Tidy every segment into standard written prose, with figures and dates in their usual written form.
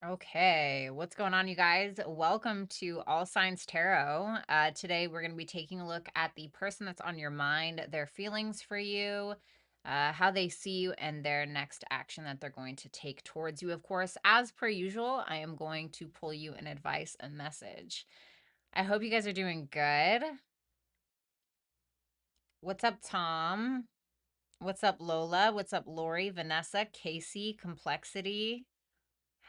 Okay, what's going on, you guys? Welcome to All Signs Tarot. Today, we're going to be taking a look at the person that's on your mind, their feelings for you, how they see you, and their next action that they're going to take towards you. Of course, as per usual, I am going to pull you an advice and message. I hope you guys are doing good. What's up, Tom? What's up, Lola? What's up, Lori, Vanessa, Casey, Complexity?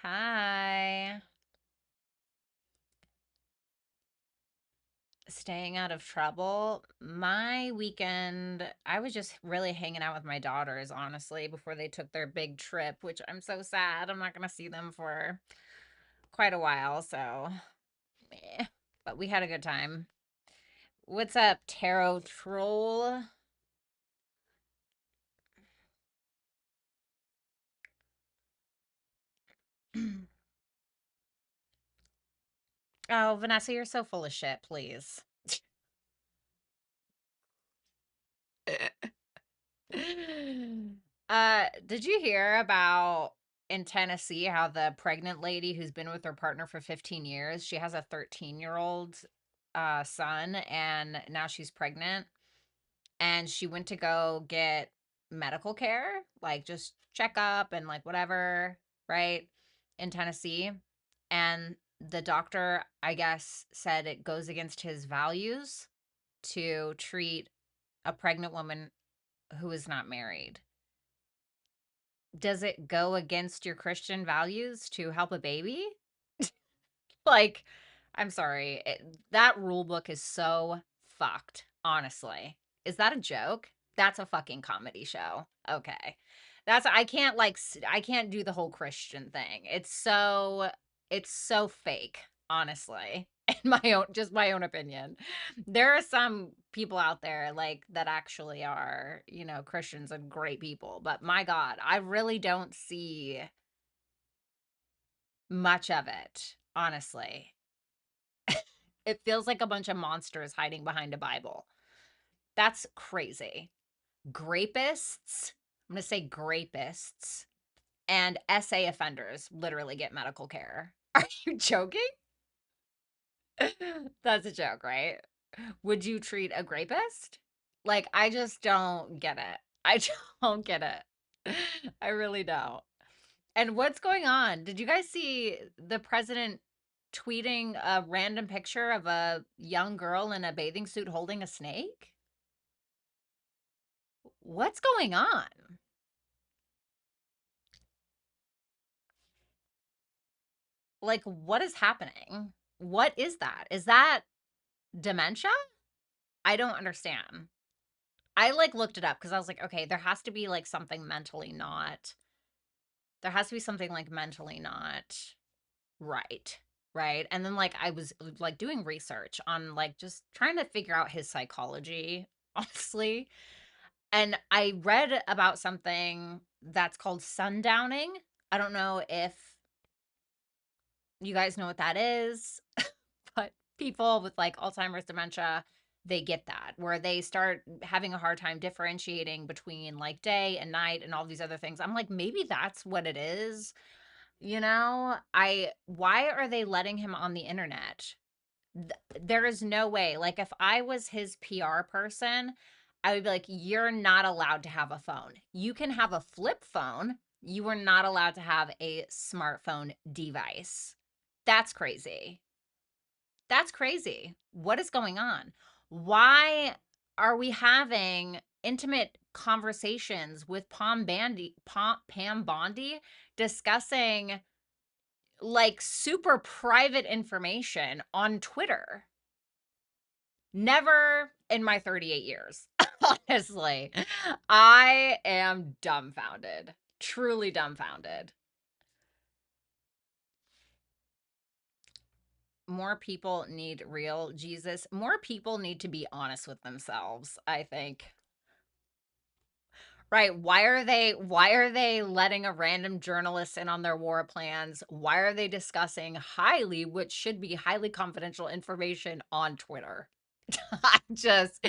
Hi. Staying out of trouble. My weekend, I was just really hanging out with my daughters, honestly, before they took their big trip, which I'm so sad. I'm not going to see them for quite a while. So, meh. But we had a good time. What's up, Tarot Troll? Oh, Vanessa, you're so full of shit, please. Did you hear about in Tennessee how the pregnant lady who's been with her partner for 15 years, she has a 13-year-old son, and now she's pregnant, and she went to go get medical care, like just check up and like whatever, right? In Tennessee. And the doctor, I guess, said it goes against his values to treat a pregnant woman who is not married. Does it go against your Christian values to help a baby? Like, I'm sorry. That rule book is so fucked, honestly. Is that a joke? That's a fucking comedy show. Okay. I can't I can't do the whole Christian thing. It's so fake, honestly. In my own opinion. There are some people out there like that actually are, Christians and great people, but my God, I really don't see much of it, honestly. It feels like a bunch of monsters hiding behind a Bible. That's crazy. Grapists, I'm going to say grapists, and SA offenders literally get medical care. Are you joking? That's a joke, right? Would you treat a rapist? Like, I just don't get it. I don't get it. I really don't. And what's going on? Did you guys see the president tweeting a random picture of a young girl in a bathing suit holding a snake? What's going on? Like, what is happening? What is that? Is that dementia? I don't understand. I like looked it up because I was like, okay, there has to be like something mentally not, there has to be something like mentally not right. Right. And then like I was like doing research on like just trying to figure out his psychology, honestly. And I read about something that's called sundowning. I don't know if you guys know what that is, but people with like Alzheimer's, dementia, they get that where they start having a hard time differentiating between like day and night and all these other things. I'm like, maybe that's what it is. Why are they letting him on the internet? There is no way. Like, if I was his PR person, I would be like, you're not allowed to have a phone. You can have a flip phone. You are not allowed to have a smartphone device. That's crazy. That's crazy. What is going on? Why are we having intimate conversations with Pam Bondi discussing like super private information on Twitter? Never in my 38 years. Honestly, I am dumbfounded. Truly dumbfounded. More people need real Jesus. More people need to be honest with themselves, I think. Right. Why are they letting a random journalist in on their war plans? Why are they discussing highly which should be highly confidential information on Twitter? I just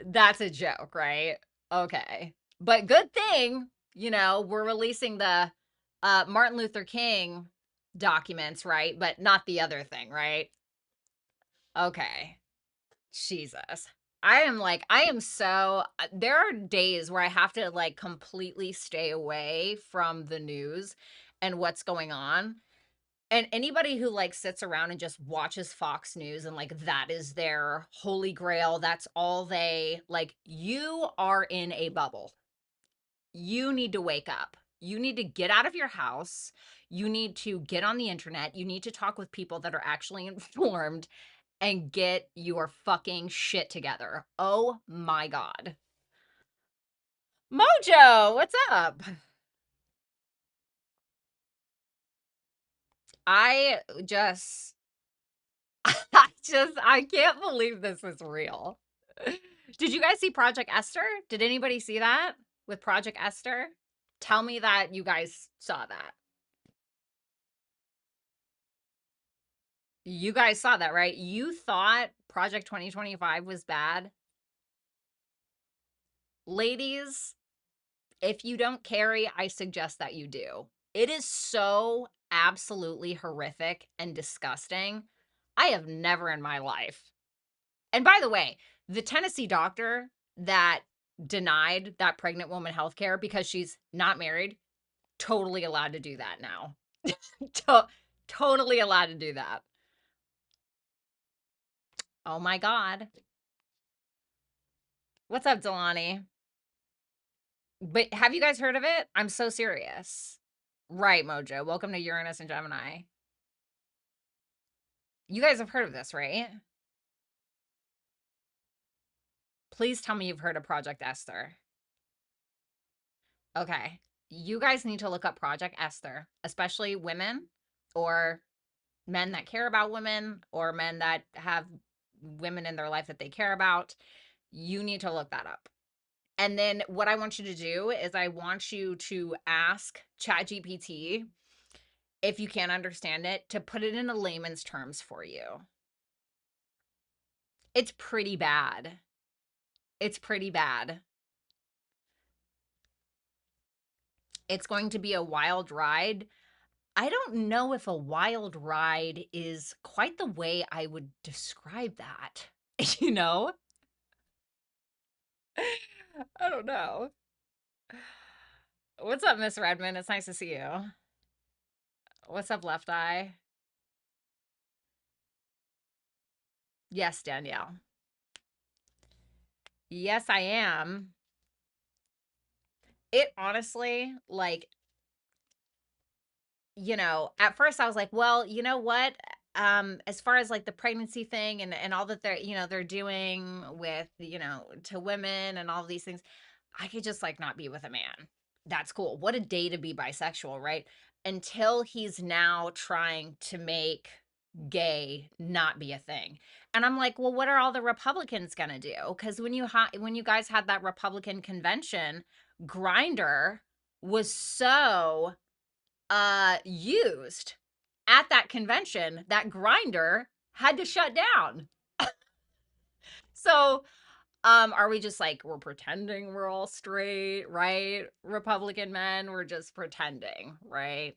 That's a joke, right? Okay. But good thing, we're releasing the Martin Luther King documents, right? But not the other thing, right? Okay. Jesus. I am so, there are days where I have to like completely stay away from the news and what's going on. And anybody who like sits around and just watches Fox News and like that is their holy grail, that's all they like, you are in a bubble. You need to wake up. You need to get out of your house. You need to get on the internet. You need to talk with people that are actually informed and get your fucking shit together. Oh my God. Mojo, what's up? I just, I can't believe this is real. Did you guys see Project Esther? Did anybody see that with Project Esther? Tell me that you guys saw that. You guys saw that, right? You thought Project 2025 was bad. Ladies, if you don't carry, I suggest that you do. It is so absolutely horrific and disgusting. I have never in my life. And by the way, the Tennessee doctor that denied that pregnant woman health care because she's not married, totally allowed to do that now. to- totally allowed to do that. Oh my God. What's up, Delani? But have you guys heard of it? I'm so serious. Right, Mojo. Welcome to Uranus and Gemini. You guys have heard of this, right? Please tell me you've heard of Project Esther. Okay. You guys need to look up Project Esther, especially women or men that care about women or men that have women in their life that they care about. You need to look that up. And then what I want you to do is I want you to ask ChatGPT, if you can't understand it, to put it in a layman's terms for you. It's pretty bad. It's pretty bad. It's going to be a wild ride. I don't know if a wild ride is quite the way I would describe that. You know? I don't know. What's up, Miss Redmond? It's nice to see you. What's up, Left Eye? Yes, Danielle. Yes, I am. It honestly, like, at first I was like, well, you know what? As far as like the pregnancy thing and all that they're doing with, to women and all these things, I could just like not be with a man. That's cool. What a day to be bisexual, right? Until he's now trying to make gay not be a thing. And I'm like, well, what are all the Republicans gonna do? Because when you guys had that Republican convention, Grinder was so used at that convention that Grinder had to shut down. So are we just like we're pretending we're all straight, right? Republican men, we're just pretending, right?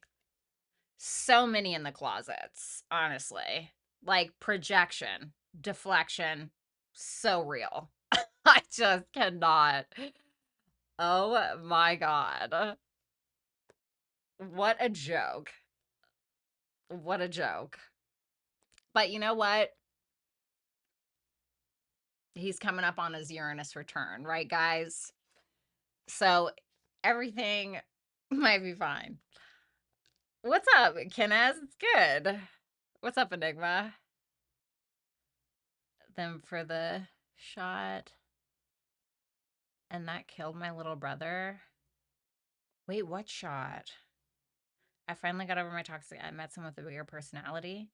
So many in the closets, honestly. Like projection, deflection, so real. I just cannot. Oh my God. What a joke. What a joke. But you know what? He's coming up on his Uranus return, right, guys? So everything might be fine. What's up, Kenneth? It's good. What's up, Enigma? Then for the shot, and that killed my little brother. Wait, what shot? I finally got over my toxic. I met someone with a bigger personality.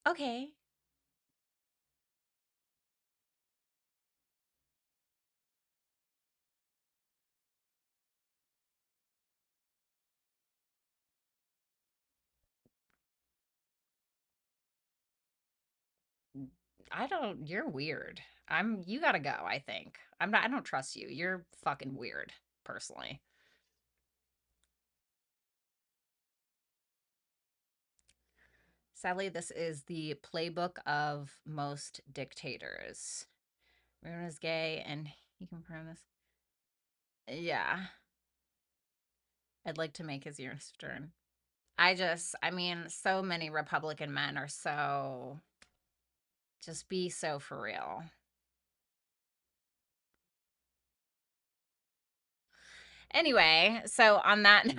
Okay. You're weird. You gotta go, I think. I don't trust you. You're fucking weird, personally. Sadly, this is the playbook of most dictators. Everyone is gay, and he confirmed this. Yeah. I'd like to make his ears turn. I mean, so many Republican men are so, just be so for real. Anyway, so on that note,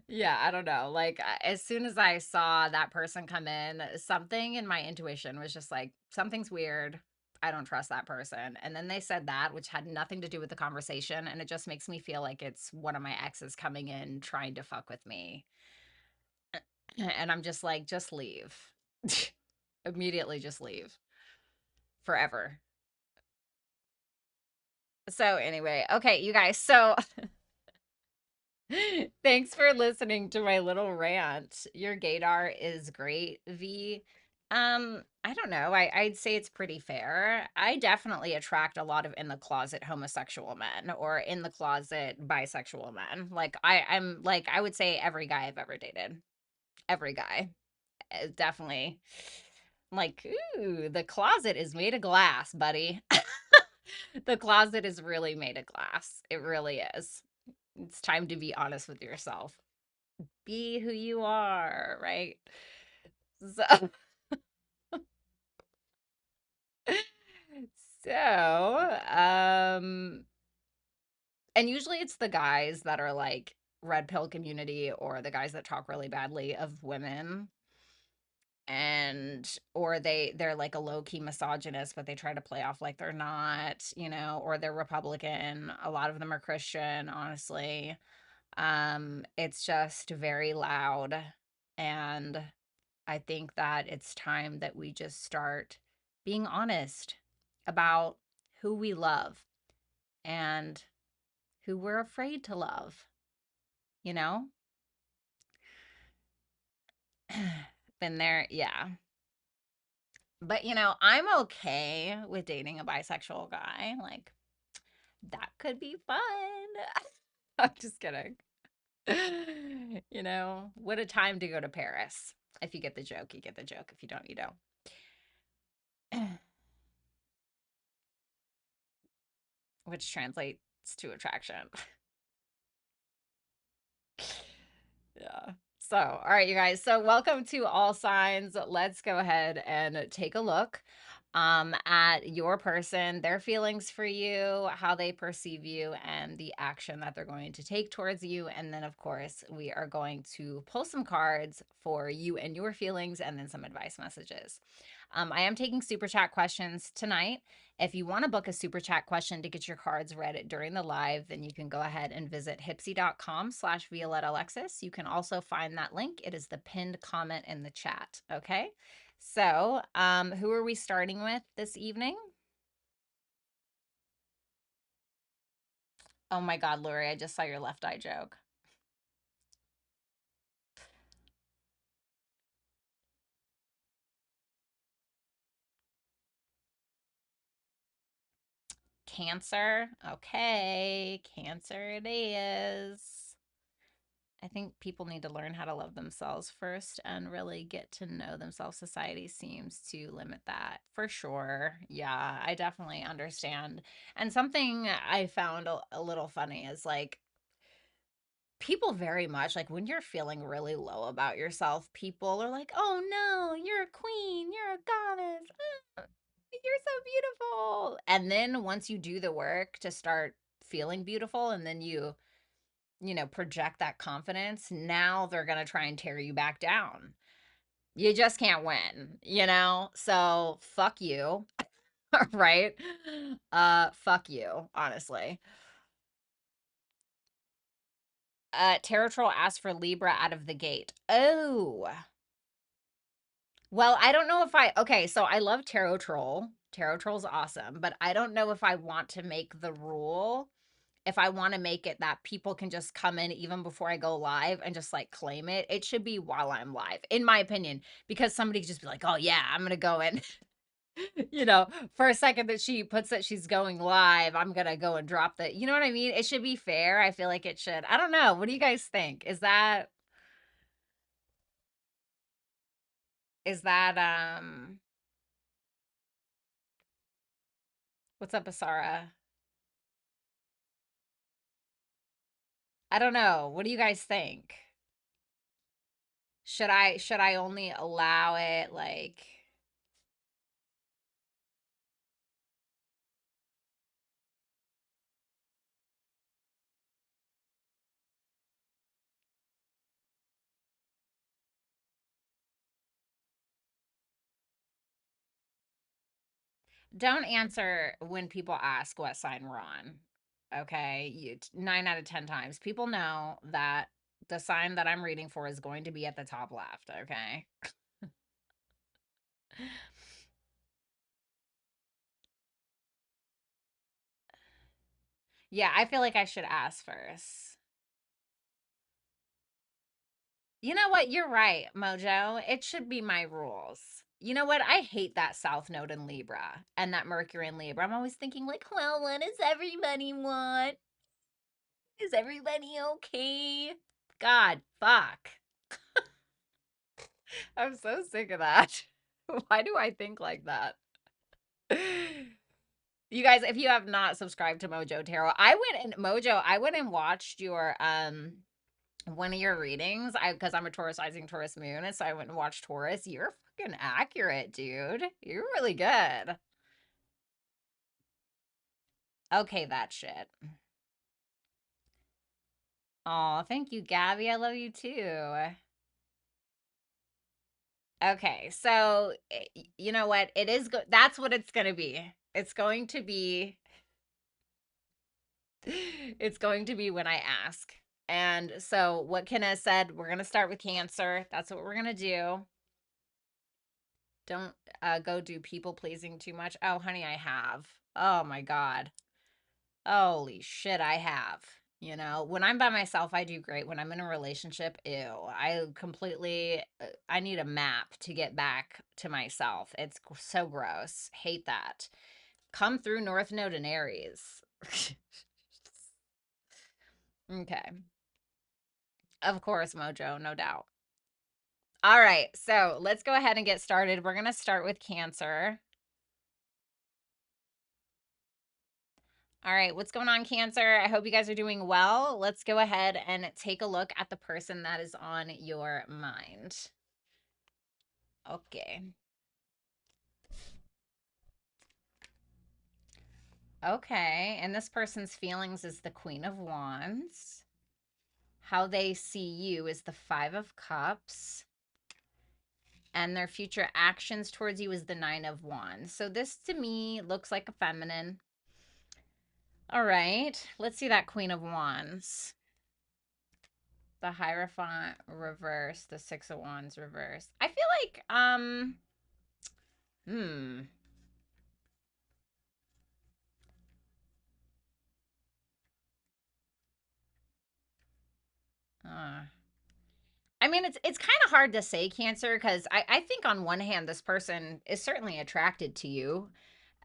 yeah, I don't know. Like, as soon as I saw that person come in, something in my intuition was just like, something's weird. I don't trust that person. And then they said that, which had nothing to do with the conversation. And it just makes me feel like it's one of my exes coming in trying to fuck with me. And I'm just like, just leave. Immediately just leave. Forever. So, anyway, okay, you guys. So, thanks for listening to my little rant. Your gaydar is great, V. I don't know. I'd say it's pretty fair. I definitely attract a lot of in the closet homosexual men or in the closet bisexual men. Like I'm like I would say every guy I've ever dated. Every guy. Definitely. Like, ooh, the closet is made of glass, buddy. The closet is really made of glass. It really is. It's time to be honest with yourself. Be who you are, right? So, so, and usually it's the guys that are like red pill community or the guys that talk really badly of women and or they're like a low-key misogynist but they try to play off like they're not, or they're Republican. A lot of them are Christian, honestly. It's just very loud, and I think that it's time that we just start being honest about who we love and who we're afraid to love, you know? Been there, yeah. But, I'm okay with dating a bisexual guy. Like, that could be fun. I'm just kidding. What a time to go to Paris. If you get the joke, you get the joke. If you don't, you don't. Which translates to attraction. Yeah. So, all right, you guys. So, welcome to All Signs. Let's go ahead and take a look at your person, their feelings for you, how they perceive you, and the action that they're going to take towards you. And then, of course, we are going to pull some cards for you and your feelings and then some advice messages. I am taking super chat questions tonight. If you want to book a super chat question to get your cards read during the live, then you can go ahead and visit hipsy.com/Violetta Alexis. You can also find that link. It is the pinned comment in the chat. Okay. So, who are we starting with this evening? Oh my God, Lori, I just saw your left eye joke. Cancer. Okay, Cancer it is. I think people need to learn how to love themselves first and really get to know themselves. Society seems to limit that for sure. Yeah, I definitely understand. And something I found a little funny is like people very much like when you're feeling really low about yourself, people are like, oh no, you're a queen, you're a goddess, you're so beautiful. And then once you do the work to start feeling beautiful and then you project that confidence, now they're going to try and tear you back down. You just can't win. So fuck you. Right? Fuck you, honestly. Tarot Troll asked for Libra out of the gate. Oh. Well, I don't know if okay, so I love Tarot Troll. Tarot Troll's awesome, but I don't know if I want to make the rule, if I want to make it that people can just come in even before I go live and just like claim it. It should be while I'm live, in my opinion, because somebody could just be like, oh yeah, I'm going to go in, for a second that she puts that she's going live, I'm going to go and drop the, you know what I mean? It should be fair. I feel like it should. I don't know. What do you guys think? Is that Is that what's up, Asara? I don't know. What do you guys think? Should I only allow it like don't answer when people ask what sign we're on. Okay? 9 out of 10 times people know that the sign that I'm reading for is going to be at the top left, okay? Yeah, I feel like I should ask first. You know what? You're right, Mojo. It should be my rules. You know what? I hate that South Node in Libra and that Mercury in Libra. I'm always thinking, like, well, what does everybody want? Is everybody okay? God, fuck. I'm so sick of that. Why do I think like that? You guys, if you have not subscribed to Mojo Tarot, I went and watched your one of your readings. Because I'm a Taurus rising Taurus moon, and so I went and watched Taurus. You're fucking accurate, dude. You're really good. Okay, that shit. Oh, thank you, Gabby. I love you too. Okay, so you know what? It is good. That's what it's going to be. It's going to be it's going to be when I ask. And so what Kenna said, we're going to start with Cancer. That's what we're going to do. Don't go do people pleasing too much. Oh, honey, I have. Oh my God. Holy shit, I have. You know, when I'm by myself, I do great. When I'm in a relationship, ew, I need a map to get back to myself. It's so gross. Hate that. Come through North Node and Aries. Okay. Of course, Mojo, no doubt. All right, so let's go ahead and get started. We're going to start with Cancer. All right, what's going on, Cancer? I hope you guys are doing well. Let's go ahead and take a look at the person that is on your mind. Okay. Okay, and this person's feelings is the Queen of Wands. How they see you is the Five of Cups. And their future actions towards you is the Nine of Wands. So this to me looks like a feminine. All right, let's see that Queen of Wands. The Hierophant reverse, the Six of Wands reverse. I feel like, hmm. I mean, it's kind of hard to say, Cancer, because I think on one hand, this person is certainly attracted to you.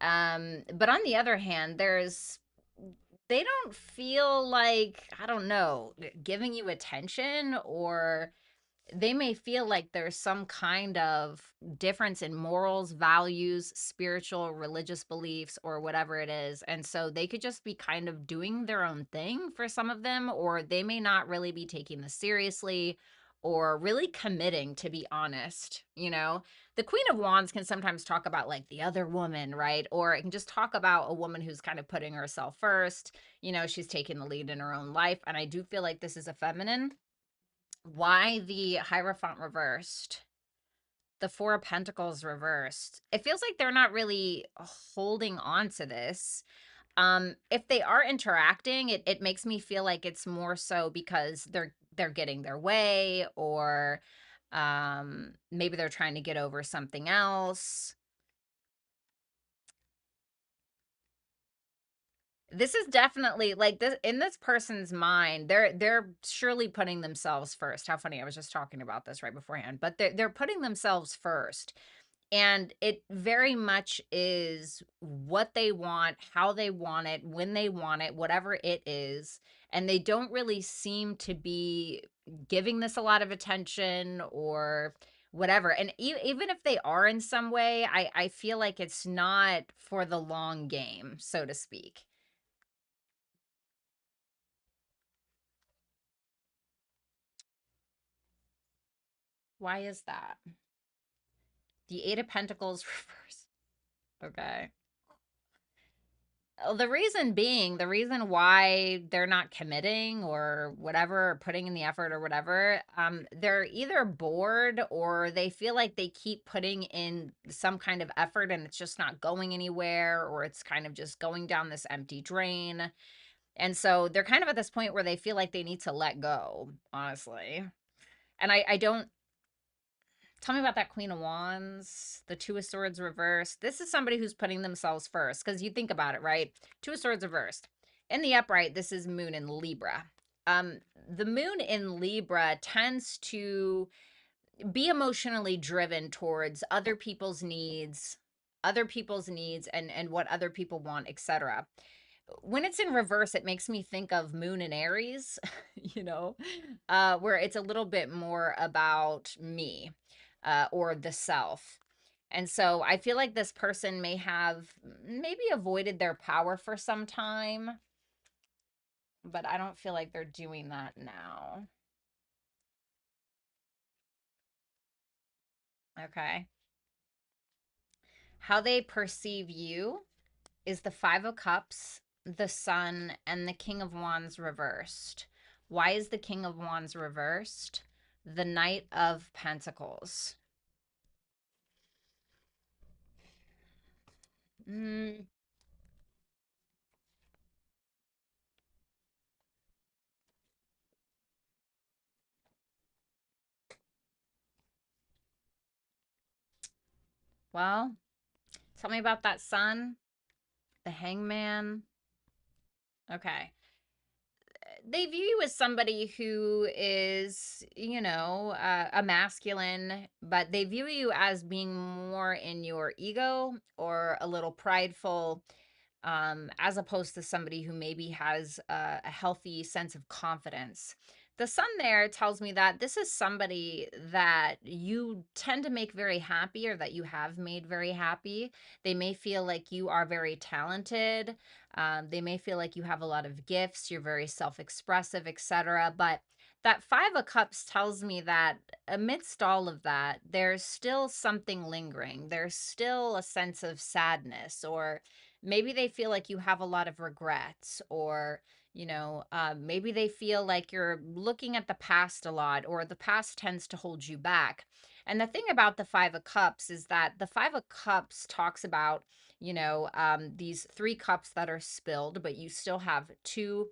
But on the other hand, they don't feel like, I don't know, giving you attention, or they may feel like there's some kind of difference in morals, values, spiritual, religious beliefs, or whatever it is. And so they could just be kind of doing their own thing for some of them, or they may not really be taking this seriously or really committing, to be honest. You know, the Queen of Wands can sometimes talk about like the other woman, right? Or it can just talk about a woman who's kind of putting herself first. You know, she's taking the lead in her own life. And I do feel like this is a feminine. Why the Hierophant reversed? The Four of Pentacles reversed. It feels like they're not really holding on to this. If they are interacting, it makes me feel like it's more so because they're getting their way, or maybe they're trying to get over something else. This is definitely like this in this person's mind. They're surely putting themselves first. How funny! I was just talking about this right beforehand, but they're putting themselves first, and it very much is what they want, how they want it, when they want it, whatever it is. And they don't really seem to be giving this a lot of attention, or whatever. And even if they are in some way, I feel like it's not for the long game, so to speak. Why is that? The Eight of Pentacles reverse. Okay. The reason being, the reason why they're not committing or whatever, or putting in the effort or whatever, they're either bored or they feel like they keep putting in some kind of effort and it's just not going anywhere, or it's kind of just going down this empty drain. And so they're kind of at this point where they feel like they need to let go, honestly. And I don't, tell me about that Queen of Wands, the Two of Swords reversed. This is somebody who's putting themselves first, because you think about it, right? Two of Swords reversed. In the upright, this is Moon in Libra. Um, the Moon in Libra tends to be emotionally driven towards other people's needs and what other people want, etc. When it's in reverse, it makes me think of Moon in Aries, you know, where it's a little bit more about me, or the self. And so I feel like this person may have maybe avoided their power for some time, but I don't feel like they're doing that now. Okay. How they perceive you is the Five of Cups, the Sun, and the King of Wands reversed. Why is the King of Wands reversed? The Knight of Pentacles. Mm, well, tell me about that Sun, the Hangman. Okay. They view you as somebody who is, a masculine, but they view you as being more in your ego or a little prideful, as opposed to somebody who maybe has a healthy sense of confidence. The sun there tells me that this is somebody that you tend to make very happy, or that you have made very happy. They may feel like you are very talented. They may feel like you have a lot of gifts. You're very self-expressive, etc. But that Five of Cups tells me that amidst all of that, there's still something lingering. There's still a sense of sadness, or maybe they feel like you have a lot of regrets, or maybe they feel like you're looking at the past a lot, or the past tends to hold you back. And the thing about the Five of Cups is that the Five of Cups talks about, these three cups that are spilled, but you still have two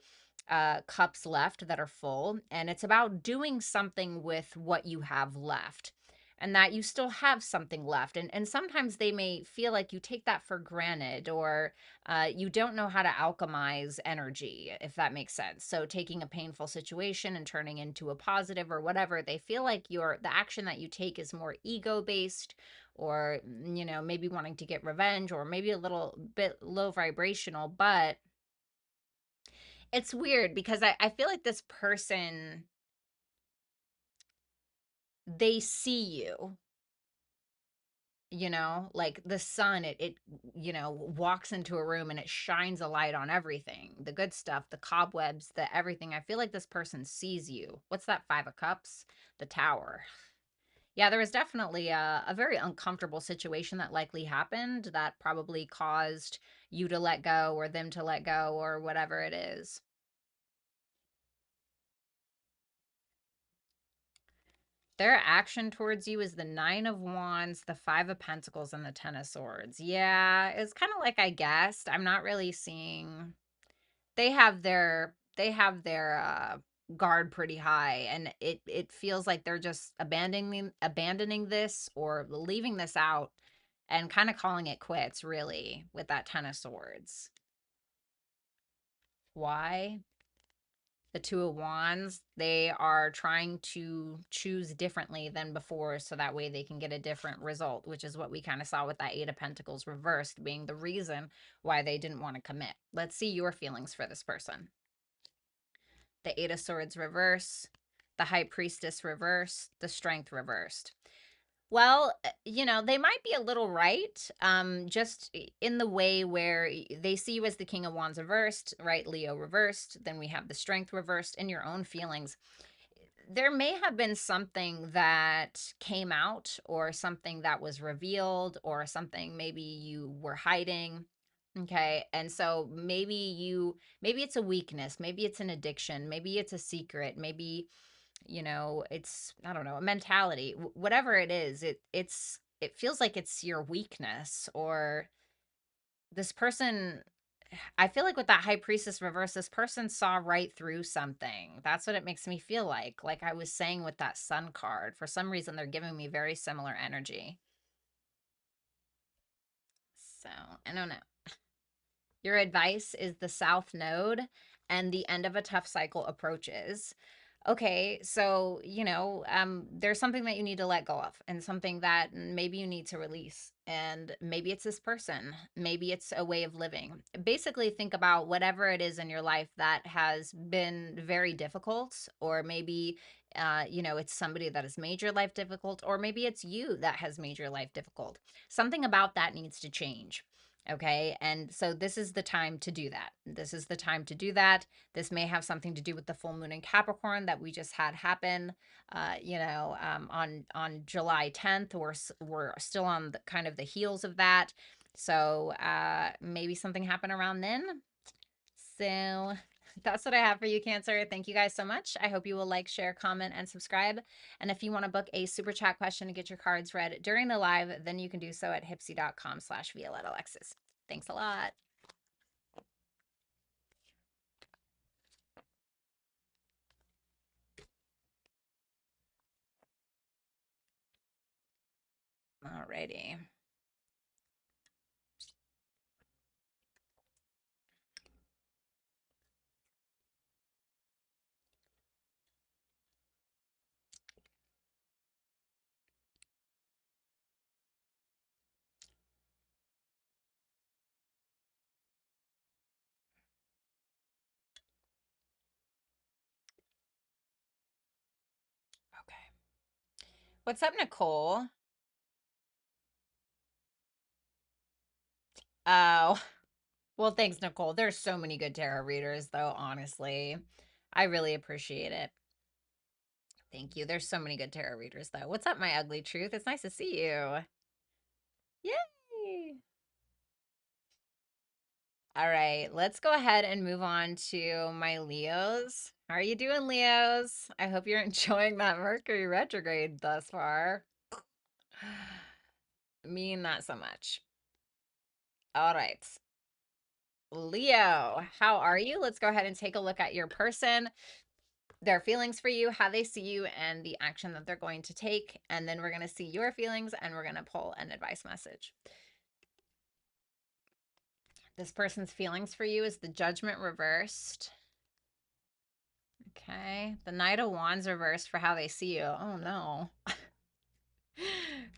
cups left that are full. And it's about doing something with what you have left, and that you still have something left. And sometimes they may feel like you take that for granted, or you don't know how to alchemize energy, if that makes sense. So taking a painful situation and turning into a positive or whatever, they feel like the action that you take is more ego based, or maybe wanting to get revenge, or maybe a little bit low vibrational. But it's weird because I feel like this person, they see you, like the sun, it walks into a room and it shines a light on everything, the good stuff, the cobwebs, the everything. I feel like this person sees you. What's that Five of Cups? The Tower. Yeah, there was definitely a very uncomfortable situation that likely happened that probably caused you to let go, or them to let go, or whatever it is. Their action towards you is the Nine of Wands, the Five of Pentacles, and the Ten of Swords. Yeah, it's kind of like I guessed. I'm not really seeing, they have their guard pretty high, and it feels like they're just abandoning this, or leaving this out, and kind of calling it quits, really, with that Ten of Swords. Why? The Two of Wands, they are trying to choose differently than before, so that way they can get a different result, which is what we kind of saw with that Eight of Pentacles reversed being the reason why they didn't want to commit. Let's see your feelings for this person. The Eight of Swords reverse, the High Priestess reverse, the Strength reversed. Well, they might be a little right. Just in the way where they see you as the King of Wands reversed, right? Leo reversed. Then we have the Strength reversed in your own feelings. There may have been something that came out, or something that was revealed, or something maybe you were hiding. Okay. And so maybe it's a weakness, maybe it's an addiction, maybe it's a secret, maybe it's, I don't know, a mentality, whatever it is, it feels like it's your weakness, or this person. I feel like with that High Priestess reverse, this person saw right through something. That's what it makes me feel like I was saying with that Sun card. For some reason, they're giving me very similar energy. So I don't know. Your advice is the South Node, and the end of a tough cycle approaches. Okay, so, there's something that you need to let go of, and something that maybe you need to release. And maybe it's this person, maybe it's a way of living. Basically, think about whatever it is in your life that has been very difficult, or maybe, it's somebody that has made your life difficult, or maybe it's you that has made your life difficult. Something about that needs to change. Okay. And so this is the time to do that. This is the time to do that. This may have something to do with the full moon in Capricorn that we just had happen, on July 10th. We're still on the kind of the heels of that. So maybe something happened around then. So that's what I have for you, Cancer. Thank you guys so much. I hope you will like, share, comment, and subscribe. And if you want to book a super chat question to get your cards read during the live, then you can do so at hipsy.com/Violetta Alexis. Thanks a lot. Alrighty. Okay. What's up, Nicole? Oh, well, thanks, Nicole. There's so many good tarot readers, though, honestly. I really appreciate it. Thank you. There's so many good tarot readers, though. What's up, my ugly truth? It's nice to see you. Yay! All right, let's go ahead and move on to my Leos. How are you doing, Leos? I hope you're enjoying that Mercury retrograde thus far. Me, not so much. All right. Leo, how are you? Let's go ahead and take a look at your person, their feelings for you, how they see you, and the action that they're going to take. And then we're going to see your feelings, and we're going to pull an advice message. This person's feelings for you is the Judgment reversed. Okay. The Knight of Wands reversed for how they see you. Oh, no.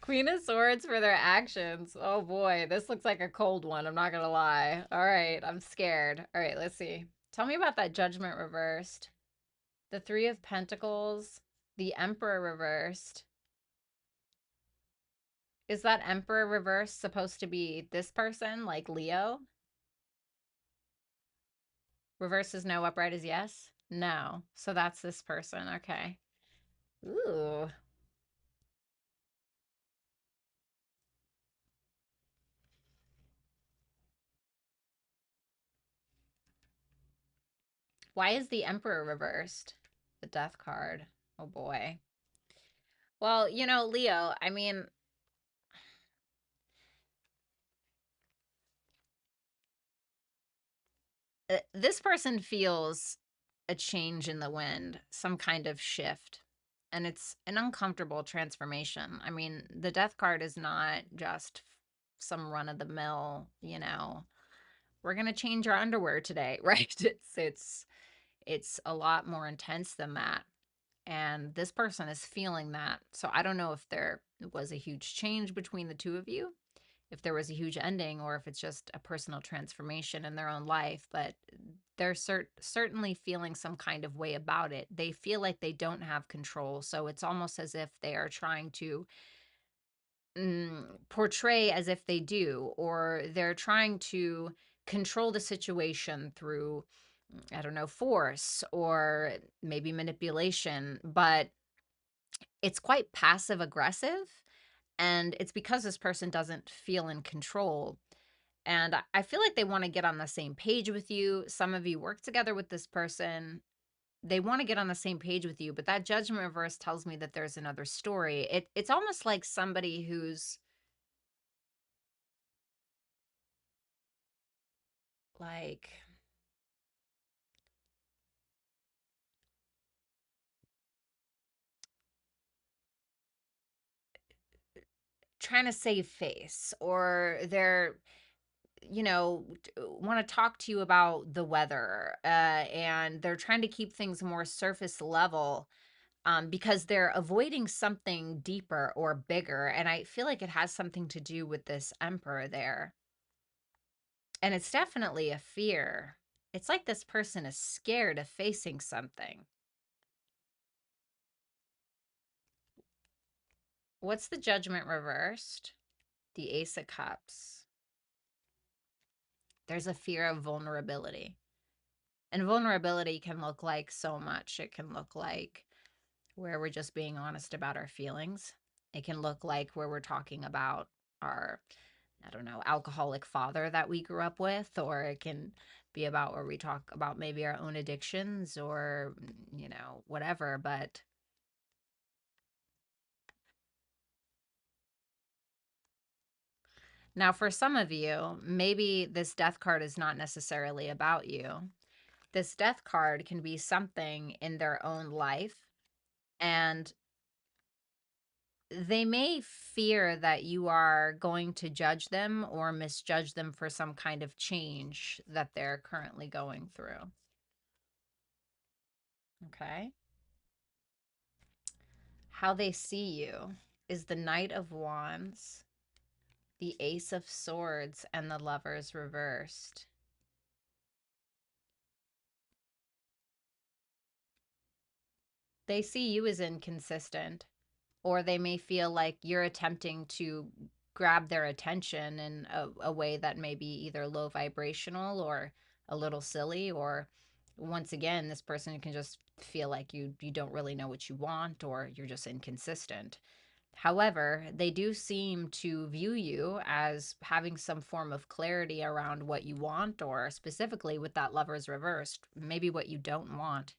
Queen of Swords for their actions. Oh, boy. This looks like a cold one. I'm not going to lie. All right. I'm scared. All right. Let's see. Tell me about that Judgment reversed. The Three of Pentacles. The Emperor reversed. Is that Emperor reversed supposed to be this person, like Leo? Reverse is no, upright is yes? No. So that's this person. Okay. Ooh. Why is the Emperor reversed? The Death card. Oh boy. Well, Leo, I mean, this person feels a change in the wind, some kind of shift. And it's an uncomfortable transformation. I mean, the Death card is not just some run of the mill, we're going to change our underwear today, right? It's a lot more intense than that. And this person is feeling that. So I don't know if there was a huge change between the two of you, if there was a huge ending, or if it's just a personal transformation in their own life, but they're certainly feeling some kind of way about it. They feel like they don't have control. So it's almost as if they are trying to portray as if they do, or they're trying to control the situation through, I don't know, force or maybe manipulation, but it's quite passive aggressive. And it's because this person doesn't feel in control. And I feel like they want to get on the same page with you. Some of you work together with this person. They want to get on the same page with you, but that judgment reverse tells me that there's another story. It's almost like somebody who's like trying to save face, or they're, want to talk to you about the weather, and they're trying to keep things more surface level, because they're avoiding something deeper or bigger. And I feel like it has something to do with this emperor there. And it's definitely a fear. It's like this person is scared of facing something. What's the judgment reversed? The Ace of Cups. There's a fear of vulnerability. And vulnerability can look like so much. It can look like where we're just being honest about our feelings. It can look like where we're talking about our, I don't know, alcoholic father that we grew up with, or it can be about where we talk about maybe our own addictions or, whatever. But now for some of you, maybe this death card is not necessarily about you. This death card can be something in their own life, and they may fear that you are going to judge them or misjudge them for some kind of change that they're currently going through. Okay. How they see you is the Knight of Wands, the Ace of Swords, and the Lovers reversed. They see you as inconsistent, or they may feel like you're attempting to grab their attention in a way that may be either low vibrational or a little silly, or once again, this person can just feel like you don't really know what you want, or you're just inconsistent. However, they do seem to view you as having some form of clarity around what you want, or specifically with that Lovers reversed, maybe what you don't want.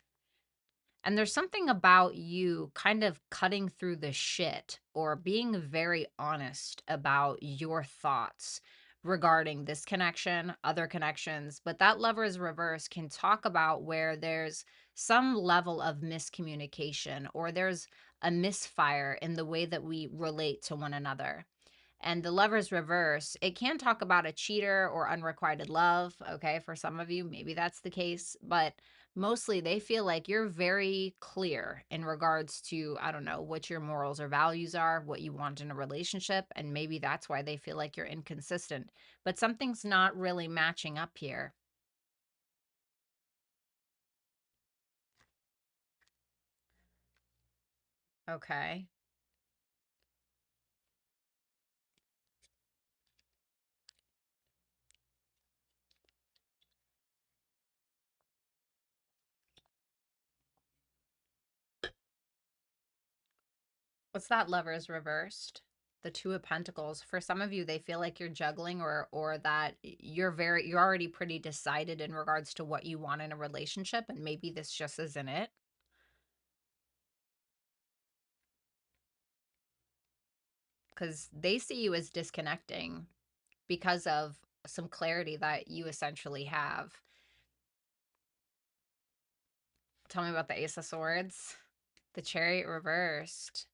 And there's something about you kind of cutting through the shit or being very honest about your thoughts regarding this connection, other connections. But that Lover's reverse can talk about where there's some level of miscommunication, or there's a misfire in the way that we relate to one another. And the Lover's reverse, it can talk about a cheater or unrequited love. Okay, for some of you, maybe that's the case. But mostly they feel like you're very clear in regards to, I don't know, what your morals or values are, what you want in a relationship. And maybe that's why they feel like you're inconsistent. But something's not really matching up here. Okay. What's that Lover's reversed? The Two of Pentacles. For some of you, they feel like you're juggling, or that you're already pretty decided in regards to what you want in a relationship, and maybe this just isn't it. Because they see you as disconnecting because of some clarity that you essentially have. Tell me about the Ace of Swords. The Chariot reversed.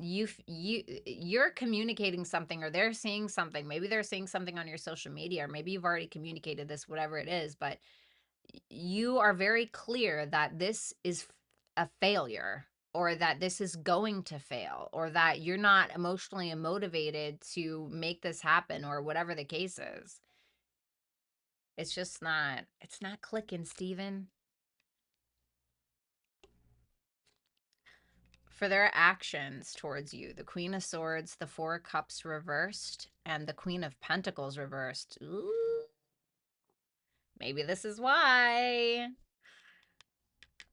You're communicating something, or they're seeing something. Maybe they're seeing something on your social media, or maybe you've already communicated this, whatever it is, but you are very clear that this is a failure, or that this is going to fail, or that you're not emotionally motivated to make this happen, or whatever the case is. It's not clicking, Steven. for their actions towards you. The Queen of Swords, the Four of Cups reversed, and the Queen of Pentacles reversed. Ooh, maybe this is why.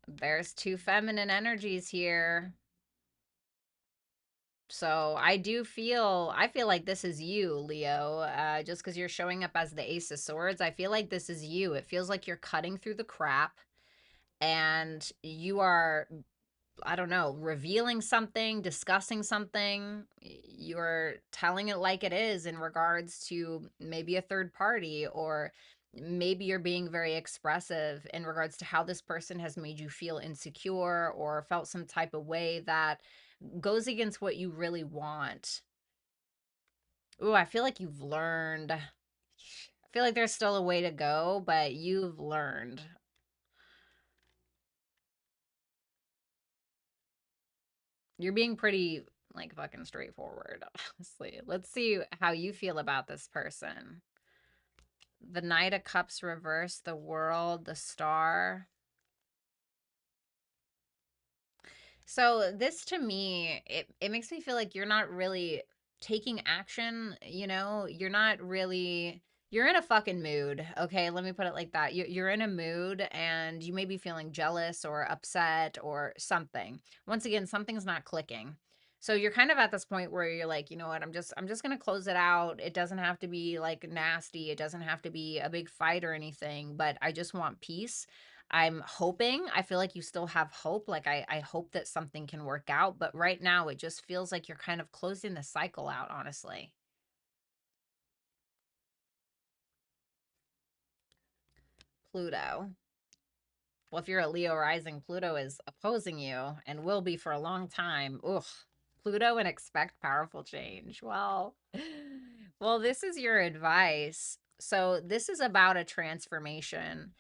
There's two feminine energies here. So I feel like this is you, Leo, just because you're showing up as the Ace of Swords. I feel like this is you. It feels like you're cutting through the crap and you are, I don't know, revealing something, discussing something. You're telling it like it is in regards to maybe a third party, or maybe you're being very expressive in regards to how this person has made you feel insecure or felt some type of way that goes against what you really want. Ooh, I feel like you've learned. I feel like there's still a way to go, but you've learned. You're being pretty, like, fucking straightforward, honestly. Let's see how you feel about this person. The Knight of Cups reversed, the World, the Star. So this to me, it makes me feel like you're not really taking action, you know? You're not really, you're in a fucking mood, okay? Let me put it like that. You're in a mood and you may be feeling jealous or upset or something. Once again, something's not clicking. So you're kind of at this point where you're like, you know what? I'm just going to close it out. It doesn't have to be like nasty. It doesn't have to be a big fight or anything, but I just want peace. I'm hoping, I feel like you still have hope. Like I hope that something can work out. But right now, it just feels like you're kind of closing the cycle out, honestly. Pluto. Well, if you're a Leo rising, Pluto is opposing you and will be for a long time. Ugh. Pluto and expect powerful change. Well, well, this is your advice. So this is about a transformation.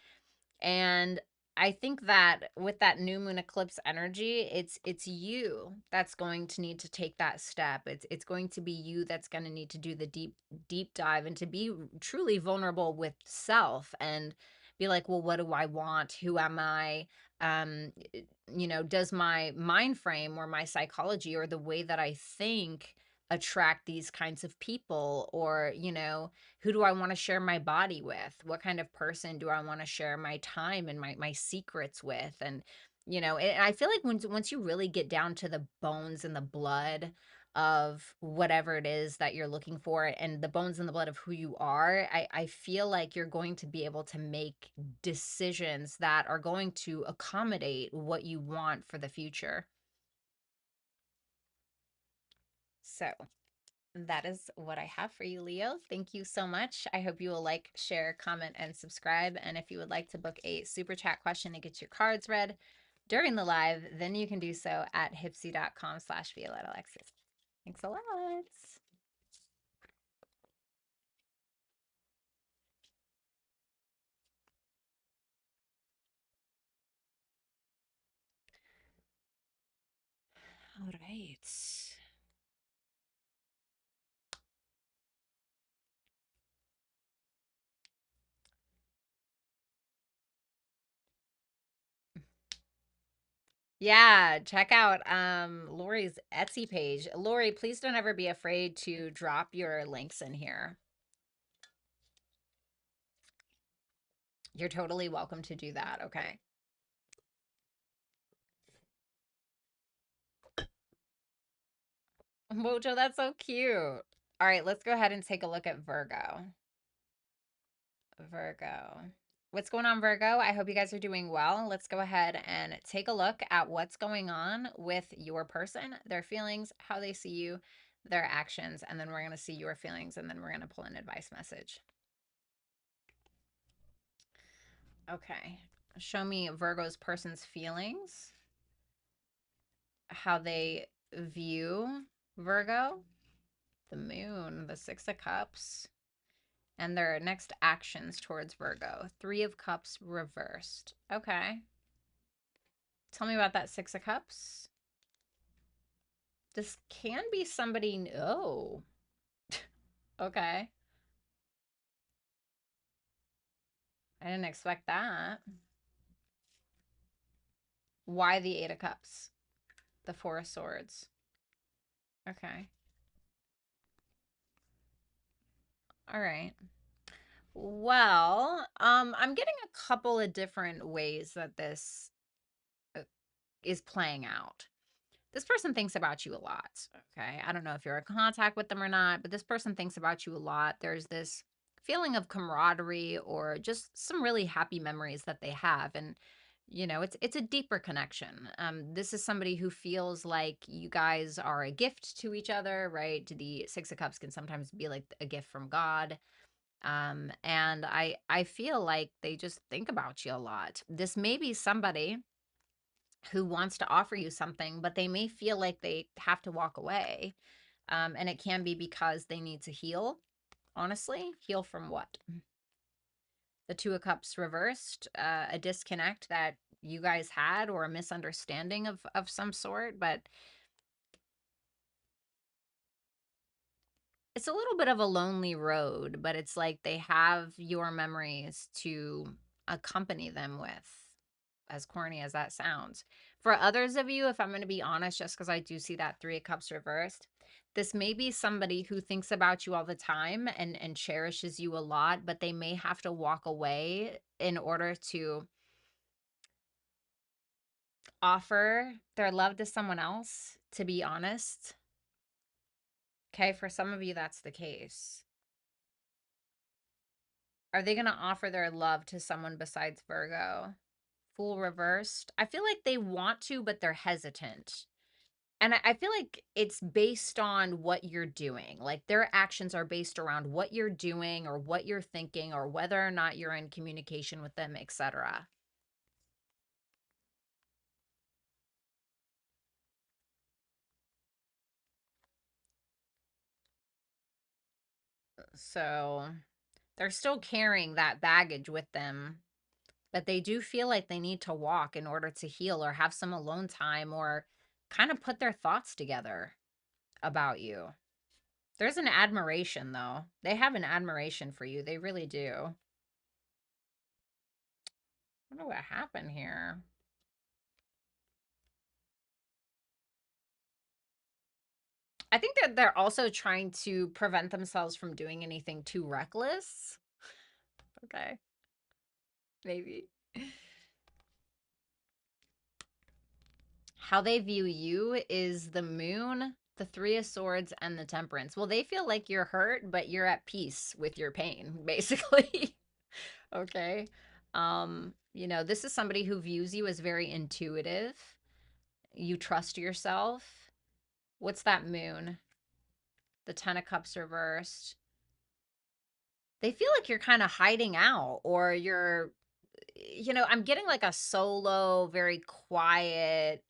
And I think that with that new moon eclipse energy, it's you that's going to need to take that step. It's going to be you that's going to need to do the deep dive and to be truly vulnerable with self and be like, well, what do I want? Who am I? You know, does my mind frame or my psychology or the way that I think attract these kinds of people? Or, you know, who do I want to share my body with? What kind of person do I want to share my time and my secrets with? And you know, and I feel like once you really get down to the bones and the blood of whatever it is that you're looking for and the bones and the blood of who you are, I feel like you're going to be able to make decisions that are going to accommodate what you want for the future. So that is what I have for you, Leo. Thank you so much. I hope you will like, share, comment, and subscribe. And if you would like to book a super chat question to get your cards read during the live, then you can do so at hipsy.com/Violetta Alexis. Thanks a lot. All right. Yeah, check out Lori's Etsy page. Lori, please don't ever be afraid to drop your links in here. You're totally welcome to do that, okay? Mojo, that's so cute. All right, let's go ahead and take a look at Virgo. Virgo. What's going on, Virgo? I hope you guys are doing well. Let's go ahead and take a look at what's going on with your person, their feelings, how they see you, their actions, and then we're going to see your feelings, and then we're going to pull an advice message. Okay. Show me Virgo's person's feelings, how they view Virgo, the moon, the Six of Cups, and their next actions towards Virgo. Three of Cups reversed. Okay. Tell me about that Six of Cups. This can be somebody. Oh, okay. I didn't expect that. Why the Eight of Cups? The Four of Swords. Okay. All right. Well, I'm getting a couple of different ways that this uh, is playing out. This person thinks about you a lot. Okay. I don't know if you're in contact with them or not, but this person thinks about you a lot. There's this feeling of camaraderie or just some really happy memories that they have. And it's a deeper connection. This is somebody who feels like you guys are a gift to each other, right? The Six of Cups can sometimes be like a gift from God. And I feel like they just think about you a lot. This may be somebody who wants to offer you something, but they may feel like they have to walk away. And it can be because they need to heal. Honestly, heal from what? The Two of Cups reversed, a disconnect that you guys had, or a misunderstanding of some sort. But it's a little bit of a lonely road, but it's like they have your memories to accompany them with, as corny as that sounds. For others of you, if I'm going to be honest, just because I do see that Three of Cups reversed, this may be somebody who thinks about you all the time and cherishes you a lot, but they may have to walk away in order to offer their love to someone else, to be honest. Okay, for some of you, that's the case. Are they going to offer their love to someone besides Virgo? Fool reversed. I feel like they want to, but they're hesitant. And I feel like it's based on what you're doing. Like their actions are based around what you're doing or what you're thinking or whether or not you're in communication with them, etc. So they're still carrying that baggage with them, but they do feel like they need to walk in order to heal or have some alone time or kind of put their thoughts together about you. There's an admiration, though. They have an admiration for you. They really do. I don't know what happened here. I think that they're also trying to prevent themselves from doing anything too reckless. Okay, maybe. How they view you is the moon, the Three of Swords, and the Temperance. Well, they feel like you're hurt, but you're at peace with your pain, basically. Okay. This is somebody who views you as very intuitive. You trust yourself. What's that moon? The Ten of Cups reversed. They feel like you're kind of hiding out, or I'm getting like a solo, very quiet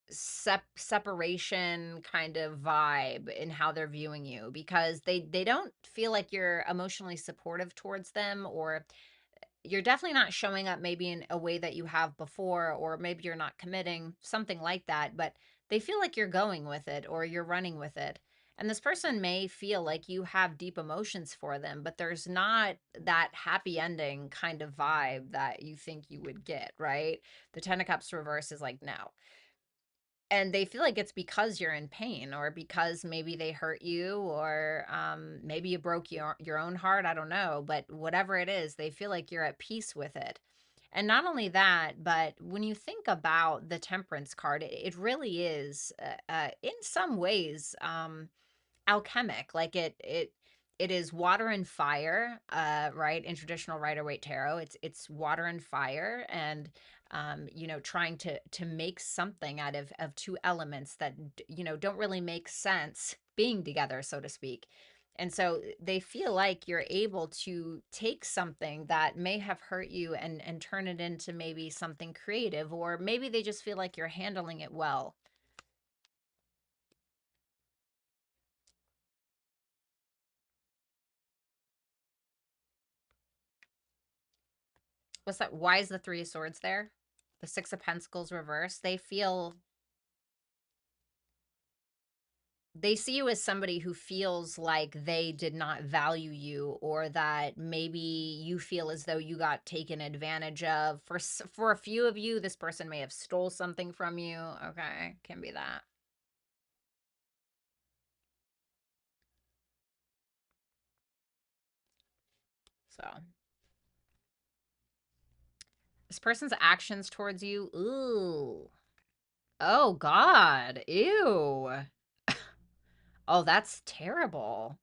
separation kind of vibe in how they're viewing you, because they don't feel like you're emotionally supportive towards them, or you're definitely not showing up maybe in a way that you have before, or maybe you're not committing, something like that, but they feel like you're going with it or you're running with it. And this person may feel like you have deep emotions for them, but there's not that happy ending kind of vibe that you think you would get, right? The Ten of Cups reverse is like, no. And they feel like it's because you're in pain, or because maybe they hurt you, or maybe you broke your own heart. I don't know. But whatever it is, they feel like you're at peace with it. And not only that, but when you think about the Temperance card, it really is, in some ways, alchemic. Like it is water and fire, right? In traditional Rider-Waite tarot, it's water and fire, and trying to make something out of two elements that don't really make sense being together, so to speak. And so they feel like you're able to take something that may have hurt you and turn it into maybe something creative, or maybe they just feel like you're handling it well. What's that? Why is the Three of Swords there? The Six of Pentacles reversed. they see you as somebody who feels like they did not value you, or that maybe you feel as though you got taken advantage of. For a few of you, this person may have stole something from you. Okay, can be that. So this person's actions towards you, ooh. Oh God, ew. Oh, that's terrible.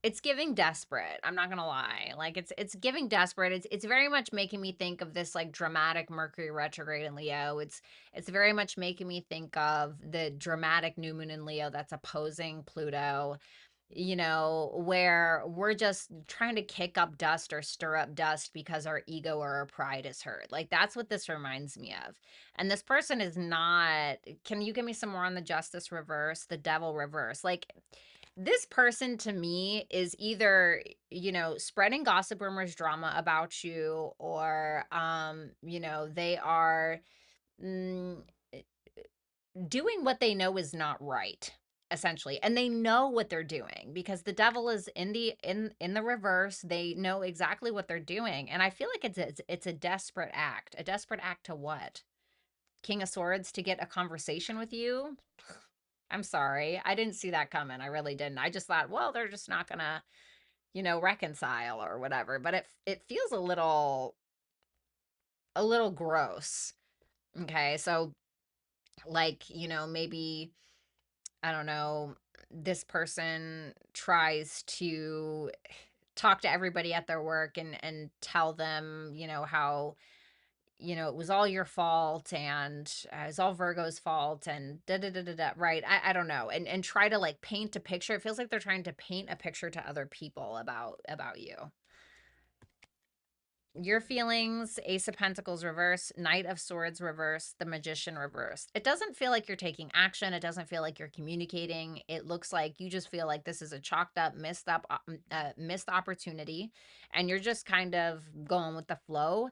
It's giving desperate. I'm not gonna lie. Like it's giving desperate. It's very much making me think of this like dramatic Mercury retrograde in Leo. It's very much making me think of the dramatic new moon in Leo that's opposing Pluto. You know, where we're just trying to kick up dust or stir up dust because our ego or our pride is hurt. Like that's what this reminds me of. And this person is not. Can you give me some more on the justice reverse, the devil reverse? Like this person to me is either, you know, spreading gossip, rumors, drama about you, or you know, they are mm, doing what they know is not right, essentially, and they know what they're doing because the devil is in the reverse. They know exactly what they're doing, and I feel like it's a desperate act. A desperate act to what? King of Swords, to get a conversation with you. I'm sorry. I didn't see that coming. I really didn't. I just thought, well, they're just not gonna, you know, reconcile or whatever. But it feels a little gross. Okay. So like, you know, maybe, I don't know, this person tries to talk to everybody at their work and tell them, you know, how, you know, it was all your fault, and it was all Virgo's fault, and da da da da da. Right? I don't know, and try to like paint a picture. It feels like they're trying to paint a picture to other people about you. Your feelings, Ace of Pentacles reverse, Knight of Swords reverse, the Magician reverse. It doesn't feel like you're taking action. It doesn't feel like you're communicating. It looks like you just feel like this is a chalked up, missed opportunity, and you're just kind of going with the flow.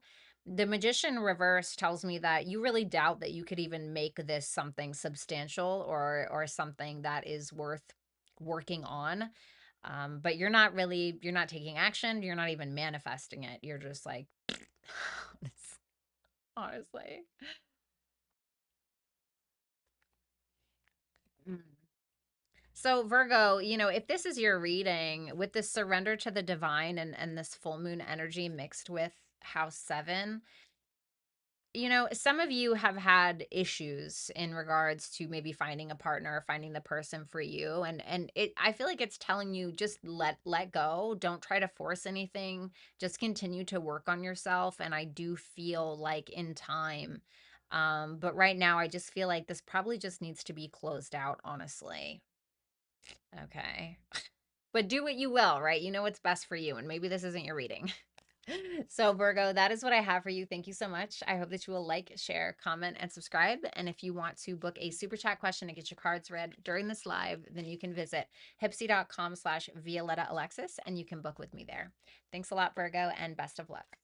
The Magician reverse tells me that you really doubt that you could even make this something substantial, or something that is worth working on. But you're not taking action. You're not even manifesting it. You're just like, honestly. Mm. So Virgo, you know, if this is your reading with this surrender to the divine, and this full moon energy mixed with house 7, you know, some of you have had issues in regards to maybe finding a partner, finding the person for you, and it I feel like it's telling you just let go, don't try to force anything, just continue to work on yourself. And I do feel like in time, but right now I just feel like this probably just needs to be closed out, honestly. Okay. But do what you will, right? You know what's best for you, and maybe this isn't your reading. So, Virgo, that is what I have for you. Thank you so much. I hope that you will like, share, comment, and subscribe. And if you want to book a super chat question and get your cards read during this live, then you can visit hipsy.com/Violetta Alexis, and you can book with me there. Thanks a lot, Virgo, and best of luck.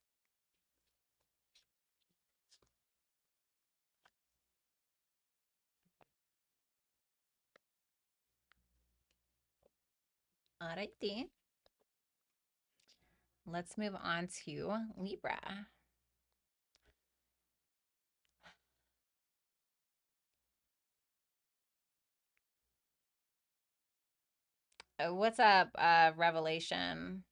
Alrighty. Let's move on to Libra. What's up, Revelation?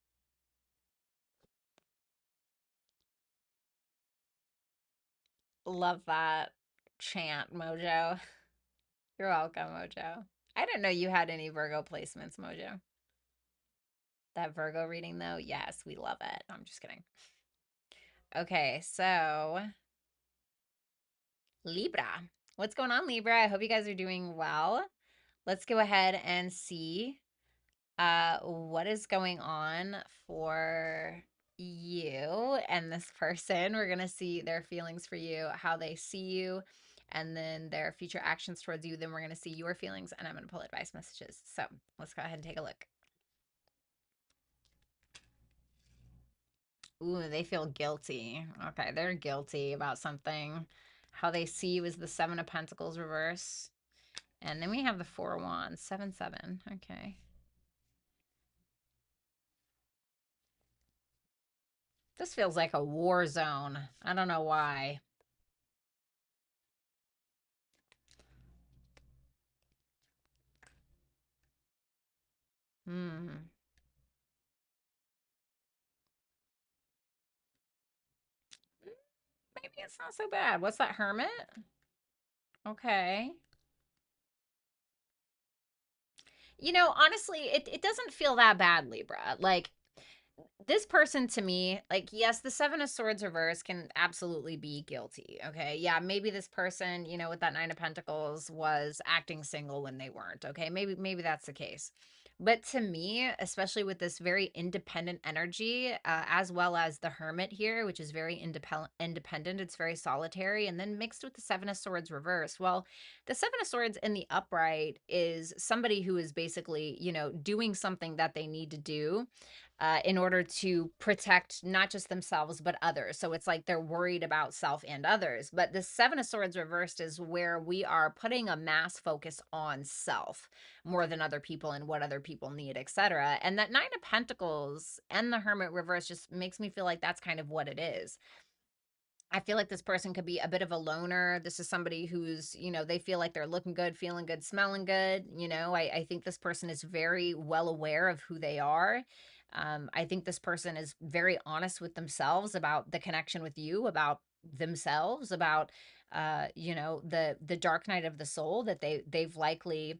Love that chant, Mojo. You're welcome, Mojo. I didn't know you had any Virgo placements, Mojo. That Virgo reading, though, yes, we love it. No, I'm just kidding. Okay, so Libra. What's going on, Libra? I hope you guys are doing well. Let's go ahead and see what is going on for you and this person. We're going to see their feelings for you, how they see you, and then their future actions towards you. Then we're going to see your feelings, and I'm going to pull advice messages. So let's go ahead and take a look. Ooh, they feel guilty. Okay, they're guilty about something. How they see you is the Seven of Pentacles reverse. And then we have the Four of Wands, 7-7. Okay. This feels like a war zone. I don't know why. Hmm. Maybe it's not so bad. What's that, Hermit? Okay. You know, honestly, it doesn't feel that bad, Libra. Like, this person to me, like, yes, the Seven of Swords reverse can absolutely be guilty. Okay. Yeah. Maybe this person, you know, with that Nine of Pentacles was acting single when they weren't. Okay. Maybe that's the case. But to me, especially with this very independent energy, as well as the Hermit here, which is very independent, it's very solitary, and then mixed with the Seven of Swords reverse. Well, the Seven of Swords in the upright is somebody who is basically, you know, doing something that they need to do in order to protect not just themselves but others. So it's like they're worried about self and others. But the Seven of Swords reversed is where we are putting a mass focus on self more than other people and what other people need, etc. And that Nine of Pentacles and the Hermit reverse just makes me feel like that's kind of what it is. I feel like this person could be a bit of a loner. This is somebody who's, you know, they feel like they're looking good, feeling good, smelling good. You know, I think this person is very well aware of who they are. I think this person is very honest with themselves about the connection with you, about themselves, about you know, the dark night of the soul that they've likely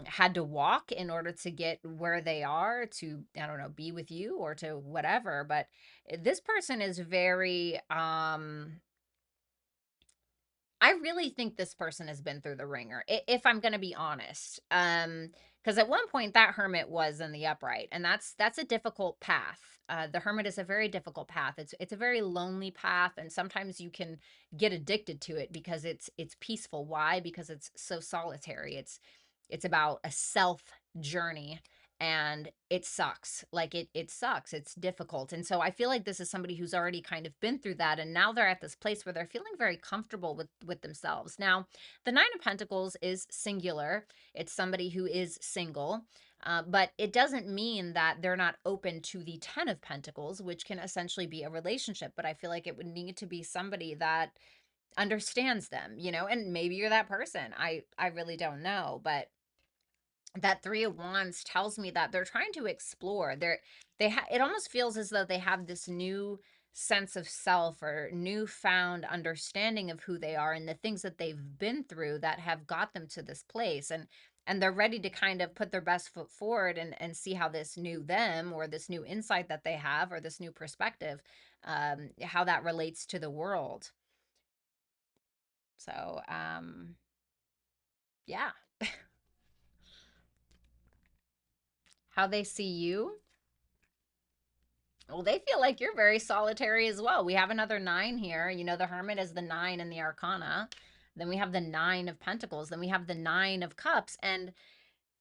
had to walk in order to get where they are, to, I don't know, be with you or to whatever. But this person is very I really think this person has been through the ringer, if I'm going to be honest. Because at one point that Hermit was in the upright, and that's a difficult path. The Hermit is a very difficult path. It's a very lonely path, and sometimes you can get addicted to it because it's peaceful. Why? Because it's so solitary. It's about a self journey, and it sucks. Like, it sucks. It's difficult. And so I feel like this is somebody who's already kind of been through that, and now they're at this place where they're feeling very comfortable with themselves. Now, the Nine of Pentacles is singular. It's somebody who is single. But it doesn't mean that they're not open to the Ten of Pentacles, which can essentially be a relationship. But I feel like it would need to be somebody that understands them, you know, and maybe you're that person. I really don't know, but that Three of Wands tells me that they're trying to explore. It almost feels as though they have this new sense of self or newfound understanding of who they are and the things that they've been through that have got them to this place. And they're ready to kind of put their best foot forward and see how this new them, or this new insight that they have, or this new perspective, how that relates to the world. So yeah. How they see you. Well, they feel like you're very solitary as well. We have another nine here. You know, the Hermit is the nine in the Arcana. Then we have the Nine of Pentacles. Then we have the Nine of Cups. And,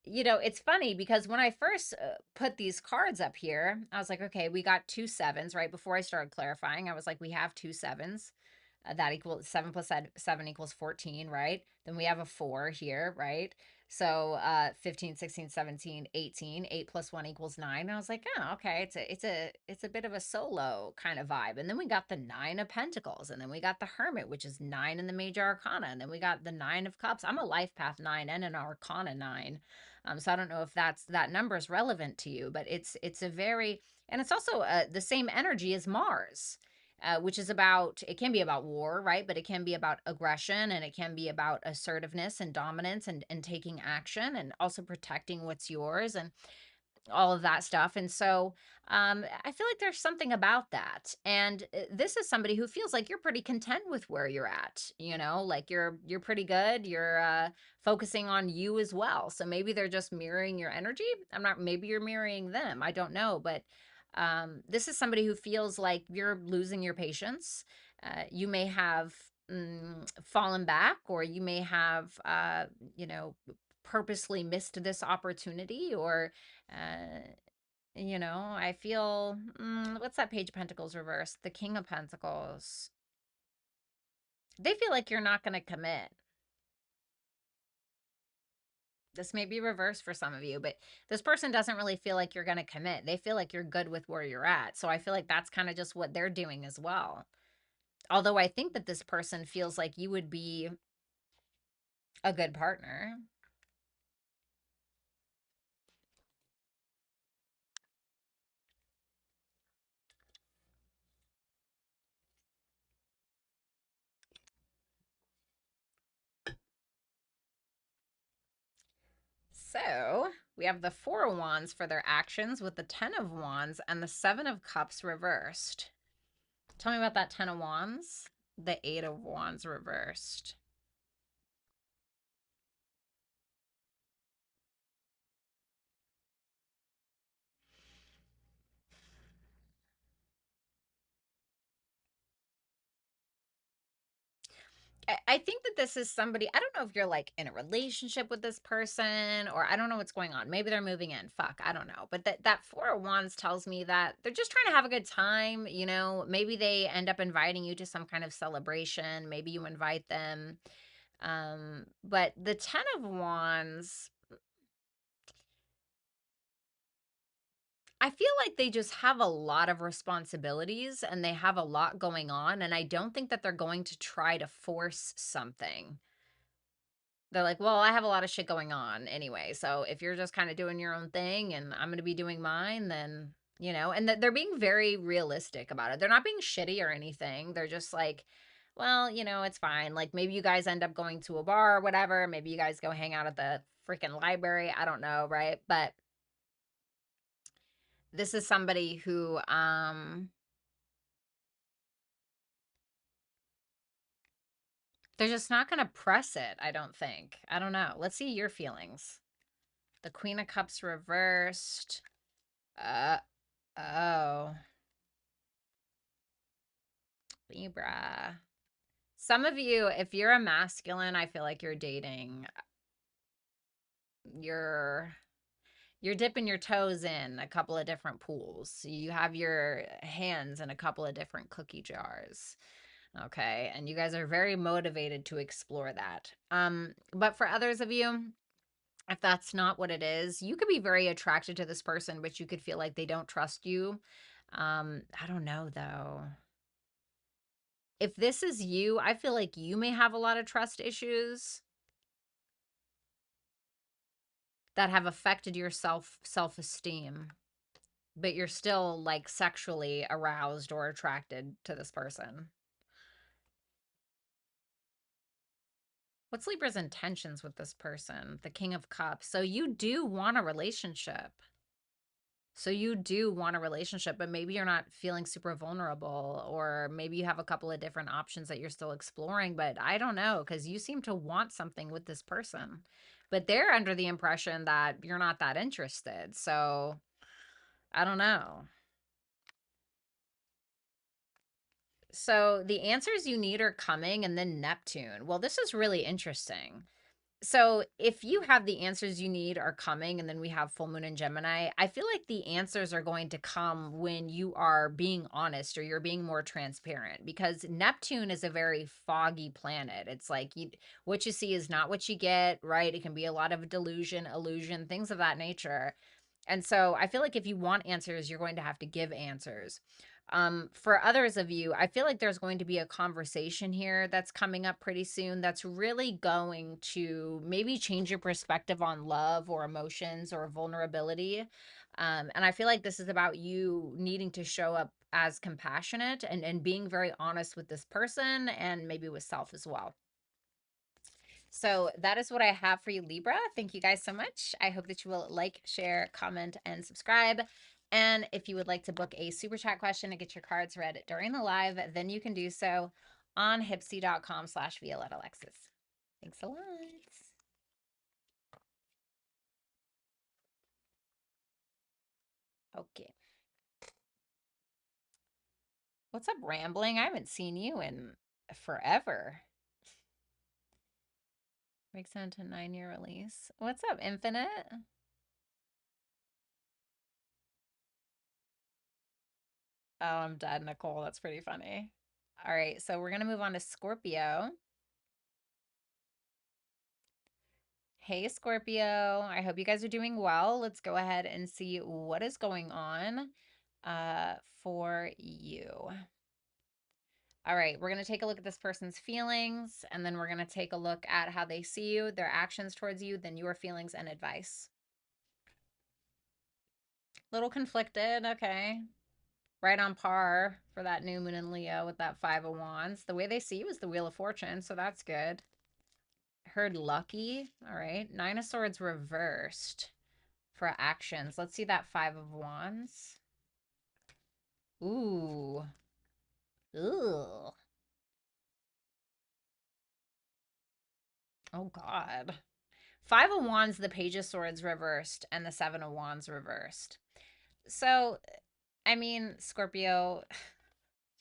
you know, it's funny because when I first put these cards up here, I was like, okay, we got two sevens. Right before I started clarifying, I was like, we have two sevens. That equals 7 plus 7 equals 14, right? Then we have a 4 here, right? So 15, 16, 17, 18. 8 plus 1 equals 9. And I was like, oh, okay, it's a bit of a solo kind of vibe. And then we got the Nine of Pentacles, and then we got the Hermit, which is 9 in the major arcana, and then we got the Nine of Cups. I'm a life path 9 and an arcana 9. So I don't know if that number is relevant to you, but it's a very, and it's also the same energy as Mars, which is about, it can be about war, right? But it can be about aggression, and it can be about assertiveness and dominance, and taking action, and also protecting what's yours, and all of that stuff. And so I feel like there's something about that. And this is somebody who feels like you're pretty content with where you're at, you know, like you're pretty good. You're focusing on you as well. So maybe they're just mirroring your energy. I'm not, maybe you're mirroring them. I don't know. But this is somebody who feels like you're losing your patience. You may have fallen back, or you may have, you know, purposely missed this opportunity, or uh, you know, I feel, what's that Page of Pentacles reverse? The King of Pentacles. They feel like you're not going to commit. This may be reversed for some of you, but this person doesn't really feel like you're going to commit. They feel like you're good with where you're at. So I feel like that's kind of just what they're doing as well. Although I think that this person feels like you would be a good partner. So we have the Four of Wands for their actions with the Ten of Wands and the Seven of Cups reversed. Tell me about that Ten of Wands, the Eight of Wands reversed. I think that this is somebody, I don't know if you're like in a relationship with this person or I don't know what's going on. Maybe they're moving in. Fuck, I don't know. But that Four of Wands tells me that they're just trying to have a good time. You know, maybe they end up inviting you to some kind of celebration. Maybe you invite them. But the Ten of Wands, I feel like they just have a lot of responsibilities and they have a lot going on. And I don't think that they're going to try to force something. They're like, well, I have a lot of shit going on anyway. So if you're just kind of doing your own thing and I'm going to be doing mine, then, you know, and they're being very realistic about it. They're not being shitty or anything. They're just like, well, you know, it's fine. Like maybe you guys end up going to a bar or whatever. Maybe you guys go hang out at the freaking library. I don't know. Right. But this is somebody who, they're just not going to press it, I don't think. I don't know. Let's see your feelings. The Queen of Cups reversed. Uh, oh. Libra. Some of you, if you're a masculine, I feel like you're dating. You're you're dipping your toes in a couple of different pools. You have your hands in a couple of different cookie jars. Okay? And you guys are very motivated to explore that. But for others of you, if that's not what it is, you could be very attracted to this person, but you could feel like they don't trust you. I don't know though. If this is you, I feel like you may have a lot of trust issues that have affected your self-esteem, but you're still like sexually aroused or attracted to this person. What's Libra's intentions with this person? The King of Cups. So you do want a relationship. So you do want a relationship, but maybe you're not feeling super vulnerable, or maybe you have a couple of different options that you're still exploring, but I don't know, because you seem to want something with this person, but they're under the impression that you're not that interested. So I don't know. So the answers you need are coming, and then Neptune. Well, this is really interesting. So if you have the answers you need are coming, and then we have full moon in Gemini, I feel like the answers are going to come when you are being honest or you're being more transparent, because Neptune is a very foggy planet. It's like what you see is not what you get, right? It can be a lot of delusion, illusion, things of that nature. And so I feel like if you want answers, you're going to have to give answers. For others of you, I feel like there's going to be a conversation here that's coming up pretty soon that's really going to maybe change your perspective on love or emotions or vulnerability. And I feel like this is about you needing to show up as compassionate and being very honest with this person and maybe with self as well. So that is what I have for you, Libra. Thank you guys so much. I hope that you will like, share, comment, and subscribe. And if you would like to book a super chat question and get your cards read during the live, then you can do so on hipsy.com/Violetta Alexis. Thanks a lot. Okay. What's up, Rambling? I haven't seen you in forever. Makes sense to 9-year release. What's up, Infinite? Oh, I'm dead, Nicole. That's pretty funny. All right, so we're going to move on to Scorpio. Hey, Scorpio. I hope you guys are doing well. Let's go ahead and see what is going on for you. All right, we're going to take a look at this person's feelings, and then we're going to take a look at how they see you, their actions towards you, then your feelings and advice. Little conflicted, okay. Right on par for that new moon in Leo with that Five of Wands. The way they see you is the Wheel of Fortune, so that's good. Heard lucky. All right. Nine of Swords reversed for actions. Let's see that Five of Wands. Ooh. Ooh. Oh, God. Five of Wands, the Page of Swords reversed, and the Seven of Wands reversed. So, I mean, Scorpio,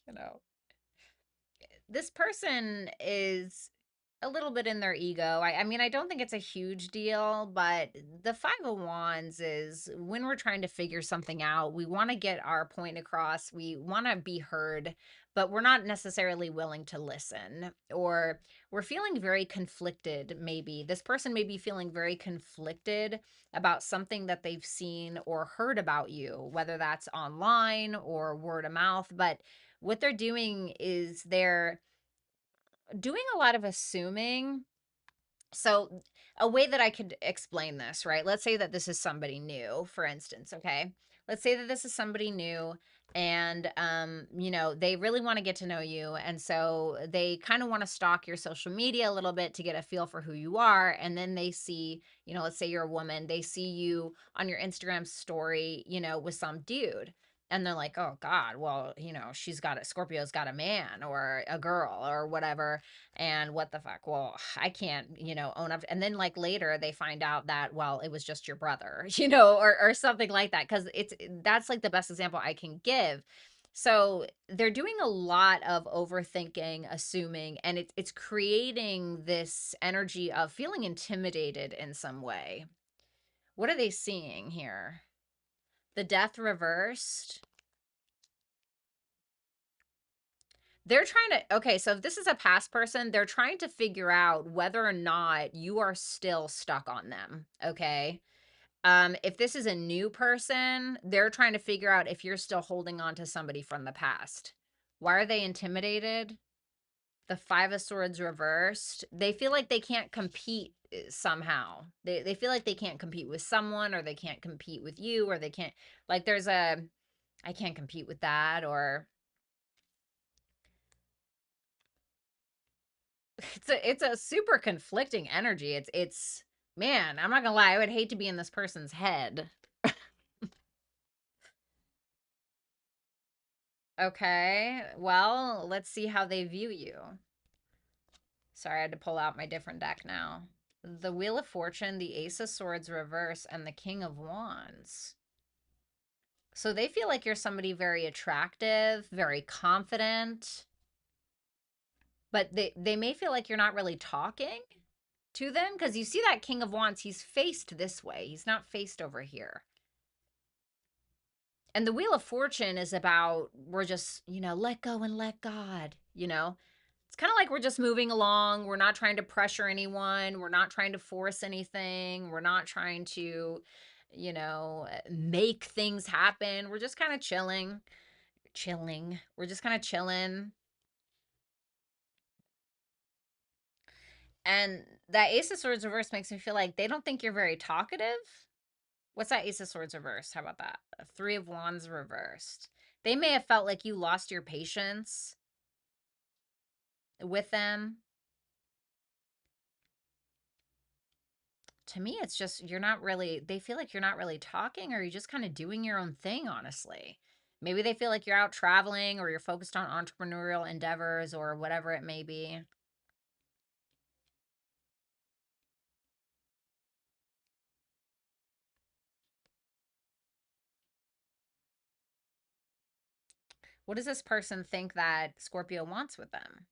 you know, this person is a little bit in their ego. I mean, I don't think it's a huge deal, but the Five of Wands is when we're trying to figure something out, we want to get our point across, we want to be heard, but we're not necessarily willing to listen, or we're feeling very conflicted. Maybe this person may be feeling very conflicted about something that they've seen or heard about you, whether that's online or word of mouth, but what they're doing is they're doing a lot of assuming. So, a way that I could explain this, right? Let's say that this is somebody new, for instance, okay? Let's say that this is somebody new and they really want to get to know you, and so they kind of want to stalk your social media a little bit to get a feel for who you are, and then they see, let's say you're a woman, they see you on your Instagram story, with some dude. And they're like, oh God, well, Scorpio's got a man or a girl or whatever, and what the fuck, well, I can't, own up. And then like later they find out that, well, it was just your brother, or something like that, because that's like the best example I can give. So they're doing a lot of overthinking, assuming, and it's creating this energy of feeling intimidated in some way. What are they seeing here? The Death reversed. They're trying to, okay, so if this is a past person, they're trying to figure out whether or not you are still stuck on them, okay? If this is a new person, they're trying to figure out if you're still holding on to somebody from the past. Why are they intimidated? The Five of Swords reversed. They feel like they can't compete somehow. They feel like they can't compete with someone, or they can't compete with you, or they can't, like there's a, I can't compete with that, or it's a super conflicting energy. It's man, I'm not gonna lie, I would hate to be in this person's head. Okay, well, let's see how they view you. Sorry, I had to pull out my different deck now. The Wheel of Fortune, the Ace of Swords reverse, and the King of Wands. So they feel like you're somebody very attractive, very confident, but they may feel like you're not really talking to them, because you see that King of Wands, he's faced this way. He's not faced over here. And the Wheel of Fortune is about, we're just, let go and let God. It's kind of like we're just moving along. We're not trying to pressure anyone. We're not trying to force anything. We're not trying to, make things happen. We're just kind of chilling. We're just kind of chilling. And that Ace of Swords reverse makes me feel like they don't think you're very talkative. What's that Ace of Swords reversed? How about that? A Three of Wands reversed. They may have felt like you lost your patience with them. To me, it's just you're not really, they feel like you're not really talking, or you're just kind of doing your own thing, honestly. Maybe they feel like you're out traveling, or you're focused on entrepreneurial endeavors, or whatever it may be. What does this person think that Scorpio wants with them?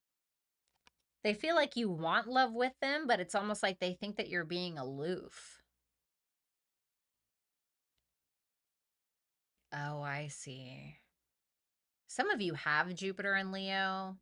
They feel like you want love with them, but it's almost like they think that you're being aloof. Oh, I see. Some of you have Jupiter and Leo.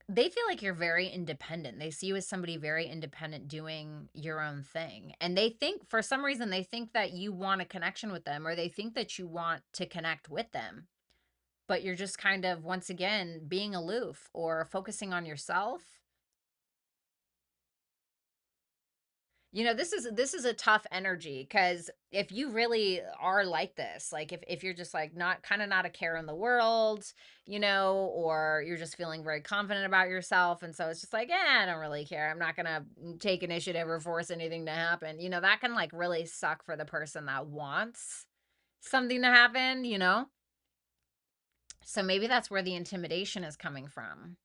they feel like you're very independent. They see you as somebody very independent doing your own thing. And they think, for some reason, they think that you want a connection with them, or they think that you want to connect with them. But you're just kind of, once again, being aloof or focusing on yourself. You know, this is a tough energy, because if you really are like this, like if you're just like not kind of not a care in the world, you know, or you're just feeling very confident about yourself, and so it's just like, I don't really care. I'm not gonna take initiative or force anything to happen. You know, that can like really suck for the person that wants something to happen, you know? So maybe that's where the intimidation is coming from.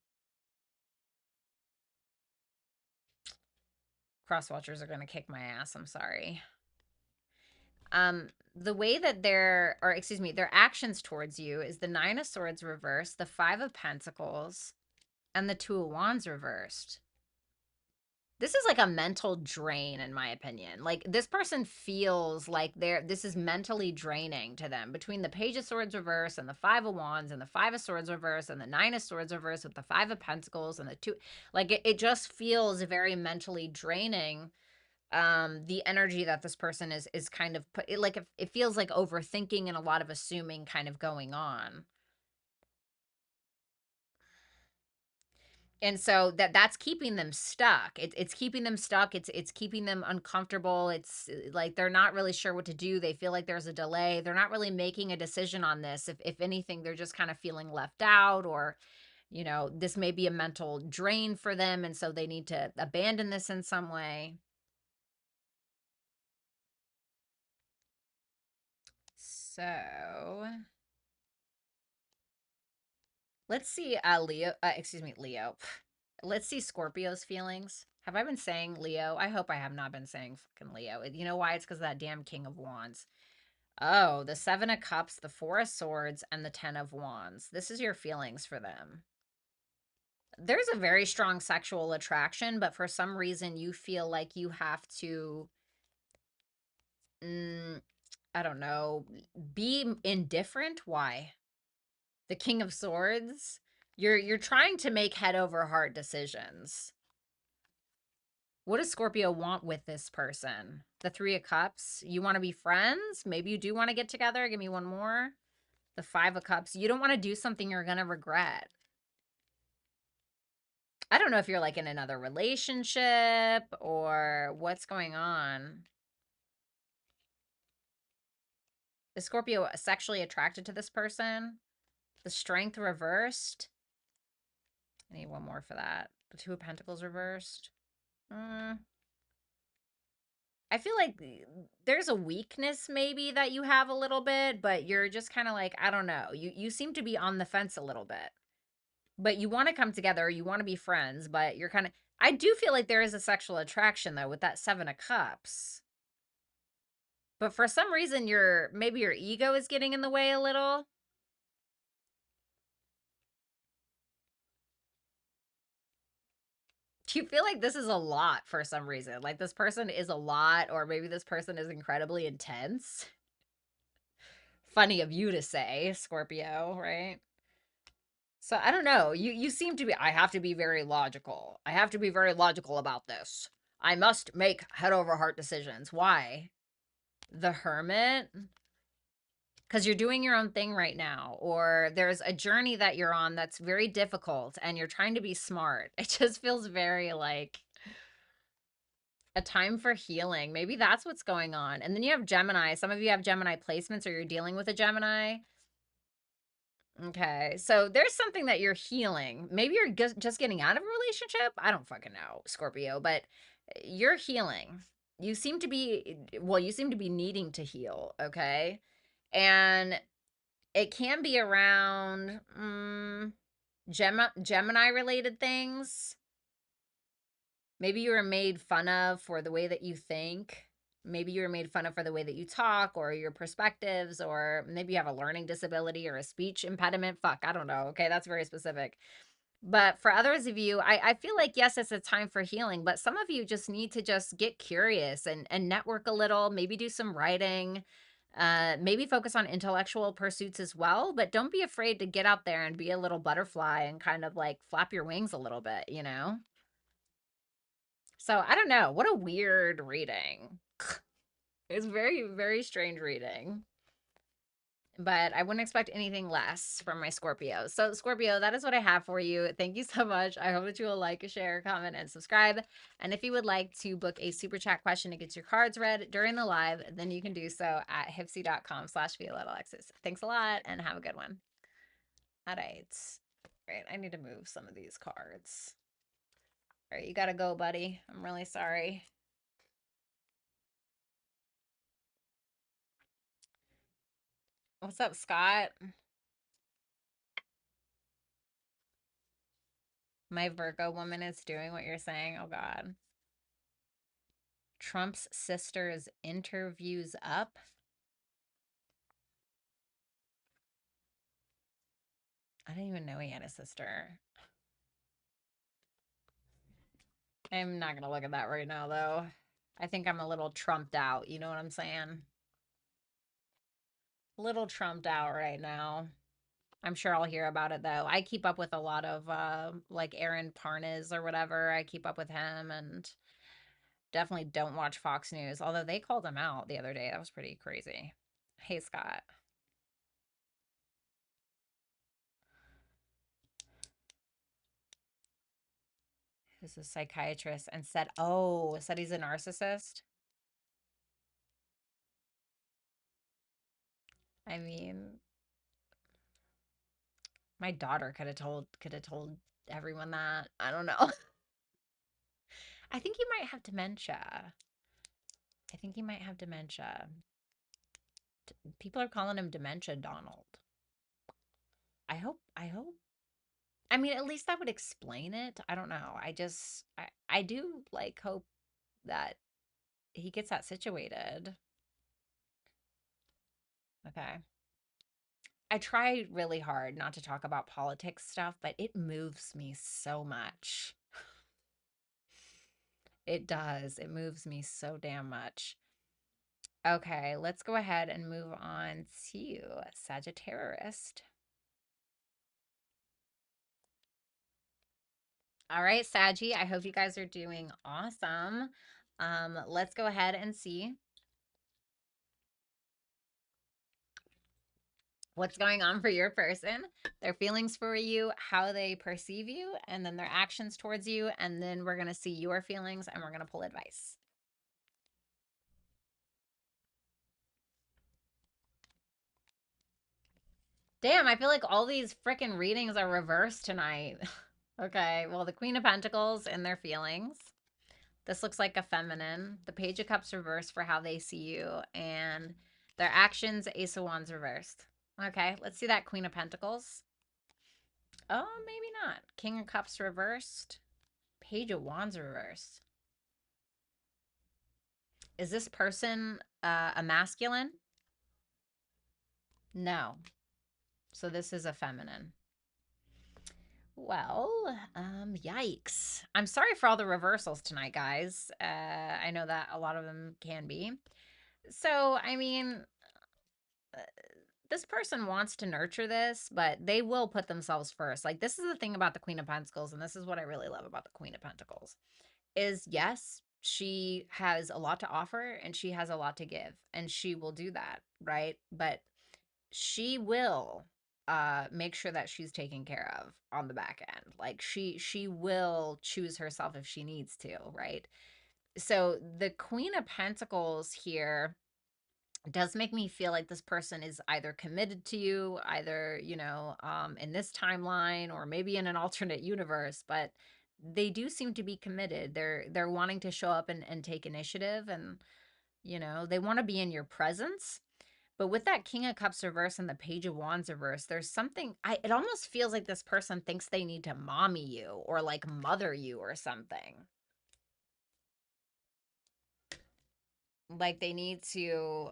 Cross watchers are gonna kick my ass. I'm sorry. The way that their actions towards you is the Nine of Swords reversed, the Five of Pentacles, and the Two of Wands reversed. This is like a mental drain, in my opinion. Like, this person feels like this is mentally draining to them. Between the Page of Swords reverse and the Five of Wands and the Five of Swords reverse and the Nine of Swords reverse with the Five of Pentacles and the two, like it just feels very mentally draining. The energy that this person is kind of put, like, it feels like overthinking and a lot of assuming kind of going on. And so that's keeping them stuck. It's keeping them stuck. It's keeping them uncomfortable. It's like they're not really sure what to do. They feel like there's a delay. They're not really making a decision on this. If anything, they're just kind of feeling left out, or, you know, this may be a mental drain for them, and so they need to abandon this in some way. So let's see, Leo. Let's see Scorpio's feelings. Have I been saying Leo? I hope I have not been saying fucking Leo. You know why? It's because of that damn King of Wands. Oh, the Seven of Cups, the Four of Swords, and the Ten of Wands. This is your feelings for them. There's a very strong sexual attraction, but for some reason you feel like you have to, I don't know, be indifferent. Why? The King of Swords. You're trying to make head over heart decisions. What does Scorpio want with this person? The Three of Cups. You want to be friends? Maybe you do want to get together. Give me one more. The Five of Cups. You don't want to do something you're going to regret. I don't know if you're like in another relationship or what's going on. Is Scorpio sexually attracted to this person? The Strength reversed. I need one more for that. The Two of Pentacles reversed. I feel like there's a weakness maybe that you have a little bit, but you're just kind of like, I don't know. You seem to be on the fence a little bit. But you want to come together, you want to be friends, but you're kind of, I do feel like there is a sexual attraction though with that Seven of Cups. But for some reason maybe your ego is getting in the way a little. Do you feel like this is a lot for some reason? Like this person is a lot, or maybe this person is incredibly intense? Funny of you to say, Scorpio, right? So I don't know. You seem to be, I have to be very logical. I have to be very logical about this. I must make head over heart decisions. Why? The Hermit? Because you're doing your own thing right now, or there's a journey that you're on that's very difficult and you're trying to be smart. It just feels very like a time for healing. Maybe that's what's going on. And then you have Gemini. Some of you have Gemini placements, or you're dealing with a Gemini. Okay, so there's something that you're healing. Maybe you're just getting out of a relationship. I don't fucking know, Scorpio, but you're healing. You seem to be, well, you seem to be needing to heal, okay? And it can be around Gemini related things. Maybe you were made fun of for the way that you think. Maybe you were made fun of for the way that you talk, or your perspectives, or maybe you have a learning disability or a speech impediment. Fuck, I don't know. Okay, that's very specific. But for others of you, I feel like, yes, it's a time for healing, but some of you just need to just get curious and network a little, maybe do some writing, Maybe focus on intellectual pursuits as well, but don't be afraid to get out there and be a little butterfly and kind of like flap your wings a little bit, you know? So I don't know. What a weird reading. It's very, very strange reading. But I wouldn't expect anything less from my Scorpio. So, Scorpio, that is what I have for you. Thank you so much. I hope that you will like, share, comment, and subscribe. And if you would like to book a super chat question to get your cards read during the live, then you can do so at hipsy.com/Violetta Alexis. Thanks a lot and have a good one. All right. All right. I need to move some of these cards. All right. You got to go, buddy. I'm really sorry. What's up, Scott? My Virgo woman is doing what you're saying. Oh, God. Trump's sister's interviews up. I didn't even know he had a sister. I'm not going to look at that right now, though. I think I'm a little trumped out. You know what I'm saying? A little trumped out right now. I'm sure I'll hear about it, though. I keep up with a lot of, like, Aaron Parnas or whatever. I keep up with him and definitely don't watch Fox News, although they called him out the other day. That was pretty crazy. Hey, Scott. Who's a psychiatrist and said, oh, said he's a narcissist? I mean, my daughter could have told everyone that. I don't know. I think he might have dementia. I think he might have dementia. People are calling him Dementia Donald. I hope. I mean, at least that would explain it. I don't know. I do like hope that he gets that situated. Okay. I try really hard not to talk about politics stuff, but it moves me so much. It does. It moves me so damn much. Okay, let's go ahead and move on to Sagittarius. All right, Saggy, I hope you guys are doing awesome. Let's go ahead and see what's going on for your person, their feelings for you, how they perceive you, and then their actions towards you. And then we're going to see your feelings and we're going to pull advice. Damn, I feel like all these freaking readings are reversed tonight. Okay, well, the Queen of Pentacles and their feelings. This looks like a feminine. The Page of Cups reversed for how they see you. And their actions, Ace of Wands reversed. Okay, let's see that Queen of Pentacles. Oh, maybe not. King of Cups reversed. Page of Wands reversed. Is this person a masculine? No. So this is a feminine. Well, yikes. I'm sorry for all the reversals tonight, guys. I know that a lot of them can be. So, I mean, this person wants to nurture this, but they will put themselves first. Like, this is the thing about the Queen of Pentacles, and this is what I really love about the Queen of Pentacles, is yes, she has a lot to offer and she has a lot to give, and she will do that, right? But she will make sure that she's taken care of on the back end. Like she will choose herself if she needs to, right? So the Queen of Pentacles here does make me feel like this person is either committed to you, either, you know, in this timeline or maybe in an alternate universe, but they do seem to be committed. They're wanting to show up and take initiative, and you know, they want to be in your presence. But with that King of Cups reverse and the Page of Wands reverse, there's something, it almost feels like this person thinks they need to mommy you or like mother you or something. Like they need to,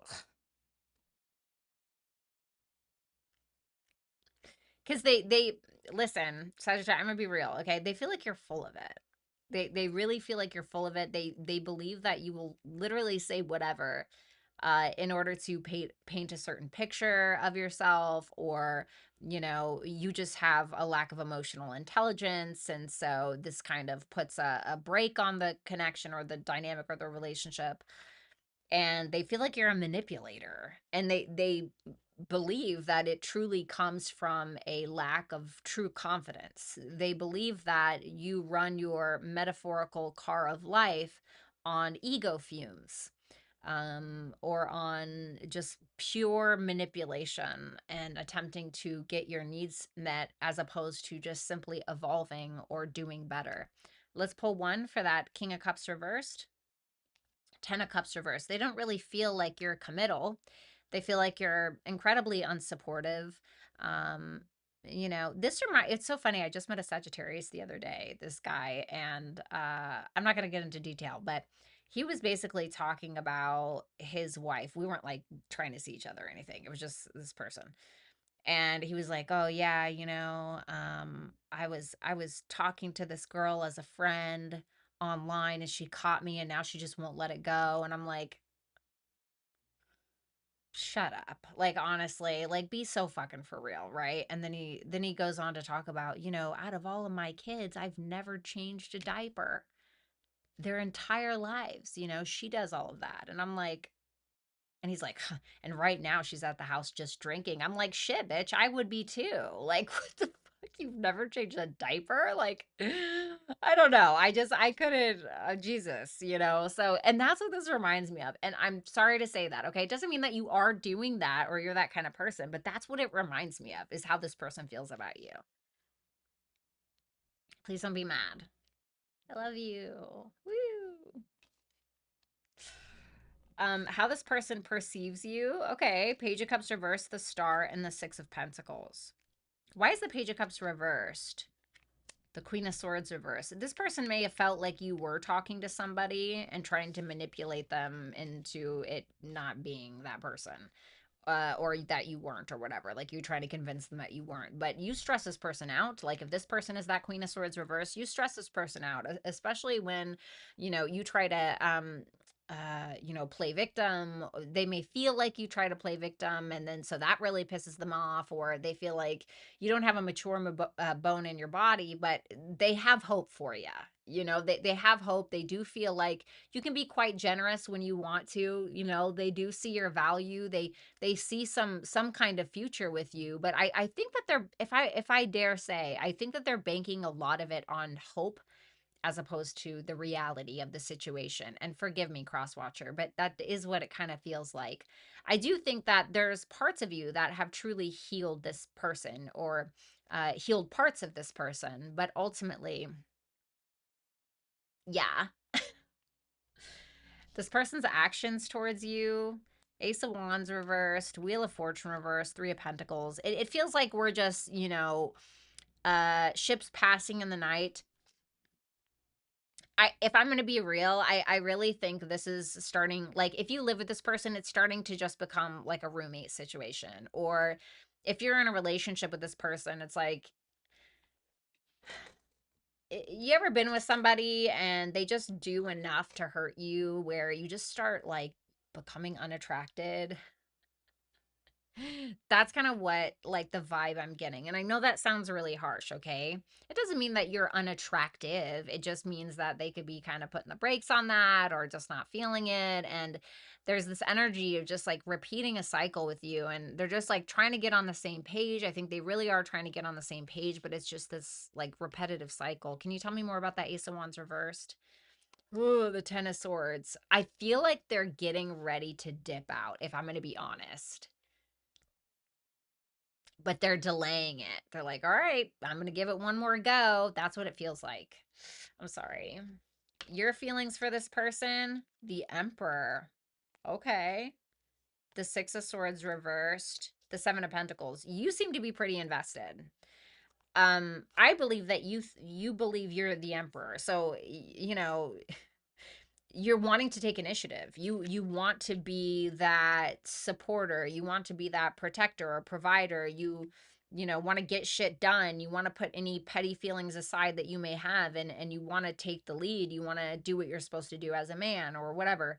because they listen, Sagittarius, I'm gonna be real, okay? They feel like you're full of it. They really feel like you're full of it. They believe that you will literally say whatever in order to paint a certain picture of yourself, or you just have a lack of emotional intelligence, and so this kind of puts a break on the connection or the dynamic or the relationship, and they feel like you're a manipulator, and they believe that it truly comes from a lack of true confidence. They believe that you run your metaphorical car of life on ego fumes, or on just pure manipulation and attempting to get your needs met, as opposed to just simply evolving or doing better. Let's pull one for that King of Cups reversed. Ten of Cups reversed. They don't really feel like you're committal. They feel like you're incredibly unsupportive. Um, it's so funny. I just met a Sagittarius the other day, this guy, and I'm not going to get into detail, but he was basically talking about his wife. We weren't like trying to see each other or anything. It was just this person. And he was like, "Oh yeah, I was talking to this girl as a friend online, and she caught me, and now she just won't let it go." And I'm like, "Shut up." Like, honestly, like, be so fucking for real, right? And then he goes on to talk about, out of all of my kids, I've never changed a diaper their entire lives. She does all of that. And I'm like, and he's like, "Huh, and right now she's at the house just drinking." I'm like, "Shit, bitch, I would be too." Like, what the fuck? You've never changed a diaper? Like, I don't know. I couldn't, Jesus. So, and that's what this reminds me of. And I'm sorry to say that, okay? It doesn't mean that you are doing that or you're that kind of person, but that's what it reminds me of, is how this person feels about you. Please don't be mad. I love you. Woo. How this person perceives you. Okay, Page of Cups reversed, the Star, and the Six of Pentacles. Why is the Page of Cups reversed? The Queen of Swords reversed. This person may have felt like you were talking to somebody and trying to manipulate them into it not being that person. Or that you weren't, or whatever. Like, you trying to convince them that you weren't. But you stress this person out. Like, if this person is that Queen of Swords reverse, you stress this person out, especially when, you try to, play victim. They may feel like you try to play victim, and then so that really pisses them off, or they feel like you don't have a mature bone in your body, but they have hope for you. They have hope. They do feel like you can be quite generous when you want to. They do see your value. They see some kind of future with you, but I think that they're, if I dare say, I think that they're banking a lot of it on hope, as opposed to the reality of the situation. And forgive me, crosswatcher, but that is what it kind of feels like. I do think that there's parts of you that have truly healed this person, or healed parts of this person, but ultimately, yeah, this person's actions towards you. Ace of Wands reversed, Wheel of Fortune reversed, Three of Pentacles. It feels like we're just, ships passing in the night. If I'm going to be real, I really think this is starting, like, if you live with this person, it's starting to just become like a roommate situation. Or if you're in a relationship with this person, it's like, you ever been with somebody and they just do enough to hurt you, where you just start like becoming unattracted? That's kind of what, like, the vibe I'm getting. And I know that sounds really harsh, okay? It doesn't mean that you're unattractive. It just means that they could be kind of putting the brakes on that, or just not feeling it. And there's this energy of just like repeating a cycle with you. And they're just like trying to get on the same page. I think they really are trying to get on the same page, but it's just this like repetitive cycle. Can you tell me more about that Ace of Wands reversed? Ooh, the Ten of Swords. I feel like they're getting ready to dip out, if I'm going to be honest, but they're delaying it. They're like, "All right, I'm going to give it one more go." That's what it feels like. I'm sorry. Your feelings for this person? The Emperor. Okay. The Six of Swords reversed. The Seven of Pentacles. You seem to be pretty invested. I believe that you believe you're the Emperor. So, you're wanting to take initiative. You want to be that supporter. You want to be that protector or provider. You want to get shit done. You want to put any petty feelings aside that you may have, and you want to take the lead. You want to do what you're supposed to do as a man, or whatever.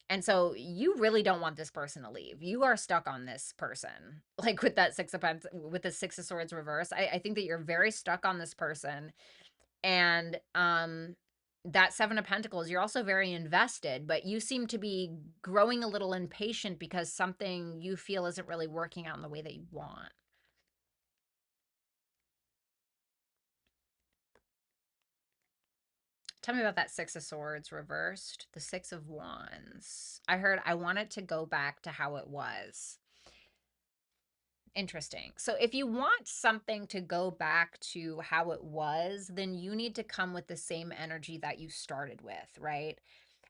And so you really don't want this person to leave. You are stuck on this person. Like with that with the Six of Swords reverse. I think that you're very stuck on this person. And that Seven of Pentacles, you're also very invested, but you seem to be growing a little impatient because something you feel isn't really working out in the way that you want. Tell me about that Six of Swords reversed, the Six of Wands. I heard I want it to go back to how it was. Interesting. So if you want something to go back to how it was, then you need to come with the same energy that you started with, right?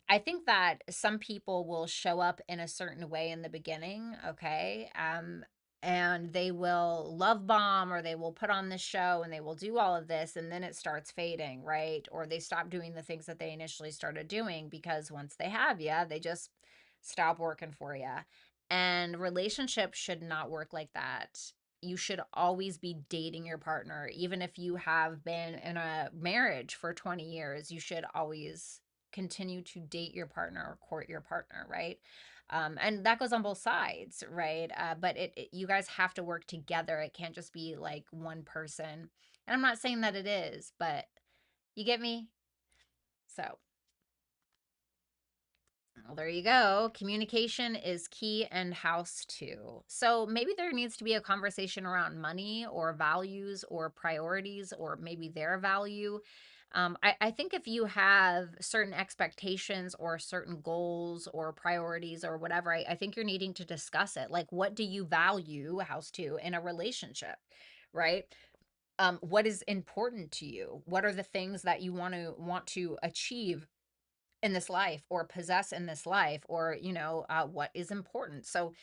I think that some people will show up in a certain way in the beginning, okay? And they will love bomb or they will put on this show and they will do all of this and then it starts fading, right? Or they stop doing the things that they initially started doing because once they have you, they just stop working for you. And relationships should not work like that. You should always be dating your partner. Even if you have been in a marriage for 20 years, you should always continue to date your partner or court your partner, right? And that goes on both sides, right? But you guys have to work together. It can't just be like one person. And I'm not saying that it is, but you get me? So, well, there you go. Communication is key and house too. So maybe there needs to be a conversation around money or values or priorities or maybe their value. I think if you have certain expectations or certain goals or priorities or whatever, I think you're needing to discuss it. Like, what do you value, house two, in a relationship, right? What is important to you? What are the things that you want to achieve in this life or possess in this life or what is important. So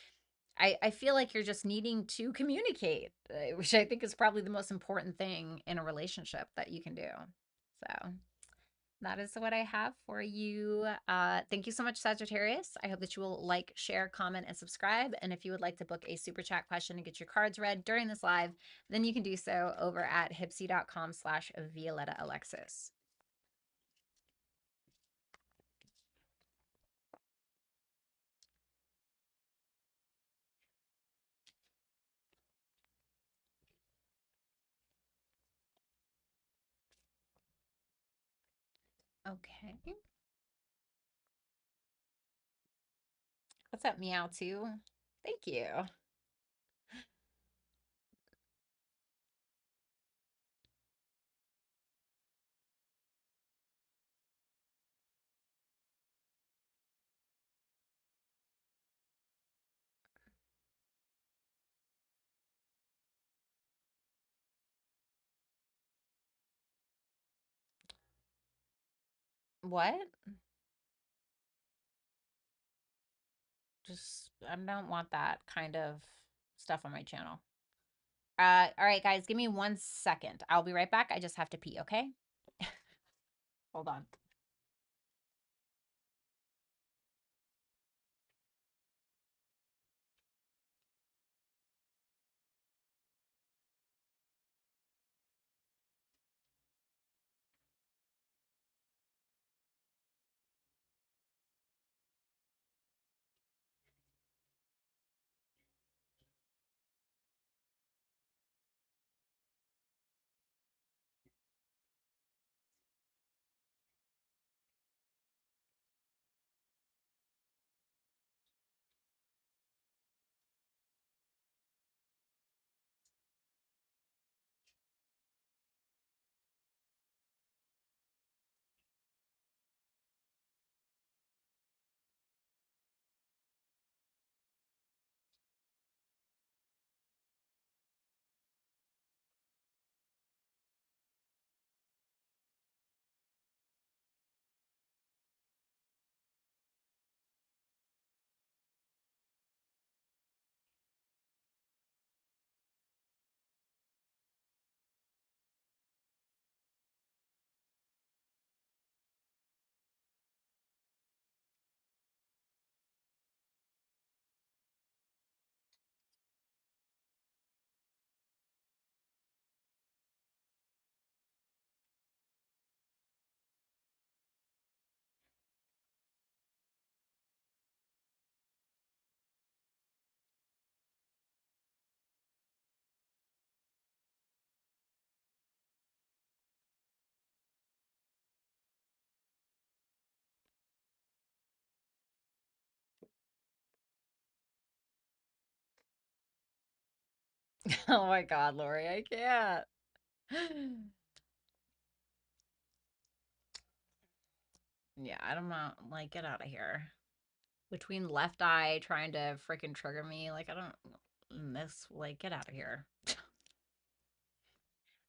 I feel like you're just needing to communicate, which I think is probably the most important thing in a relationship that you can do. So that is what I have for you. Thank you so much, Sagittarius. I hope that you will like, share, comment, and subscribe. And if you would like to book a super chat question and get your cards read during this live, then you can do so over at hipsy.com/Violetta Alexis. Okay. What's up, Meow too? Thank you. What? Just I don't want that kind of stuff on my channel. All right, guys, give me 1 second. I'll be right back. I just have to pee, okay? Hold on. Oh my God, Lori, I can't. Yeah, I don't know. Like, get out of here. Between left eye trying to freaking trigger me, like, I don't miss, like, get out of here.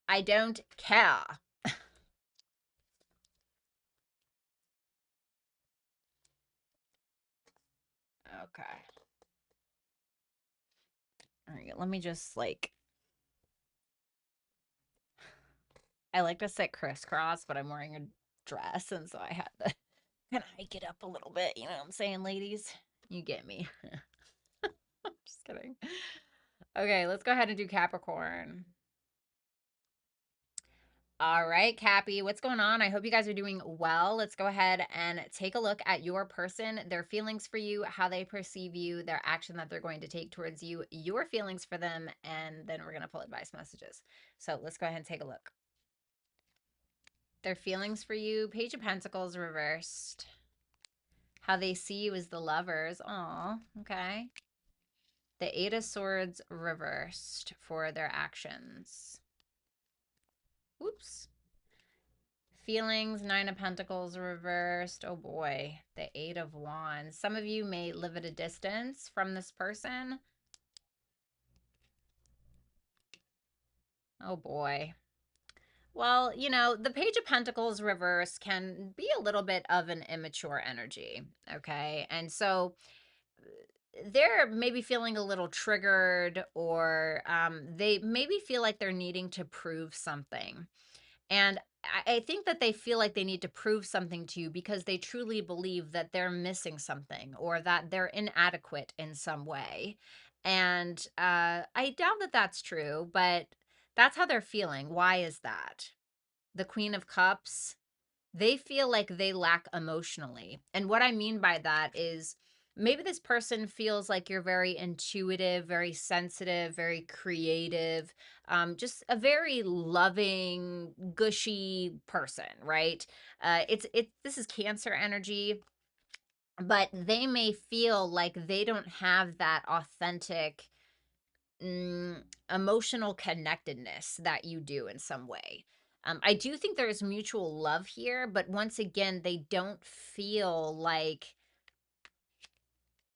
I don't care. Okay. All right, let me just, like, I like to sit crisscross, but I'm wearing a dress, and so I had to kind of hike it up a little bit. You know what I'm saying, ladies? You get me. Just kidding. Okay, let's go ahead and do Capricorn. All right, Cappy, what's going on? I hope you guys are doing well. Let's go ahead and take a look at your person, their feelings for you, how they perceive you, their action that they're going to take towards you, your feelings for them, and then we're going to pull advice messages. So let's go ahead and take a look. Their feelings for you, Page of Pentacles reversed. How they see you as the lovers. Aw, okay. The Eight of Swords reversed for their actions. Oops. Feelings, Nine of Pentacles reversed. Oh boy, the Eight of Wands. Some of you may live at a distance from this person. Oh boy. Well, you know, the Page of Pentacles reverse can be a little bit of an immature energy, okay? And so they're maybe feeling a little triggered, or they maybe feel like they're needing to prove something. And I think that they feel like they need to prove something to you because they truly believe that they're missing something or that they're inadequate in some way. And I doubt that that's true, but that's how they're feeling. Why is that? The Queen of Cups, they feel like they lack emotionally. And what I mean by that is maybe this person feels like you're very intuitive, very sensitive, very creative, just a very loving, gushy person, right? This is Cancer energy, but they may feel like they don't have that authentic emotional connectedness that you do in some way. I do think there's mutual love here, but once again, they don't feel like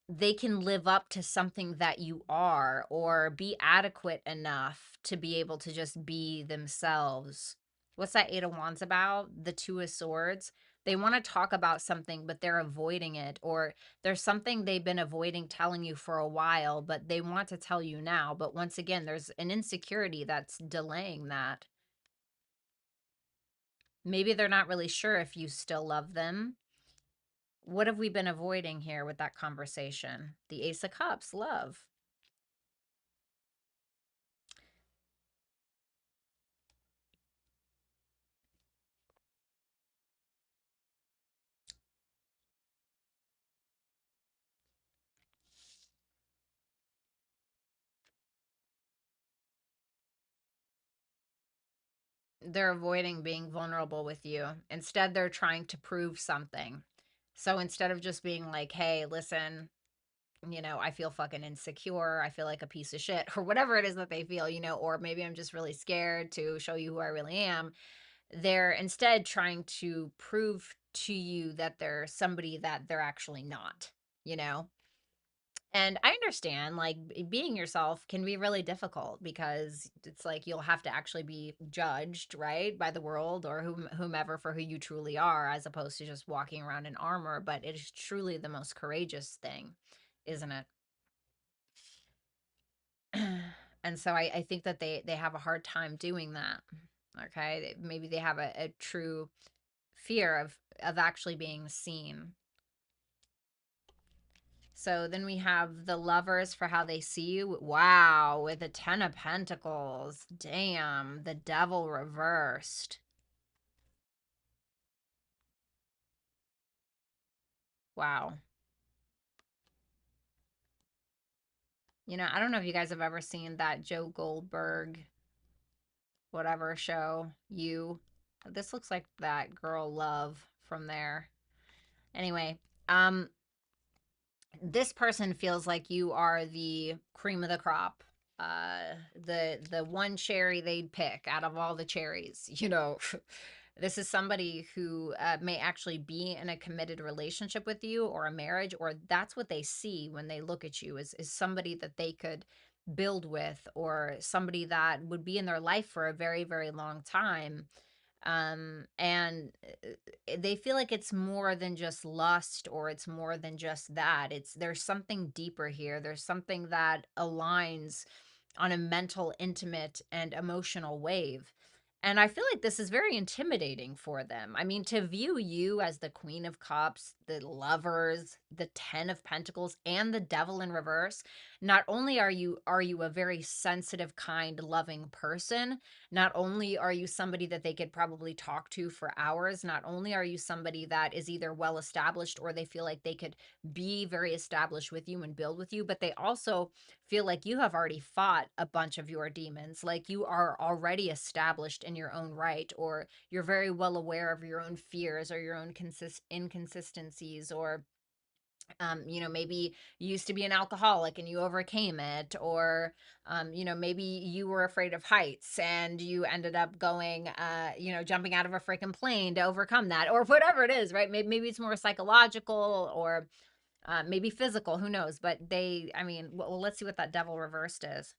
they can live up to something that you are or be adequate enough to be able to just be themselves. What's that Eight of Wands about? The Two of Swords. They want to talk about something, but they're avoiding it, or there's something they've been avoiding telling you for a while, but they want to tell you now. But once again, there's an insecurity that's delaying that. Maybe they're not really sure if you still love them. What have we been avoiding here with that conversation? The Ace of Cups, love. They're avoiding being vulnerable with you. Instead, they're trying to prove something. So instead of just being like, hey, listen, you know, I feel fucking insecure. I feel like a piece of shit, or whatever it is that they feel, you know, or maybe I'm just really scared to show you who I really am. They're instead trying to prove to you that they're somebody that they're actually not, you know? And I understand, like, being yourself can be really difficult because it's like you'll have to actually be judged, right, by the world or whomever for who you truly are, as opposed to just walking around in armor. But it is truly the most courageous thing, isn't it? And so I think that they have a hard time doing that. Okay, maybe they have a true fear of actually being seen. So then we have the Lovers for how they see you. Wow, with the Ten of Pentacles. Damn, the Devil reversed. Wow. You know, I don't know if you guys have ever seen that Joe Goldberg, whatever show, You. This looks like that girl Love from there. Anyway, um, this person feels like you are the cream of the crop. the one cherry they'd pick out of all the cherries, this is somebody who may actually be in a committed relationship with you or a marriage, or that's what they see when they look at you, is somebody that they could build with, or somebody that would be in their life for a very, very long time. And they feel like it's more than just lust, or it's more than just that. There's something deeper here. There's something that aligns on a mental, intimate, and emotional wave. And I feel like this is very intimidating for them. I mean, to view you as the Queen of Cups, the Lovers, the 10 of Pentacles, and the Devil in reverse, not only are you a very sensitive, kind, loving person, not only are you somebody that they could probably talk to for hours, not only are you somebody that is either well established, or they feel like they could be very established with you and build with you, but they also feel like you have already fought a bunch of your demons. Like, you are already established in your own right, or you're very well aware of your own fears, or your own inconsistencies, or maybe you used to be an alcoholic and you overcame it, or maybe you were afraid of heights and you ended up going, jumping out of a freaking plane to overcome that, or whatever it is, right? Maybe it's more psychological, or maybe physical, who knows? But well, let's see what that Devil reversed is.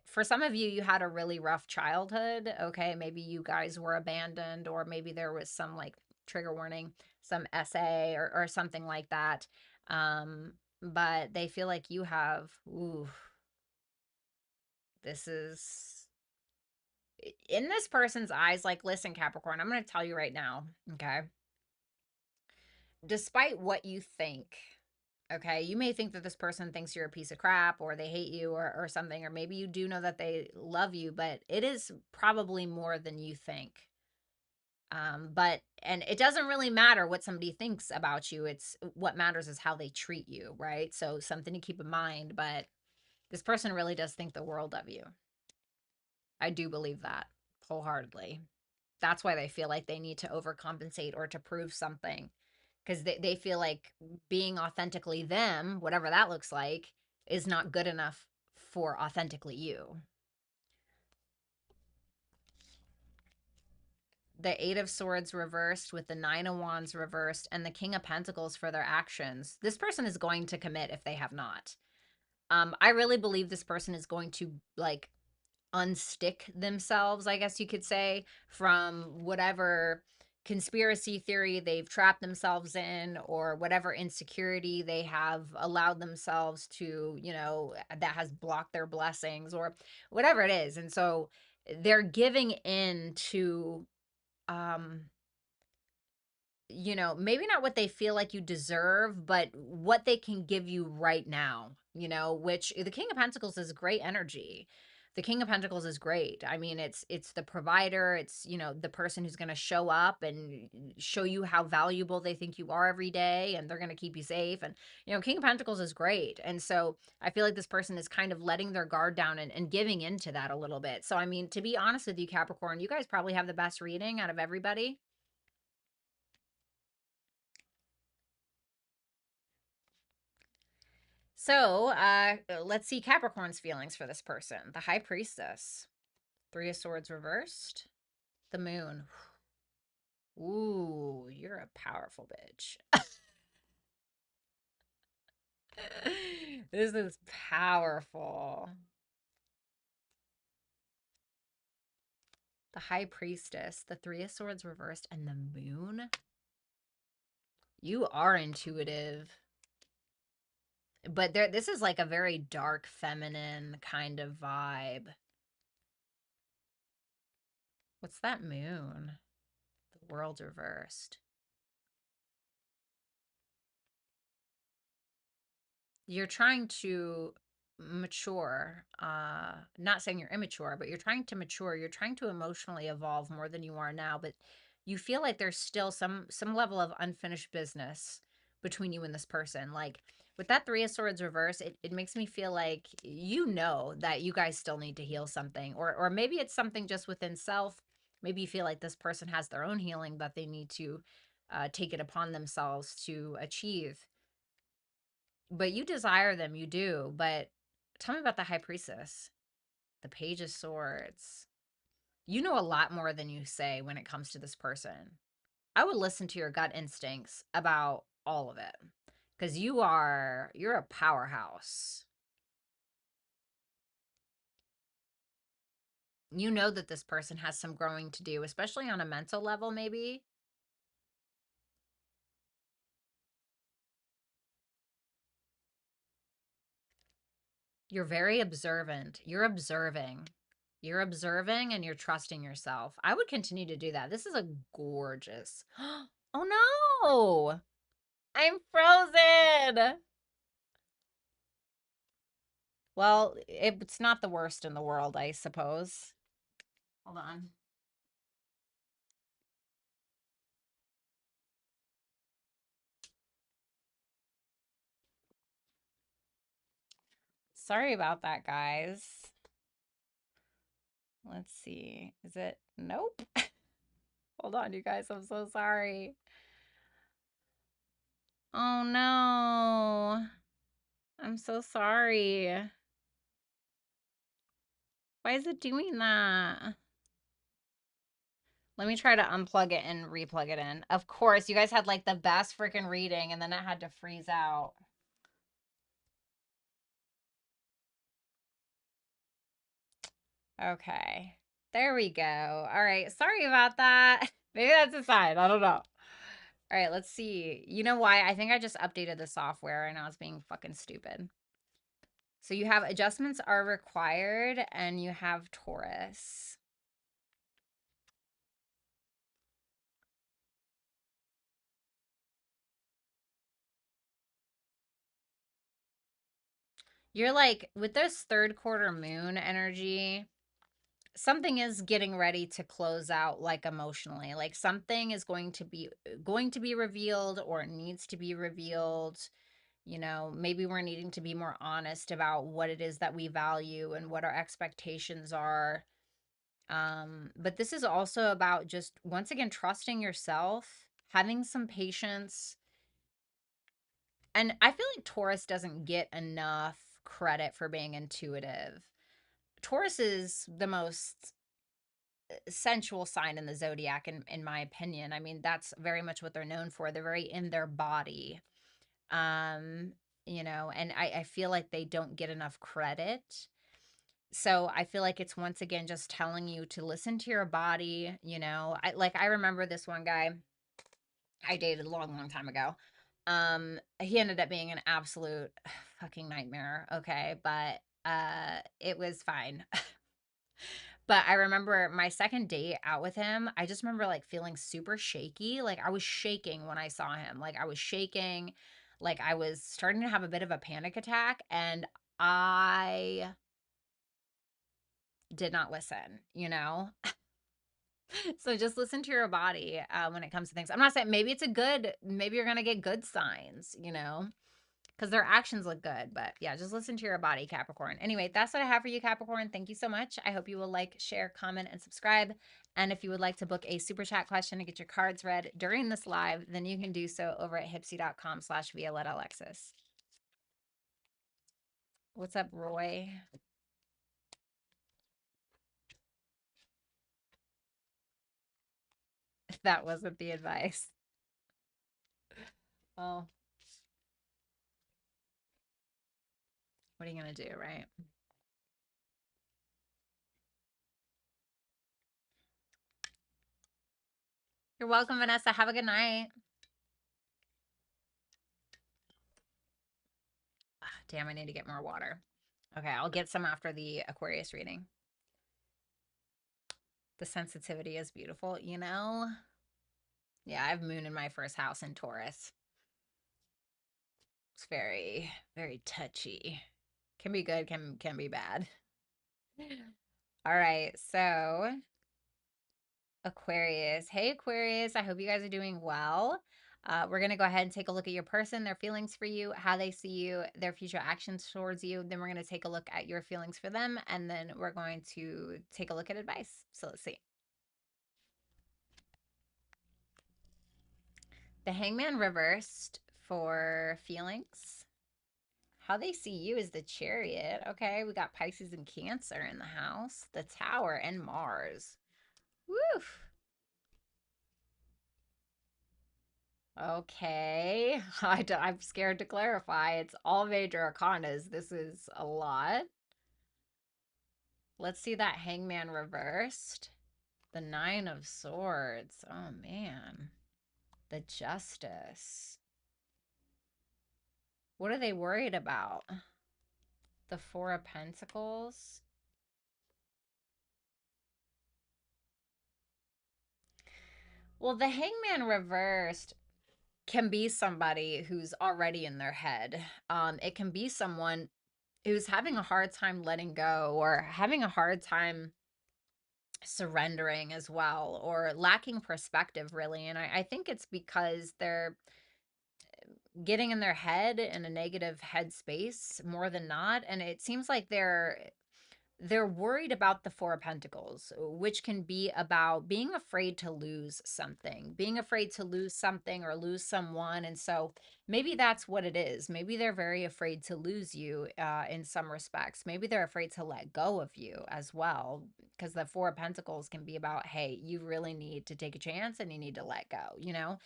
For some of you, you had a really rough childhood. Okay, maybe you guys were abandoned, or maybe there was some, like, trigger warning, some SA, or something like that. But they feel like you have, ooh, this is in this person's eyes. Like, listen, Capricorn, I'm going to tell you right now, okay? Despite what you think, okay, you may think that this person thinks you're a piece of crap, or they hate you, or something, or maybe you do know that they love you, but it is probably more than you think. And it doesn't really matter what somebody thinks about you. It's what matters is how they treat you, right? So something to keep in mind, but this person really does think the world of you. I do believe that wholeheartedly. That's why they feel like they need to overcompensate or to prove something, because they feel like being authentically them, whatever that looks like, is not good enough for authentically you. The Eight of Swords reversed with the Nine of Wands reversed and the King of Pentacles for their actions. This person is going to commit if they have not. I really believe this person is going to, like, unstick themselves, I guess you could say, from whatever conspiracy theory they've trapped themselves in, or whatever insecurity they have allowed themselves to, that has blocked their blessings, or whatever it is. And so they're giving in to, um, maybe not what they feel like you deserve, but what they can give you right now, which the King of Pentacles is great energy. The King of Pentacles is great. I mean, it's the provider, it's, the person who's going to show up and show you how valuable they think you are every day, and they're going to keep you safe. And, King of Pentacles is great. And so I feel like this person is kind of letting their guard down, and giving into that a little bit. So, I mean, to be honest with you, Capricorn, you guys probably have the best reading out of everybody. So, let's see Capricorn's feelings for this person. The High Priestess, Three of Swords reversed, the Moon. Ooh, you're a powerful bitch. This is powerful. The High Priestess, the Three of Swords reversed, and the Moon. You are intuitive. But this is like a very dark, feminine kind of vibe. What's that Moon? The World reversed. You're trying to mature, not saying you're immature, but you're trying to mature, you're trying to emotionally evolve more than you are now, but you feel like there's still some level of unfinished business between you and this person. Like, with that Three of Swords reverse, it makes me feel like that you guys still need to heal something, or maybe it's something just within self. Maybe you feel like this person has their own healing that they need to take it upon themselves to achieve. But you desire them, you do, but Tell me about the High Priestess. The Page of Swords. You know a lot more than you say when it comes to this person. I would listen to your gut instincts about all of it. Because you're a powerhouse. You know that this person has some growing to do, especially on a mental level, maybe. You're very observant. You're observing. You're observing and you're trusting yourself. I would continue to do that. This is a gorgeous. Oh no! I'm frozen. Well, it's not the worst in the world, I suppose. Hold on. Sorry about that, guys. Let's see. Is it? Nope. Hold on, you guys. I'm so sorry. Oh no. I'm so sorry. Why is it doing that? Let me try to unplug it and replug it in. Of course, you guys had like the best freaking reading and then it had to freeze out. Okay. There we go. All right. Sorry about that. Maybe that's a sign. I don't know. All right, let's see. You know why? I think I just updated the software and now it's being fucking stupid. So you have adjustments are required and you have Taurus. You're like, with this third quarter moon energy, something is getting ready to close out, like emotionally. Like something is going to be revealed or needs to be revealed. You know, maybe we're needing to be more honest about what it is that we value and what our expectations are. But this is also about just once again trusting yourself, having some patience. And I feel like Taurus doesn't get enough credit for being intuitive. Taurus is the most sensual sign in the zodiac, in my opinion. I mean, that's very much what they're known for. They're very in their body. Um, and I feel like they don't get enough credit. So I feel like it's once again just telling you to listen to your body. I remember this one guy I dated a long, long time ago. He ended up being an absolute fucking nightmare. Okay, but it was fine. But I remember my second date out with him, I just remember like feeling super shaky. Like I was shaking when I saw him. Like I was shaking, like I was starting to have a bit of a panic attack and I did not listen. So just listen to your body when it comes to things. I'm not saying maybe you're going to get good signs, because their actions look good. But yeah, just listen to your body, Capricorn. Anyway, that's what I have for you, Capricorn. Thank you so much. I hope you will like, share, comment, and subscribe. And if you would like to book a super chat question to get your cards read during this live, then you can do so over at hipsy.com/Violetta Alexis. What's up, Roy? That wasn't the advice. Oh, what are you going to do, right? You're welcome, Vanessa. Have a good night. Damn, I need to get more water. Okay, I'll get some after the Aquarius reading. The sensitivity is beautiful. Yeah, I have moon in my first house in Taurus. It's very, very touchy. Can be good, can be bad. All right, so Aquarius. Hey, Aquarius. I hope you guys are doing well. We're going to go ahead and take a look at your person, their feelings for you, how they see you, their future actions towards you. Then we're going to take a look at your feelings for them, and then we're going to take a look at advice. So let's see. The Hangman reversed for feelings. How they see you is the Chariot. Okay, we got Pisces and Cancer in the house, the Tower, and Mars. Woof. Okay, I'm scared to clarify. It's all major arcanas. This is a lot. Let's see that Hangman reversed. The Nine of Swords. Oh, man. The Justice. What are they worried about? The Four of Pentacles. Well, the Hangman reversed can be somebody who's already in their head. It can be someone who's having a hard time letting go or having a hard time surrendering as well, or lacking perspective, really. And I think it's because they're getting in their head in a negative headspace more than not. And it seems like they're worried about the Four of Pentacles, which can be about being afraid to lose something, being afraid to lose something or lose someone. And so maybe that's what it is. Maybe they're very afraid to lose you in some respects. Maybe they're afraid to let go of you as well, because the Four of Pentacles can be about, hey, you really need to take a chance and you need to let go, you know?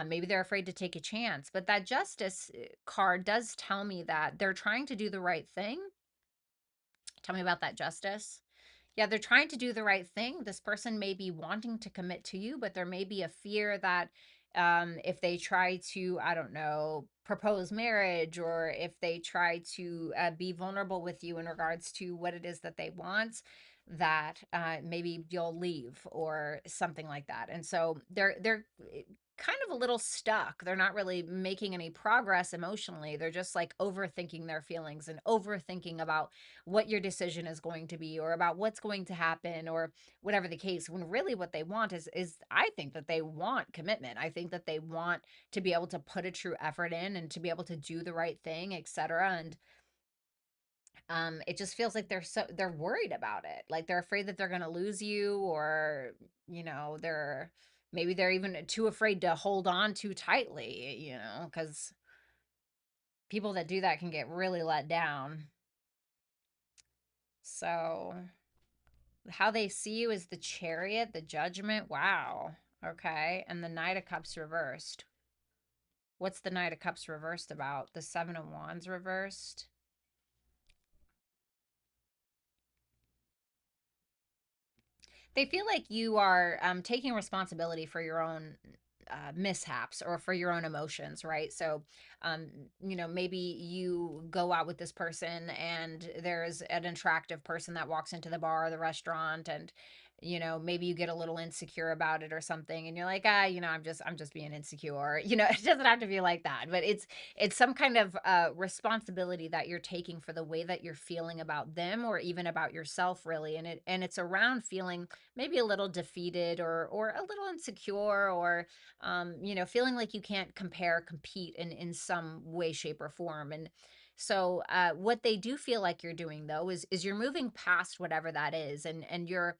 Maybe they're afraid to take a chance. But that Justice card does tell me that they're trying to do the right thing. Tell me about that, Justice. Yeah, they're trying to do the right thing. This person may be wanting to commit to you, but there may be a fear that if they try to, I don't know, propose marriage, or if they try to be vulnerable with you in regards to what it is that they want, that maybe you'll leave or something like that. And so they're kind of a little stuck. They're not really making any progress emotionally. They're just like overthinking their feelings and overthinking about what your decision is going to be, or about what's going to happen, or whatever the case, when really what they want is I think that they want commitment. I think that they want to be able to put a true effort in and to be able to do the right thing, etc. And it just feels like they're worried about it. Like they're afraid that they're going to lose you, or they're maybe they're even too afraid to hold on too tightly, because people that do that can get really let down. So how they see you is the Chariot, the Judgment. Wow. Okay. And the Knight of Cups reversed. What's the Knight of Cups reversed about? The Seven of Wands reversed. They feel like you are taking responsibility for your own mishaps or for your own emotions, right? So, um, maybe you go out with this person and there's an attractive person that walks into the bar or the restaurant, and maybe you get a little insecure about it or something, and you're like, I'm just being insecure. It doesn't have to be like that, but it's some kind of responsibility that you're taking for the way that you're feeling about them, or even about yourself, really. And it's around feeling maybe a little defeated, or a little insecure, or feeling like you can't compete in some way, shape, or form. And so what they do feel like you're doing, though, is you're moving past whatever that is, and you're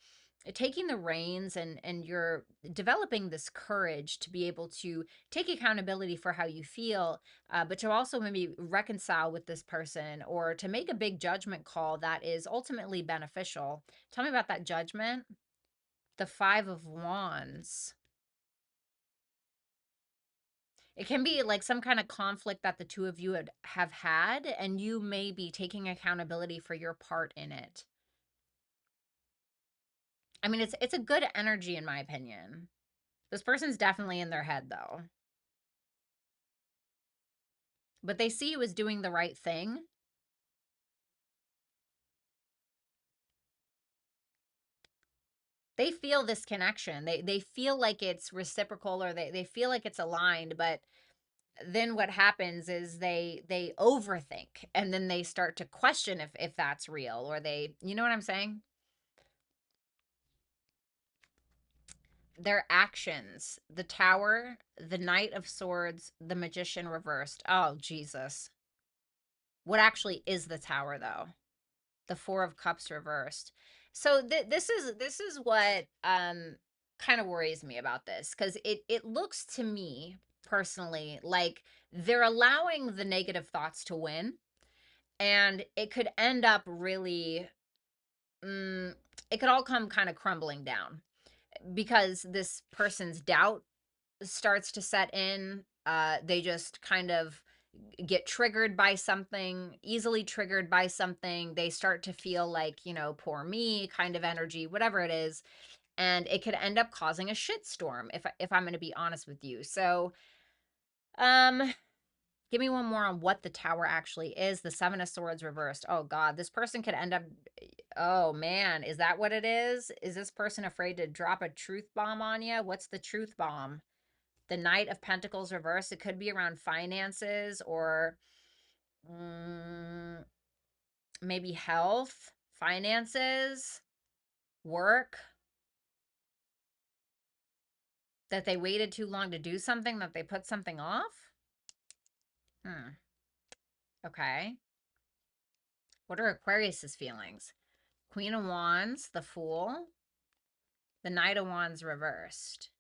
taking the reins, and you're developing this courage to be able to take accountability for how you feel, but to also maybe reconcile with this person, or to make a big judgment call that is ultimately beneficial. Tell me about that Judgment. The Five of Wands. It can be like some kind of conflict that the two of you have had, and you may be taking accountability for your part in it. I mean, it's a good energy, in my opinion. This person's definitely in their head, though. But they see you as doing the right thing. They feel this connection. They feel like it's reciprocal, or they feel like it's aligned, but then what happens is they overthink, and then they start to question if that's real, or they, you know what I'm saying? Their actions, the Tower, the Knight of Swords, the Magician reversed. Oh, Jesus. What actually is the Tower, though? The Four of Cups reversed. So this is what kind of worries me about this, because it looks to me personally like they're allowing the negative thoughts to win, And it could end up really, it could all come kind of crumbling down because this person's doubt starts to set in. They just kind of get triggered by something, easily triggered by something. They start to feel like, you know, poor me kind of energy, whatever it is. And it could end up causing a shitstorm if I'm going to be honest with you. So, um, give me one more on what the Tower actually is. The Seven of Swords reversed. Oh God, this person could end up. Oh man, is that what it is? Is this person afraid to drop a truth bomb on you? What's the truth bomb? The Knight of Pentacles reversed. It could be around finances or maybe health, finances, work. That they waited too long to do something, that they put something off. Okay. What are Aquarius's feelings? Queen of Wands, the Fool, the Knight of Wands reversed.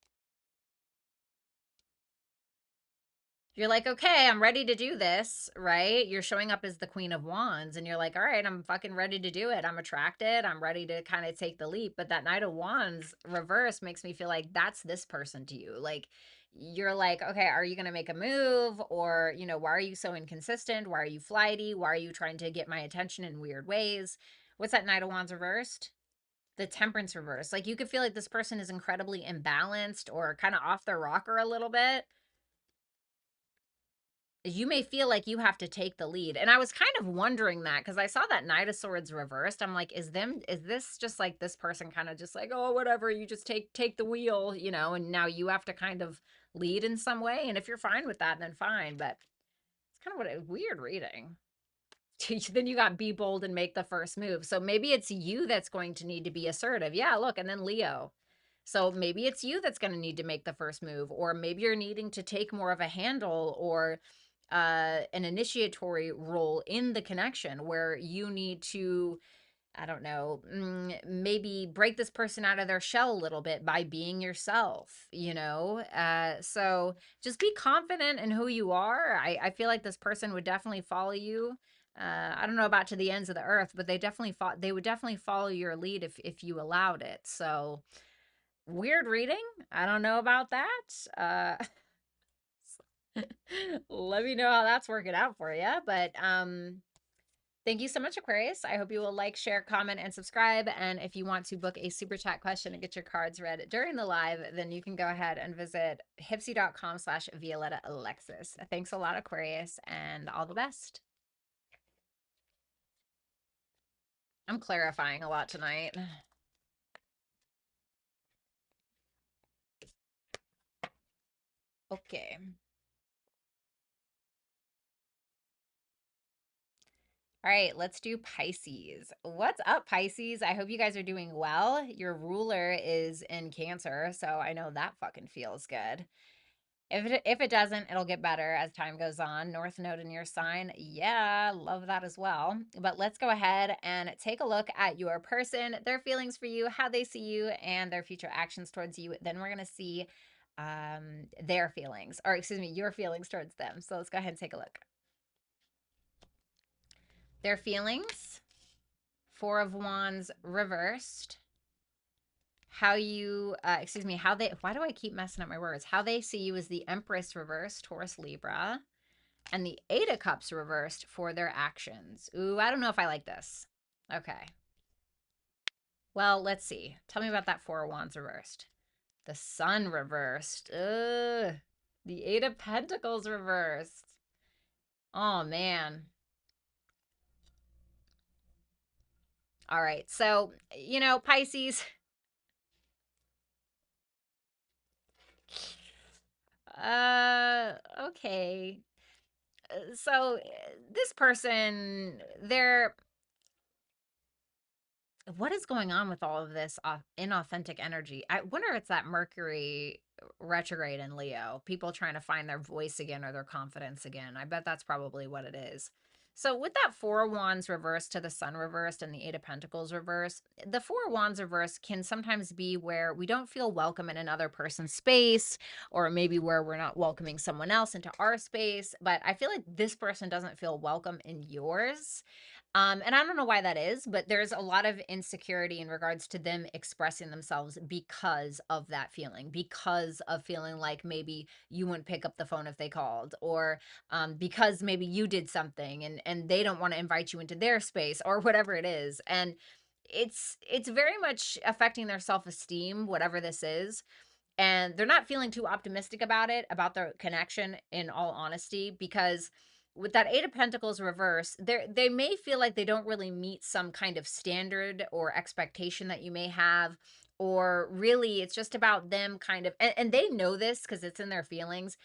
You're like, okay, I'm ready to do this, right? You're showing up as the Queen of Wands and you're like, all right, I'm fucking ready to do it. I'm attracted. I'm ready to kind of take the leap. But that Knight of Wands reverse makes me feel like that's this person to you. Like, you're like, okay, are you going to make a move? Or, you know, why are you so inconsistent? Why are you flighty? Why are you trying to get my attention in weird ways? What's that Knight of Wands reversed? The Temperance reverse. Like, you could feel like this person is incredibly imbalanced or kind of off their rocker a little bit. You may feel like you have to take the lead. And I was kind of wondering that because I saw that Knight of Swords reversed. I'm like, is this just like this person kind of just like, oh, whatever, you just take the wheel, you know, and now you have to kind of lead in some way. And if you're fine with that, then fine. But it's kind of what a weird reading. Then you got be bold and make the first move. So maybe it's you that's going to need to be assertive. Yeah, look, and then Leo. So maybe it's you that's going to need to make the first move, or maybe you're needing to take more of a handle or an initiatory role in the connection where you need to, I don't know, maybe break this person out of their shell a little bit by being yourself, you know? So just be confident in who you are. I feel like this person would definitely follow you. I don't know about to the ends of the earth, but they would definitely follow your lead if you allowed it. So weird reading. I don't know about that. Let me know how that's working out for you. But thank you so much, Aquarius. I hope you will like, share, comment, and subscribe. And if you want to book a super chat question and get your cards read during the live, then you can go ahead and visit hipsy.com/Violetta Alexis. Thanks a lot, Aquarius, and all the best. I'm clarifying a lot tonight. Okay. All right, let's do Pisces. What's up, Pisces? I hope you guys are doing well. Your ruler is in Cancer, so I know that fucking feels good. If it doesn't, it'll get better as time goes on. North Node in your sign. Yeah, love that as well. But let's go ahead and take a look at your person, their feelings for you, how they see you, and their future actions towards you. Then we're going to see their feelings, or excuse me, your feelings towards them. So let's go ahead and take a look. Their feelings, Four of Wands reversed. How you, excuse me, how they, why do I keep messing up my words? How they see you is the Empress reversed, Taurus, Libra, and the Eight of Cups reversed for their actions. Ooh, I don't know if I like this. Okay. Well, let's see. Tell me about that Four of Wands reversed. The Sun reversed. Ugh. The Eight of Pentacles reversed. Oh, man. All right. So, you know, Pisces. Okay. So this person, they're, what is going on with all of this inauthentic energy? I wonder if it's that Mercury retrograde in Leo, people trying to find their voice again or their confidence again. I bet that's probably what it is. So with that Four of Wands reversed to the Sun reversed and the Eight of Pentacles reversed, the Four of Wands reversed can sometimes be where we don't feel welcome in another person's space, or maybe where we're not welcoming someone else into our space. But I feel like this person doesn't feel welcome in yours. And I don't know why that is, but there's a lot of insecurity in regards to them expressing themselves because of that feeling, because of feeling like maybe you wouldn't pick up the phone if they called, or because maybe you did something and they don't want to invite you into their space or whatever it is. And it's very much affecting their self-esteem, whatever this is, and they're not feeling too optimistic about it, about their connection, in all honesty, because with that Eight of Pentacles reverse, they may feel like they don't really meet some kind of standard or expectation that you may have, or really it's just about them kind of, and they know this because it's in their feelings.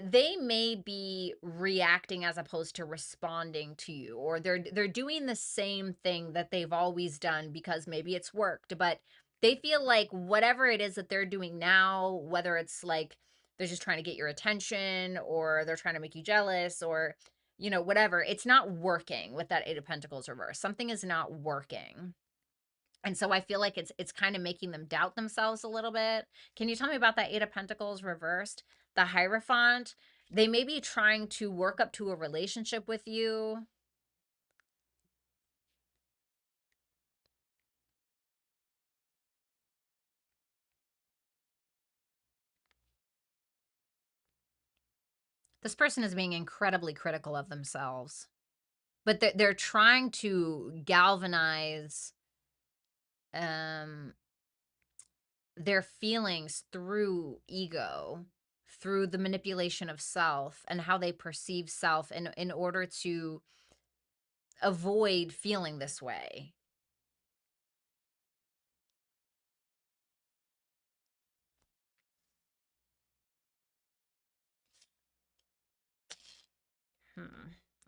They may be reacting as opposed to responding to you, or they're doing the same thing that they've always done because maybe it's worked, but they feel like whatever it is that they're doing now, whether it's like they're just trying to get your attention or they're trying to make you jealous, or whatever, it's not working with that Eight of Pentacles reverse. Something is not working. And so I feel like it's kind of making them doubt themselves a little bit. Can you tell me about that Eight of Pentacles reversed? The Hierophant, they may be trying to work up to a relationship with you. This person is being incredibly critical of themselves, but they're trying to galvanize um their feelings through ego, through the manipulation of self and how they perceive self, in order to avoid feeling this way.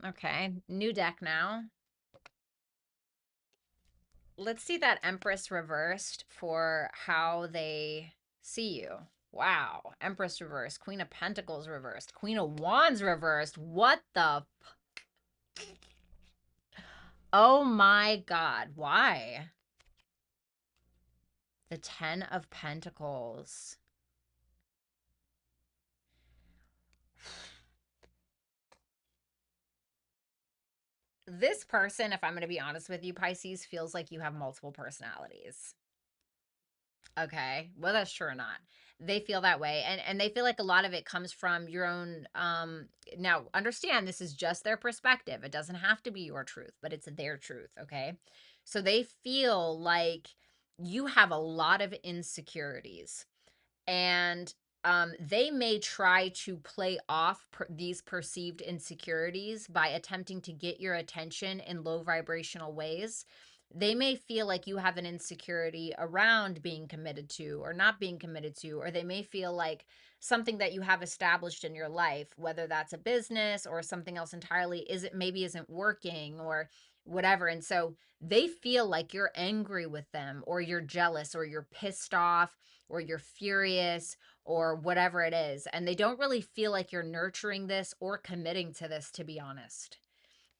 Okay, new deck now. Let's see that Empress reversed for how they see you. Wow. Empress reversed, Queen of Pentacles reversed, Queen of Wands reversed. What the? Oh my God. Why? The Ten of Pentacles. This person, if I'm going to be honest with you, Pisces, feels like you have multiple personalities. Okay. Well, that's true or not. They feel that way. And they feel like a lot of it comes from your own now understand, this is just their perspective. It doesn't have to be your truth, but it's their truth, okay? So they feel like you have a lot of insecurities, and they may try to play off these perceived insecurities by attempting to get your attention in low vibrational ways. They may feel like you have an insecurity around being committed to or not being committed to, or they may feel like something that you have established in your life, whether that's a business or something else entirely, isn't working or whatever. And so they feel like you're angry with them, or you're jealous, or you're pissed off, or you're furious, or whatever it is. And they don't really feel like you're nurturing this or committing to this, to be honest.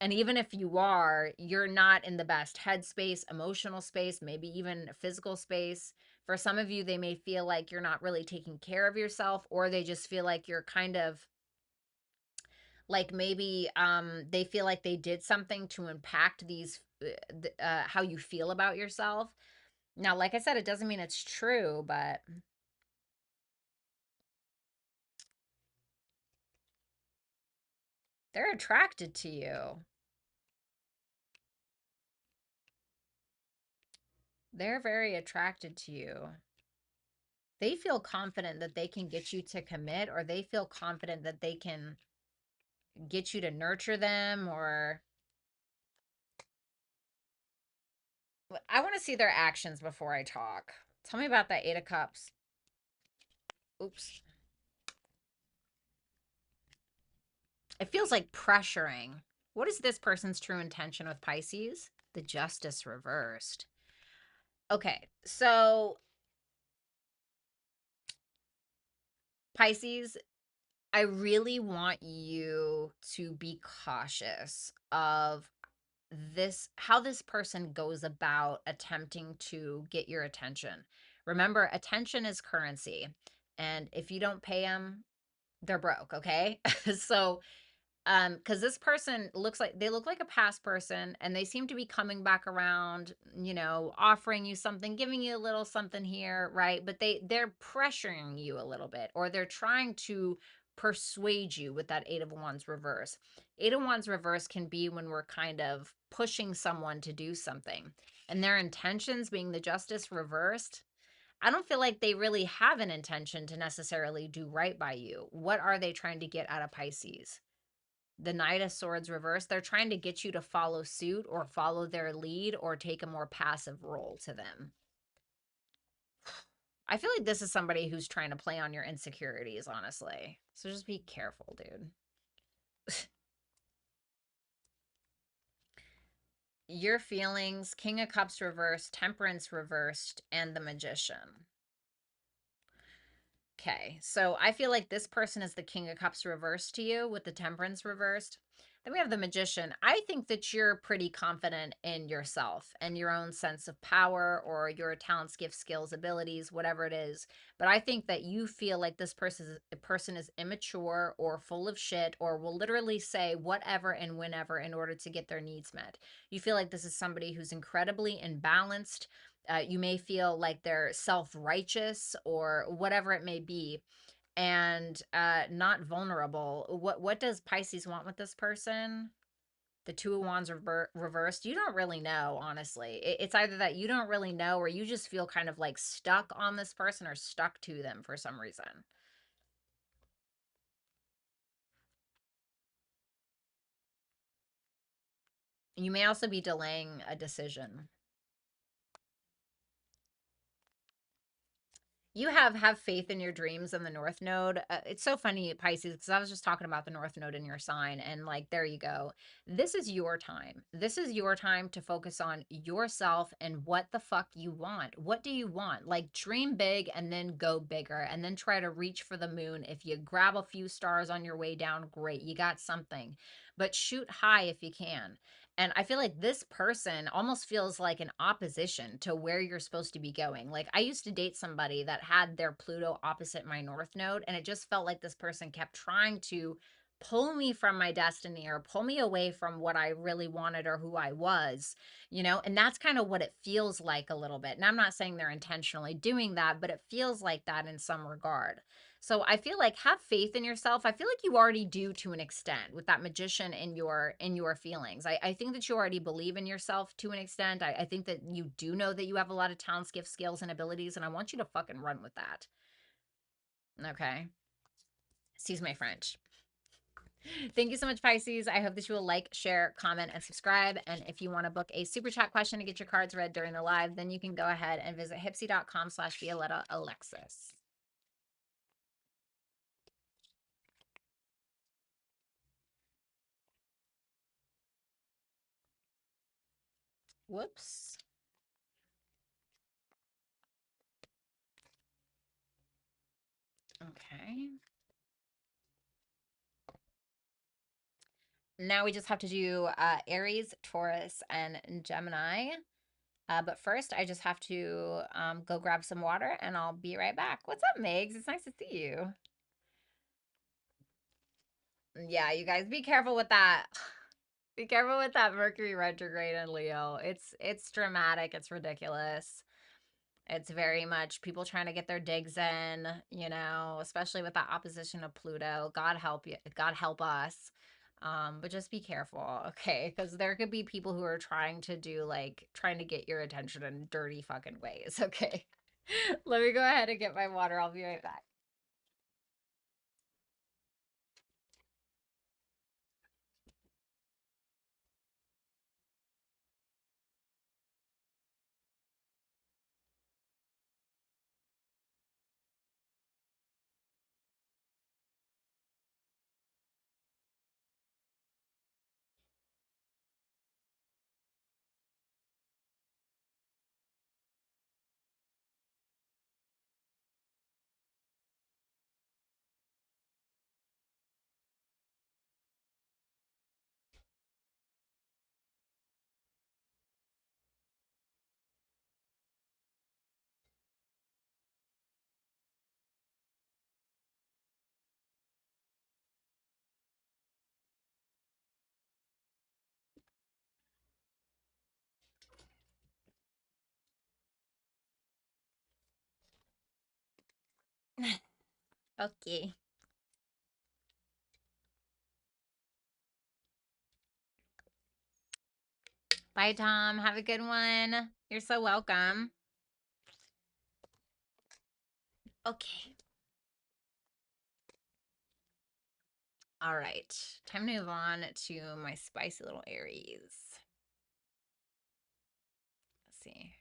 And even if you are, you're not in the best headspace, emotional space, maybe even physical space. For some of you, they may feel like you're not really taking care of yourself, or they just feel like you're kind of like, maybe they feel like they did something to impact these how you feel about yourself. Now, like I said, it doesn't mean it's true, but they're attracted to you. They're very attracted to you. They feel confident that they can get you to commit, or they feel confident that they can get you to nurture them, or I want to see their actions before I talk. Tell me about that Eight of Cups. Oops. It feels like pressuring. What is this person's true intention with Pisces? The Justice reversed. Okay, so Pisces, I really want you to be cautious of how this person goes about attempting to get your attention. Remember, attention is currency. And if you don't pay them, they're broke, okay? So because this person look like a past person, and they seem to be coming back around, offering you something, giving you a little something here, right? But they're pressuring you a little bit, or they're trying to persuade you with that Eight of Wands reverse. Eight of Wands reverse can be when we're kind of pushing someone to do something, and their intentions being the Justice reversed. I don't feel like they really have an intention to necessarily do right by you. What are they trying to get out of Pisces? The Knight of Swords reverse, they're trying to get you to follow suit or follow their lead or take a more passive role to them. I feel like this is somebody who's trying to play on your insecurities, honestly. So just be careful, dude. Your feelings, King of Cups reversed, Temperance reversed, and the Magician. Okay, so I feel like this person is the King of Cups reversed to you with the Temperance reversed. Then we have the Magician. I think that you're pretty confident in yourself and your own sense of power, or your talents, gifts, skills, abilities, whatever it is. But I think that you feel like this person is immature or full of shit, or will literally say whatever and whenever in order to get their needs met. You feel like this is somebody who's incredibly imbalanced. You may feel like they're self-righteous or whatever it may be, and not vulnerable. What does Pisces want with this person? The Two of Wands reversed. You don't really know, honestly. It's either that you don't really know, or you just feel kind of like stuck on this person or stuck to them for some reason. You may also be delaying a decision. You have faith in your dreams and the North Node. It's so funny, Pisces, because I was just talking about the North Node in your sign, and like, there you go. This is your time. This is your time to focus on yourself and what the fuck you want. What do you want? Like, dream big and then go bigger, and then try to reach for the moon. If you grab a few stars on your way down, great, you got something. But shoot high if you can. And I feel like this person almost feels like an opposition to where you're supposed to be going. Like, I used to date somebody that had their Pluto opposite my North Node, and it just felt like this person kept trying to pull me from my destiny or pull me away from what I really wanted or who I was, and that's kind of what it feels like a little bit. And I'm not saying they're intentionally doing that, but it feels like that in some regard. So I feel like, have faith in yourself. I feel like you already do, to an extent, with that Magician in your feelings. I think that you already believe in yourself to an extent. I think that you do know that you have a lot of talents, gifts, skills, and abilities, and I want you to fucking run with that. Okay. Excuse my French. Thank you so much, Pisces. I hope that you will like, share, comment, and subscribe. And if you want to book a super chat question to get your cards read during the live, then you can go ahead and visit hipsy.com/Violetta Alexis. Whoops. Okay. Now we just have to do Aries, Taurus, and Gemini. But first, I just have to go grab some water, and I'll be right back. What's up, Megs? It's nice to see you. Yeah, you guys, be careful with that. Be careful with that Mercury retrograde in Leo. It's dramatic. It's ridiculous. It's very much people trying to get their digs in, especially with that opposition of Pluto. God help you. God help us. But just be careful, okay? Because there could be people who are trying to get your attention in dirty fucking ways, okay? Let me go ahead and get my water. I'll be right back. Okay. Bye, Tom. Have a good one. You're so welcome. Okay. All right. Time to move on to my spicy little Aries. Let's see.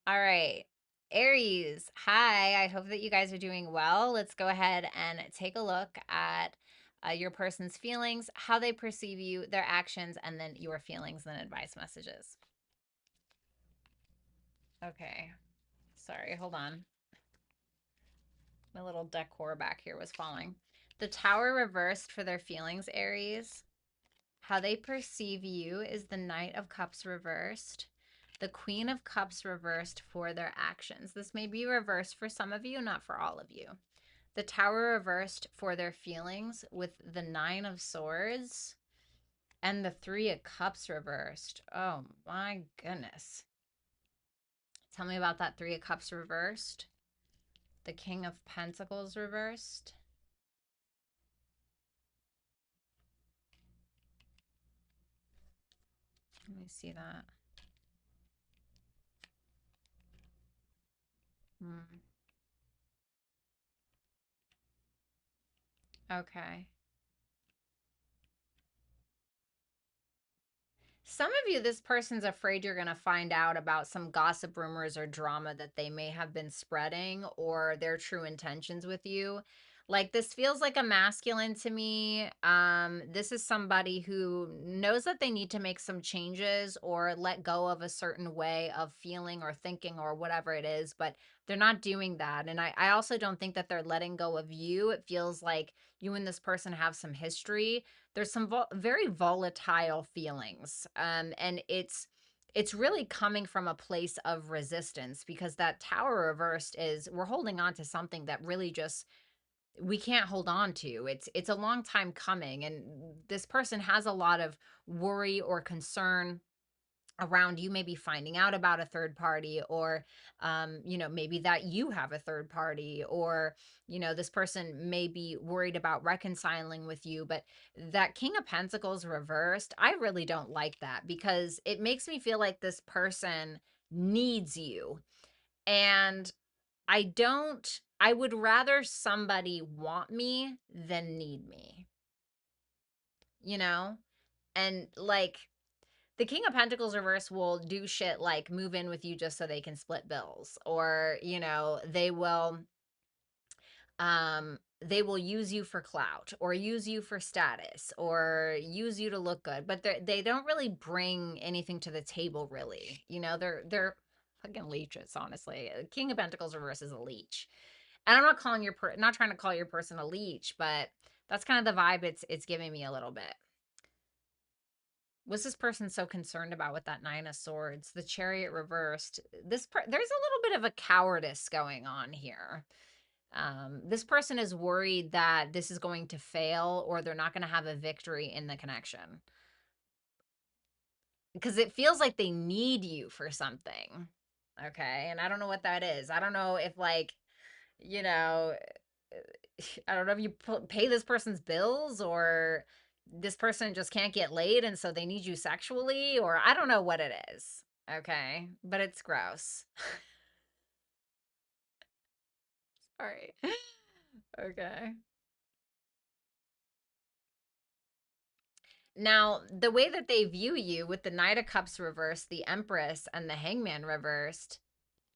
All right. Aries, hi. I hope that you guys are doing well. Let's go ahead and take a look at your person's feelings, how they perceive you, their actions, and then your feelings and advice messages. Okay. Sorry, hold on. My little decor back here was falling. The Tower reversed for their feelings, Aries. How they perceive you is the Knight of Cups reversed. The Queen of Cups reversed for their actions. This may be reversed for some of you, not for all of you. The Tower reversed for their feelings with the Nine of Swords and the Three of Cups reversed. Oh my goodness. Tell me about that Three of Cups reversed. The King of Pentacles reversed. Let me see that. Okay. Some of you, this person's afraid you're going to find out about some gossip, rumors, or drama that they may have been spreading or their true intentions with you. Like, this feels like a masculine to me. This is somebody who knows that they need to make some changes or let go of a certain way of feeling or thinking or whatever it is, but they're not doing that. And I also don't think that they're letting go of you. It feels like you and this person have some history. There's some very volatile feelings, and it's really coming from a place of resistance, because that Tower reversed is we're holding on to something that really just we can't hold on to. It's a long time coming, and this person has a lot of worry or concern around you maybe finding out about a third party, or maybe that you have a third party, or this person may be worried about reconciling with you. But that King of Pentacles reversed, I really don't like that, because it makes me feel like this person needs you. And I would rather somebody want me than need me, you know and like, the King of Pentacles reverse will do shit like move in with you just so they can split bills, or they will use you for clout, or use you for status, or use you to look good, but they don't really bring anything to the table, really. They're fucking leeches, honestly. King of Pentacles reverse is a leech. And I'm not not trying to call your person a leech, but that's kind of the vibe it's giving me a little bit. What's this person so concerned about with that Nine of Swords? The Chariot reversed. There's a little bit of a cowardice going on here. This person is worried that this is going to fail, or they're not going to have a victory in the connection, because it feels like they need you for something. Okay, and I don't know what that is. I don't know if, like, you know, I don't know if you pay this person's bills, or this person just can't get laid and so they need you sexually, or I don't know what it is. Okay, but it's gross. Sorry. Okay. Now, the way that they view you with the Knight of Cups reversed, the Empress, and the Hangman reversed,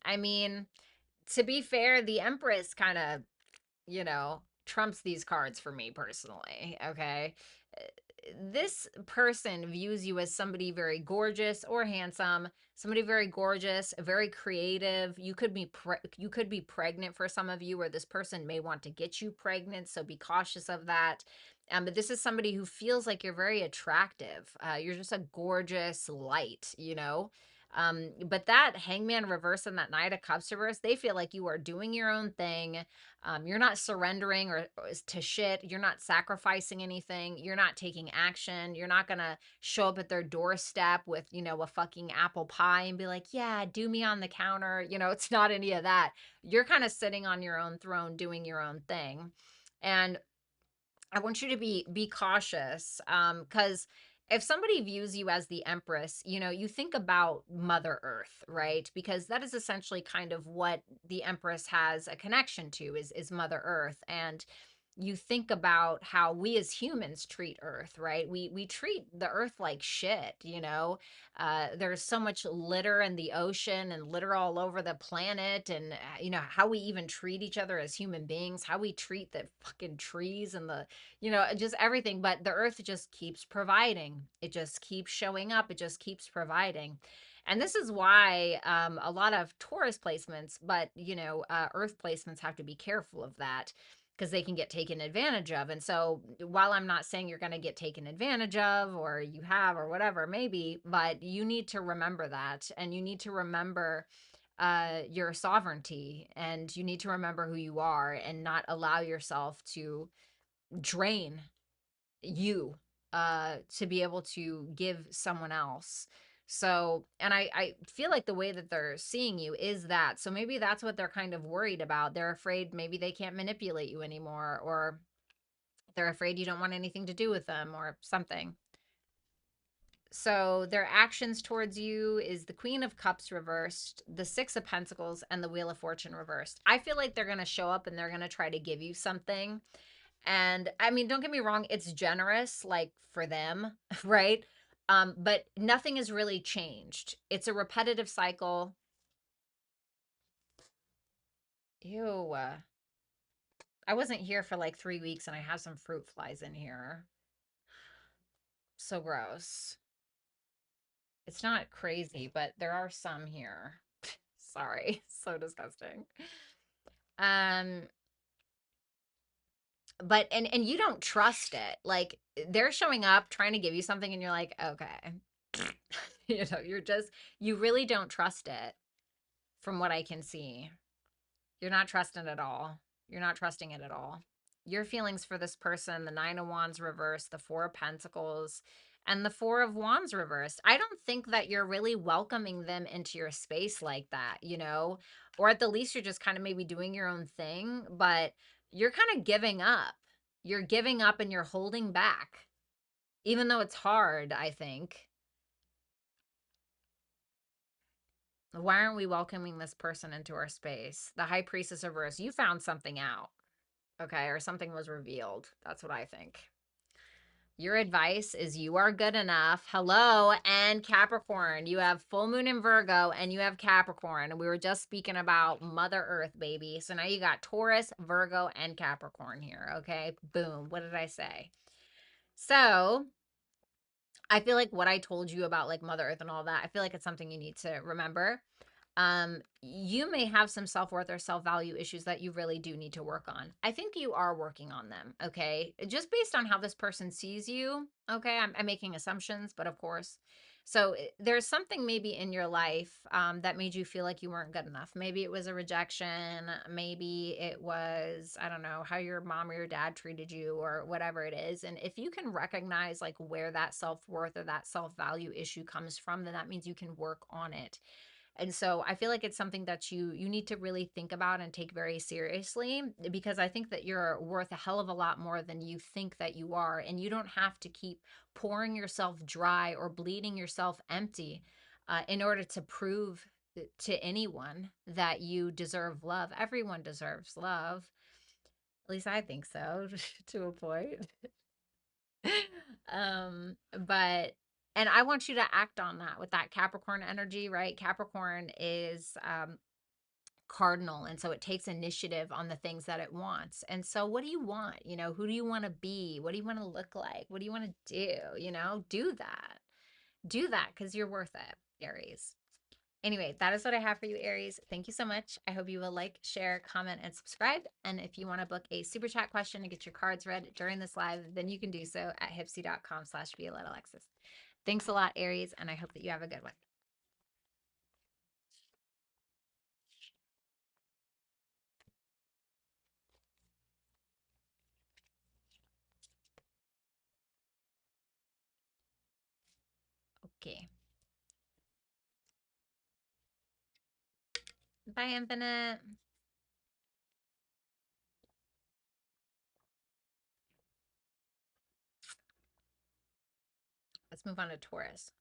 I mean, to be fair, the Empress kind of trumps these cards for me personally. Okay. This person views you as somebody very gorgeous or handsome, somebody very gorgeous, very creative. You could be pregnant for some of you, or this person may want to get you pregnant, so be cautious of that. But this is somebody who feels like you're very attractive. You're just a gorgeous light. But that Hangman reverse and that Knight of Cups reverse, they feel like you are doing your own thing. You're not surrendering or to shit. You're not sacrificing anything. You're not taking action. You're not gonna show up at their doorstep with, you know, a fucking apple pie and be like, yeah, do me on the counter. You know, it's not any of that. You're kind of sitting on your own throne doing your own thing. And I want you to be cautious, because if somebody views you as the empress, you know, you think about Mother Earth, right? Because that is essentially kind of what the empress has a connection to is Mother Earth. And you think about how we as humans treat Earth, right? We treat the Earth like shit, you know. There's so much litter in the ocean and litter all over the planet, and you know how we even treat each other as human beings, how we treat the fucking trees and the, you know, just everything. But the Earth just keeps providing. It just keeps showing up. It just keeps providing. And this is why a lot of Taurus placements, but you know, Earth placements have to be careful of that because they can get taken advantage of. And so while I'm not saying you're going to get taken advantage of or you have or whatever, maybe, but you need to remember that. And you need to remember your sovereignty, and you need to remember who you are and not allow yourself to drain you to be able to give someone else. So, and I feel like the way that they're seeing you is that. So maybe that's what they're kind of worried about. They're afraid maybe they can't manipulate you anymore, or they're afraid you don't want anything to do with them or something. So their actions towards you is the Queen of Cups reversed, the Six of Pentacles, and the Wheel of Fortune reversed. I feel like they're going to show up and they're going to try to give you something. And I mean, don't get me wrong, it's generous, like for them, right? But nothing has really changed. It's a repetitive cycle. Ew. I wasn't here for like 3 weeks and I have some fruit flies in here. So gross. It's not crazy, but there are some here. Sorry. So disgusting. Um, but and you don't trust it. Like they're showing up trying to give you something and you're like, okay. You know, you really don't trust it from what I can see. You're not trusting it at all. You're not trusting it at all. Your feelings for this person, the Nine of Wands reversed, the Four of Pentacles, and the Four of Wands reversed. I don't think that you're really welcoming them into your space like that, you know? Or at the least, you're just kind of maybe doing your own thing, but you're kind of giving up. You're giving up and you're holding back, even though it's hard, I think. Why aren't we welcoming this person into our space? The High Priestess reverse. You found something out, okay? Or something was revealed. That's what I think. Your advice is you are good enough. Hello, and Capricorn. You have full moon in Virgo and you have Capricorn. And we were just speaking about Mother Earth, baby. So now you got Taurus, Virgo, and Capricorn here, okay? Boom. What did I say? So I feel like what I told you about like Mother Earth and all that, I feel like it's something you need to remember. You may have some self-worth or self-value issues that you really do need to work on. I think you are working on them, okay? Just based on how this person sees you, okay? I'm making assumptions, but of course. So there's something maybe in your life that made you feel like you weren't good enough. Maybe it was a rejection. Maybe it was, I don't know, how your mom or your dad treated you or whatever it is. And if you can recognize like where that self-worth or that self-value issue comes from, then that means you can work on it. And so I feel like it's something that you need to really think about and take very seriously, because I think that you're worth a hell of a lot more than you think that you are, and you don't have to keep pouring yourself dry or bleeding yourself empty in order to prove to anyone that you deserve love. Everyone deserves love. At least I think so to a point. But and I want you to act on that with that Capricorn energy, right? Capricorn is cardinal, and so it takes initiative on the things that it wants. And so what do you want? You know, who do you want to be? What do you want to look like? What do you want to do? You know, do that. Do that because you're worth it, Aries. Anyway, that is what I have for you, Aries. Thank you so much. I hope you will like, share, comment, and subscribe. And if you want to book a super chat question and get your cards read during this live, then you can do so at hipsy.com/Violetta Alexis. Thanks a lot, Aries, and I hope that you have a good one. Okay. Bye, Infinite. Let's move on to Taurus.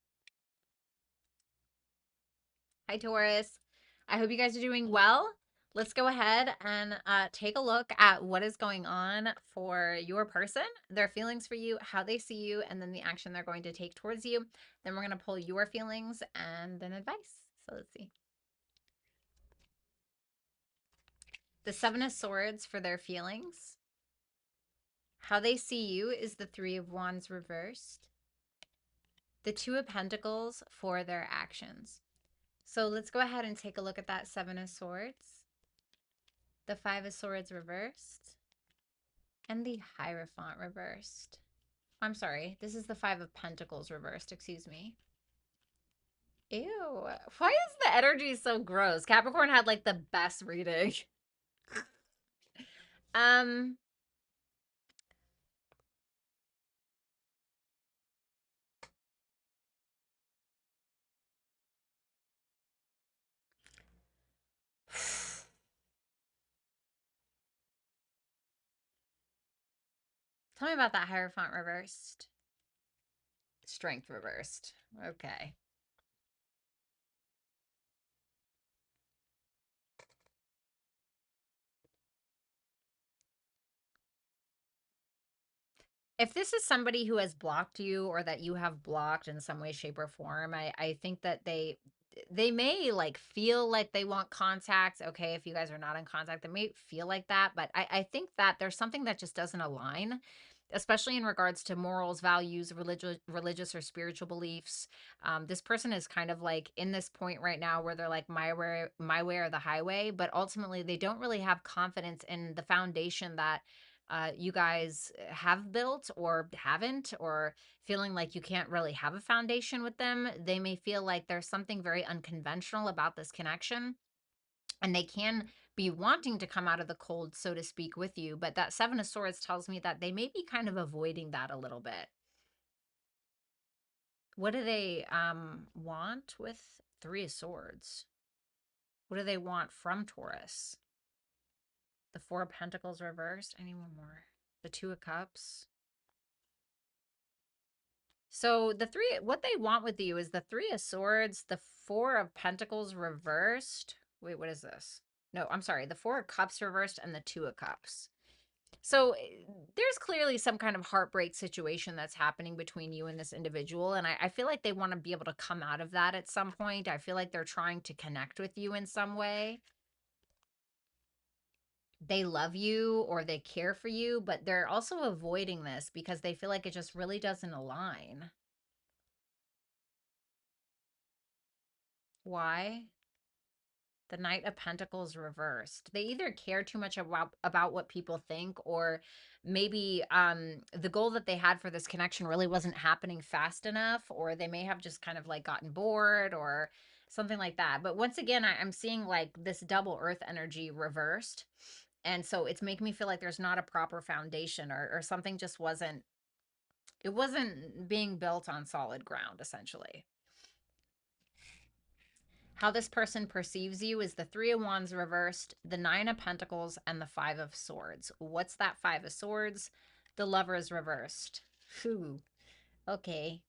Hi, Taurus. I hope you guys are doing well. Let's go ahead and take a look at what is going on for your person, their feelings for you, how they see you, and then the action they're going to take towards you. Then we're going to pull your feelings and then advice. So let's see. The Seven of Swords for their feelings. How they see you is the Three of Wands reversed. The Two of Pentacles for their actions. So let's go ahead and take a look at that Seven of Swords. The Five of Swords reversed. And the Hierophant reversed. I'm sorry, this is the Five of Pentacles reversed, excuse me. Ew, why is the energy so gross? Capricorn had like the best reading. um, Tell me about that Hierophant reversed. Strength reversed. Okay. If this is somebody who has blocked you or that you have blocked in some way, shape, or form, I think that they may like feel like they want contact. Okay, if you guys are not in contact, they may feel like that. But I think that there's something that just doesn't align, especially in regards to morals, values, religious or spiritual beliefs. This person is kind of like in this point right now where they're like my way or the highway, but ultimately they don't really have confidence in the foundation that you guys have built or haven't, or feeling like you can't really have a foundation with them. They may feel like there's something very unconventional about this connection, and they can be wanting to come out of the cold, so to speak, with you. But that Seven of Swords tells me that they may be kind of avoiding that a little bit. What do they want with Three of Swords? What do they want from Taurus? The Four of Pentacles reversed. I need one more. The Two of Cups. So what they want with you is the Three of Swords, the Four of Pentacles reversed. Wait, what is this? No, I'm sorry. The Four of Cups reversed and the Two of Cups. So there's clearly some kind of heartbreak situation that's happening between you and this individual. And I feel like they want to be able to come out of that at some point. I feel like they're trying to connect with you in some way. They love you or they care for you, but they're also avoiding this because they feel like it just really doesn't align. Why? The Knight of Pentacles reversed. They either care too much about what people think, or maybe the goal that they had for this connection really wasn't happening fast enough, or they may have just kind of like gotten bored or something like that. But once again, I'm seeing like this double earth energy reversed. And so it's making me feel like there's not a proper foundation, or something just wasn't being built on solid ground, essentially. How this person perceives you is the Three of Wands reversed, the Nine of Pentacles, and the Five of Swords. What's that Five of Swords? The Lovers reversed. Whew. Okay.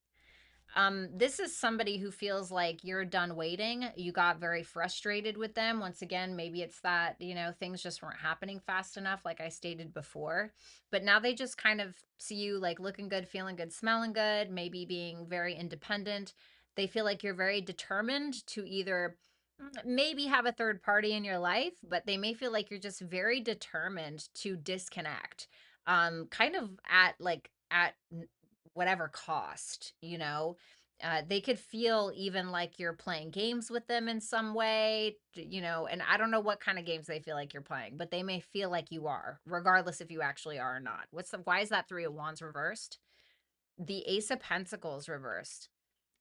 This is somebody who feels like you're done waiting. You got very frustrated with them. Once again, maybe it's that, things just weren't happening fast enough, like I stated before. But now they just kind of see you like looking good, feeling good, smelling good, maybe being very independent. They feel like you're very determined to either maybe have a third party in your life, but they may feel like you're just very determined to disconnect. Kind of at whatever cost, they could feel even like you're playing games with them in some way, and I don't know what kind of games they feel like you're playing, but they may feel like you are, regardless if you actually are or not. Why is that Three of Wands reversed? The Ace of Pentacles reversed.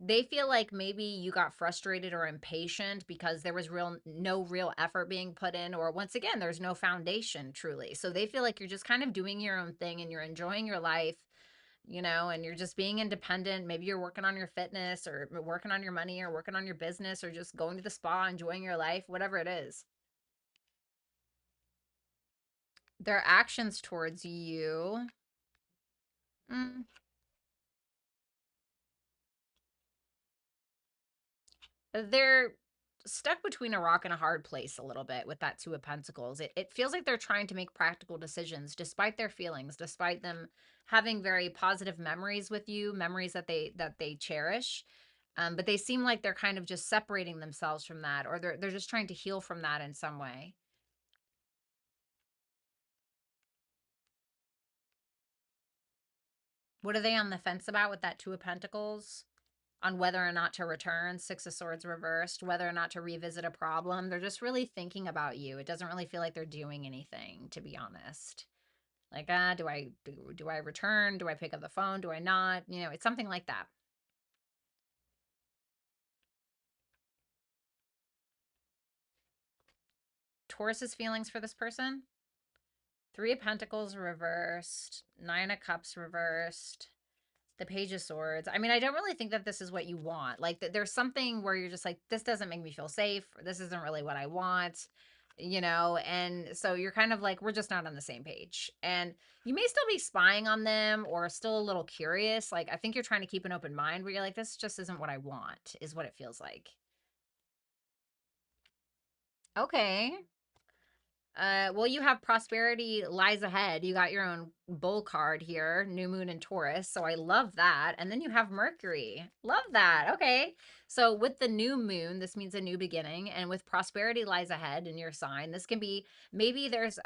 They feel like maybe you got frustrated or impatient because there was no real effort being put in, or once again, there's no foundation truly. So they feel like you're just kind of doing your own thing and you're enjoying your life. and you're just being independent. Maybe you're working on your fitness or working on your money or working on your business or just going to the spa, enjoying your life, whatever it is. Their actions towards you. Mm, they're stuck between a rock and a hard place a little bit with that Two of Pentacles. It feels like they're trying to make practical decisions despite their feelings, despite them having very positive memories with you, memories that they cherish. But they seem like they're kind of just separating themselves from that, or they're just trying to heal from that in some way. What are they on the fence about with that Two of Pentacles? On whether or not to return, Six of Swords reversed, whether or not to revisit a problem. They're just really thinking about you. It doesn't really feel like they're doing anything, to be honest. Like, do I return? Do I pick up the phone? Do I not? It's something like that. Taurus's feelings for this person. Three of Pentacles reversed, Nine of Cups reversed, the Page of Swords. I mean, I don't really think that this is what you want. Like, there's something where you're just like, this doesn't make me feel safe. This isn't really what I want. And so you're kind of like, we're just not on the same page. And you may still be spying on them or still a little curious. Like, I think you're trying to keep an open mind where you're like, this just isn't what I want, is what it feels like. Okay. Well, you have prosperity lies ahead. You got your own bull card here, new moon in Taurus. So I love that. And then you have Mercury. Love that. Okay. So with the new moon, this means a new beginning. And with prosperity lies ahead in your sign, this can be maybe there's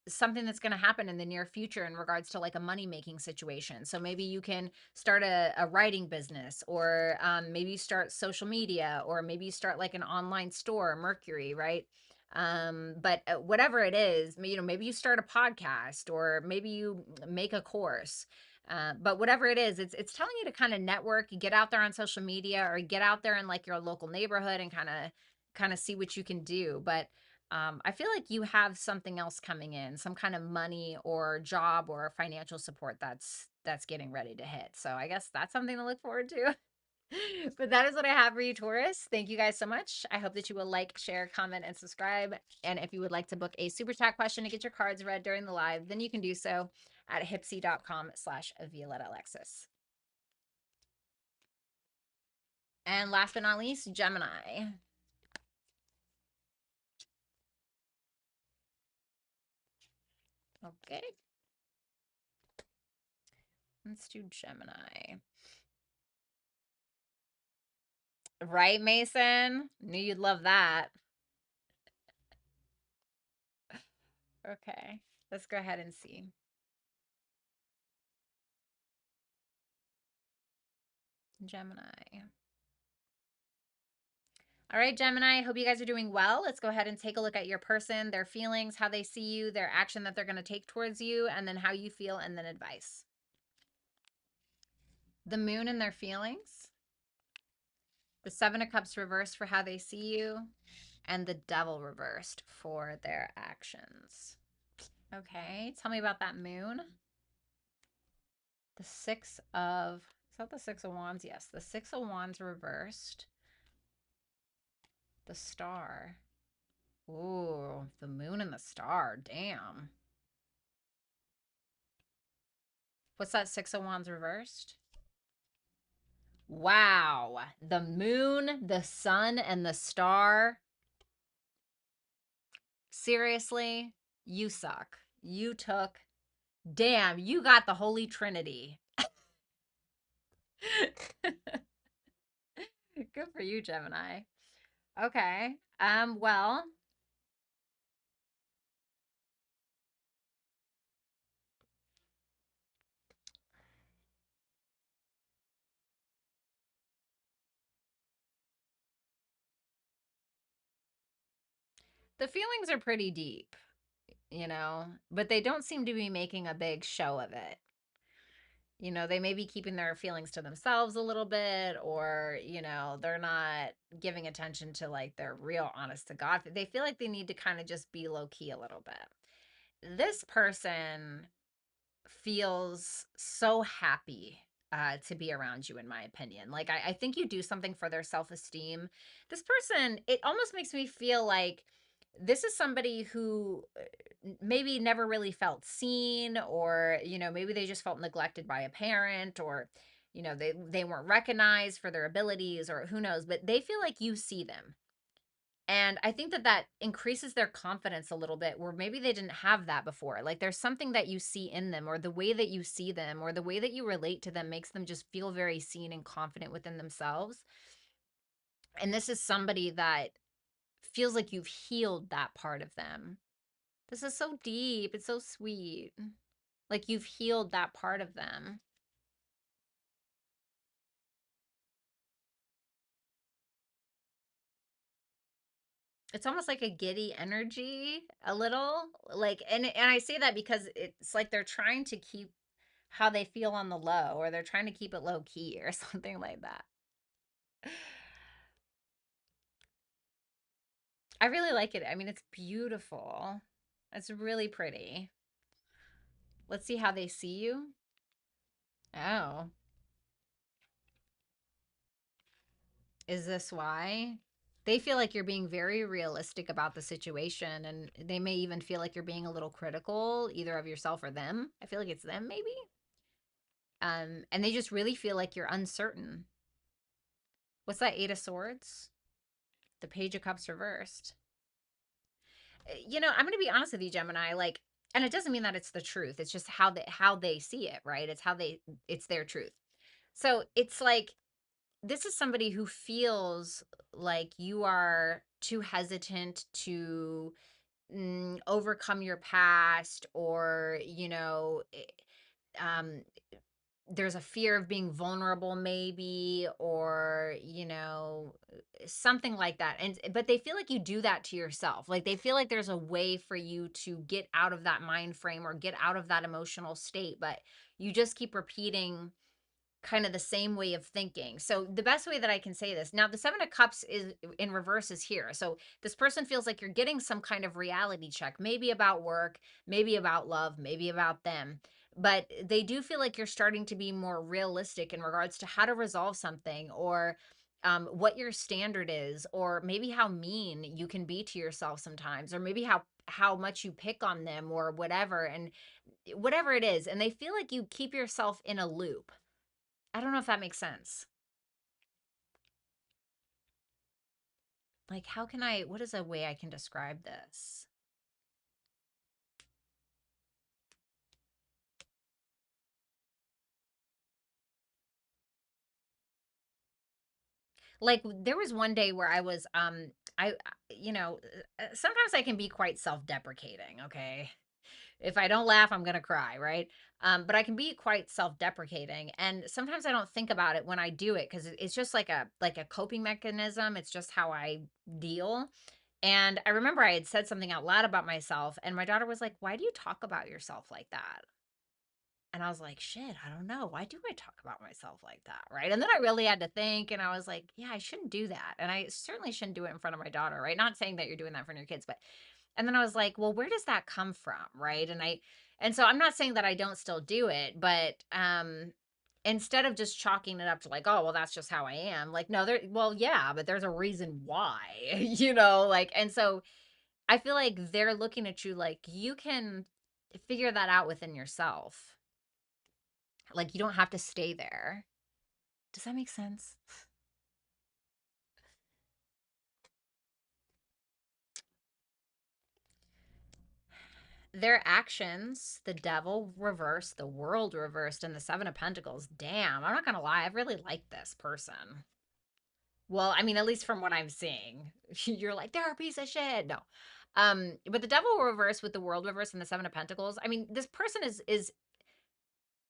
something that's going to happen in the near future in regards to like a money making situation. So maybe you can start a writing business, or maybe you start social media, or maybe you start like an online store, Mercury, right? But whatever it is, maybe you start a podcast, or maybe you make a course. But whatever it is, it's telling you to kind of network, get out there on social media, or get out there in like your local neighborhood and kind of see what you can do. But I feel like you have something else coming in, some kind of money or job or financial support that's getting ready to hit. So I guess that's something to look forward to. But that is what I have for you, Taurus. Thank you guys so much. I hope that you will like, share, comment, and subscribe. And if you would like to book a super chat question to get your cards read during the live, then you can do so at hipsy.com/Violetta Alexis. And last but not least, Gemini. Okay. Let's do Gemini. Right, Mason? Knew you'd love that. Okay. Let's go ahead and see. Gemini. All right, Gemini, I hope you guys are doing well. Let's go ahead and take a look at your person, their feelings, how they see you, their action that they're going to take towards you, and then how you feel, and then advice. The moon and their feelings. The Seven of Cups reversed for how they see you, and the Devil reversed for their actions. Okay, tell me about that moon. The is that the Six of Wands? Yes, the Six of Wands reversed. The Star. Ooh, the moon and the star. Damn. What's that Six of Wands reversed? Wow. The moon, the sun, and the star. Seriously, you suck. You took. Damn, you got the Holy Trinity. Good for you, Gemini. Okay. Well, the feelings are pretty deep, but they don't seem to be making a big show of it. They may be keeping their feelings to themselves a little bit, or they're not giving attention to like their real honest to God. They feel like they need to kind of just be low key a little bit. This person feels so happy to be around you, in my opinion. Like, I think you do something for their self-esteem. This person, it almost makes me feel like this is somebody who maybe never really felt seen, or, maybe they just felt neglected by a parent, or, they weren't recognized for their abilities, or who knows, but they feel like you see them. And I think that that increases their confidence a little bit, where maybe they didn't have that before. Like, there's something that you see in them, or the way that you see them, or the way that you relate to them makes them just feel very seen and confident within themselves. And this is somebody that feels like you've healed that part of them. This is so deep. It's so sweet. Like, you've healed that part of them. It's almost like a giddy energy, a little, like, and I say that because it's like they're trying to keep how they feel on the low, or they're trying to keep it low key or something like that. I really like it. I mean, it's beautiful. It's really pretty. Let's see how they see you. Oh, is this why? They feel like you're being very realistic about the situation, and they may even feel like you're being a little critical, either of yourself or them. I feel like it's them, maybe. And they just really feel like you're uncertain. What's that, Eight of Swords? The Page of Cups reversed. I'm going to be honest with you, Gemini, like, and it doesn't mean that it's the truth. It's just how they see it, right? It's their truth. So it's like, this is somebody who feels like you are too hesitant to overcome your past, or, um there's a fear of being vulnerable, maybe, or, something like that. And but they feel like you do that to yourself. Like, they feel like there's a way for you to get out of that mind frame, or get out of that emotional state, but you just keep repeating kind of the same way of thinking. So the best way that I can say this, now the 7 of cups is in reverse, is here. So this person feels like you're getting some kind of reality check, maybe about work, maybe about love, maybe about them. But they do feel like you're starting to be more realistic in regards to how to resolve something, or what your standard is, or maybe how mean you can be to yourself sometimes, or maybe how much you pick on them, or whatever, and whatever it is. And they feel like you keep yourself in a loop. I don't know if that makes sense. Like, what is a way I can describe this? Like, there was one day where sometimes I can be quite self-deprecating, okay? If I don't laugh, I'm going to cry, right? But I can be quite self-deprecating, and sometimes I don't think about it when I do it, because it's just like a coping mechanism. It's just how I deal. And I remember I had said something out loud about myself, and my daughter was like, "Why do you talk about yourself like that?" And I was like, shit, I don't know. Why do I talk about myself like that? Right. And then I really had to think, and I was like, yeah, I shouldn't do that. And I certainly shouldn't do it in front of my daughter. Right. Not saying that you're doing that in front of your kids, but, and then I was like, well, where does that come from? Right. And so I'm not saying that I don't still do it, but, instead of just chalking it up to like, oh, well, that's just how I am. Like, no, well, yeah, but there's a reason why, like, and so I feel like they're looking at you like you can figure that out within yourself. Like, you don't have to stay there. Does that make sense? Their actions, the devil reversed, the world reversed, and the 7 of Pentacles. Damn, I'm not gonna lie, I really like this person. Well, I mean, at least from what I'm seeing. You're like, they're a piece of shit. No. But the devil reversed with the world reversed and the 7 of Pentacles. I mean, this person is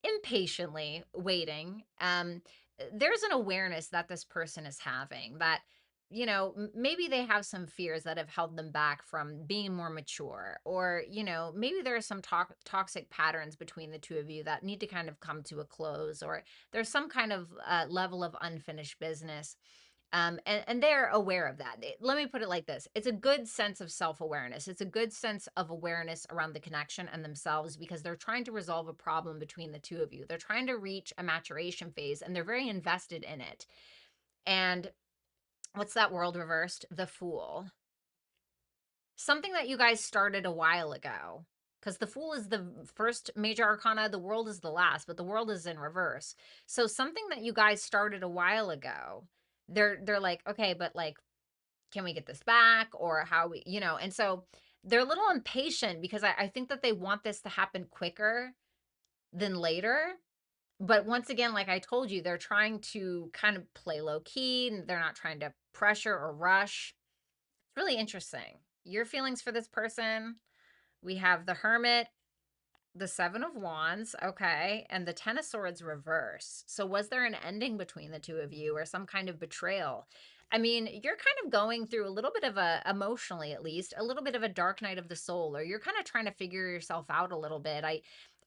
impatiently waiting. There's an awareness that this person is having that, maybe they have some fears that have held them back from being more mature, or, maybe there are some toxic patterns between the two of you that need to kind of come to a close, or there's some kind of level of unfinished business. And they're aware of that. Let me put it like this. It's a good sense of self-awareness. It's a good sense of awareness around the connection and themselves, because they're trying to resolve a problem between the two of you. They're trying to reach a maturation phase, and they're very invested in it. And what's that world reversed? The Fool. Something that you guys started a while ago, because the Fool is the first major arcana, the World is the last, but the World is in reverse. So something that you guys started a while ago, they're like, okay, but like, can we get this back, or how we, and so they're a little impatient, because I think that they want this to happen quicker than later. But once again, like I told you, they're trying to kind of play low key, and they're not trying to pressure or rush. It's really interesting. Your feelings for this person, we have the Hermit, the Seven of Wands, okay, and the Ten of Swords reverse. So was there an ending between the two of you, or some kind of betrayal? I mean, you're kind of going through a little bit of a, emotionally at least, a little bit of a dark night of the soul, or you're kind of trying to figure yourself out a little bit.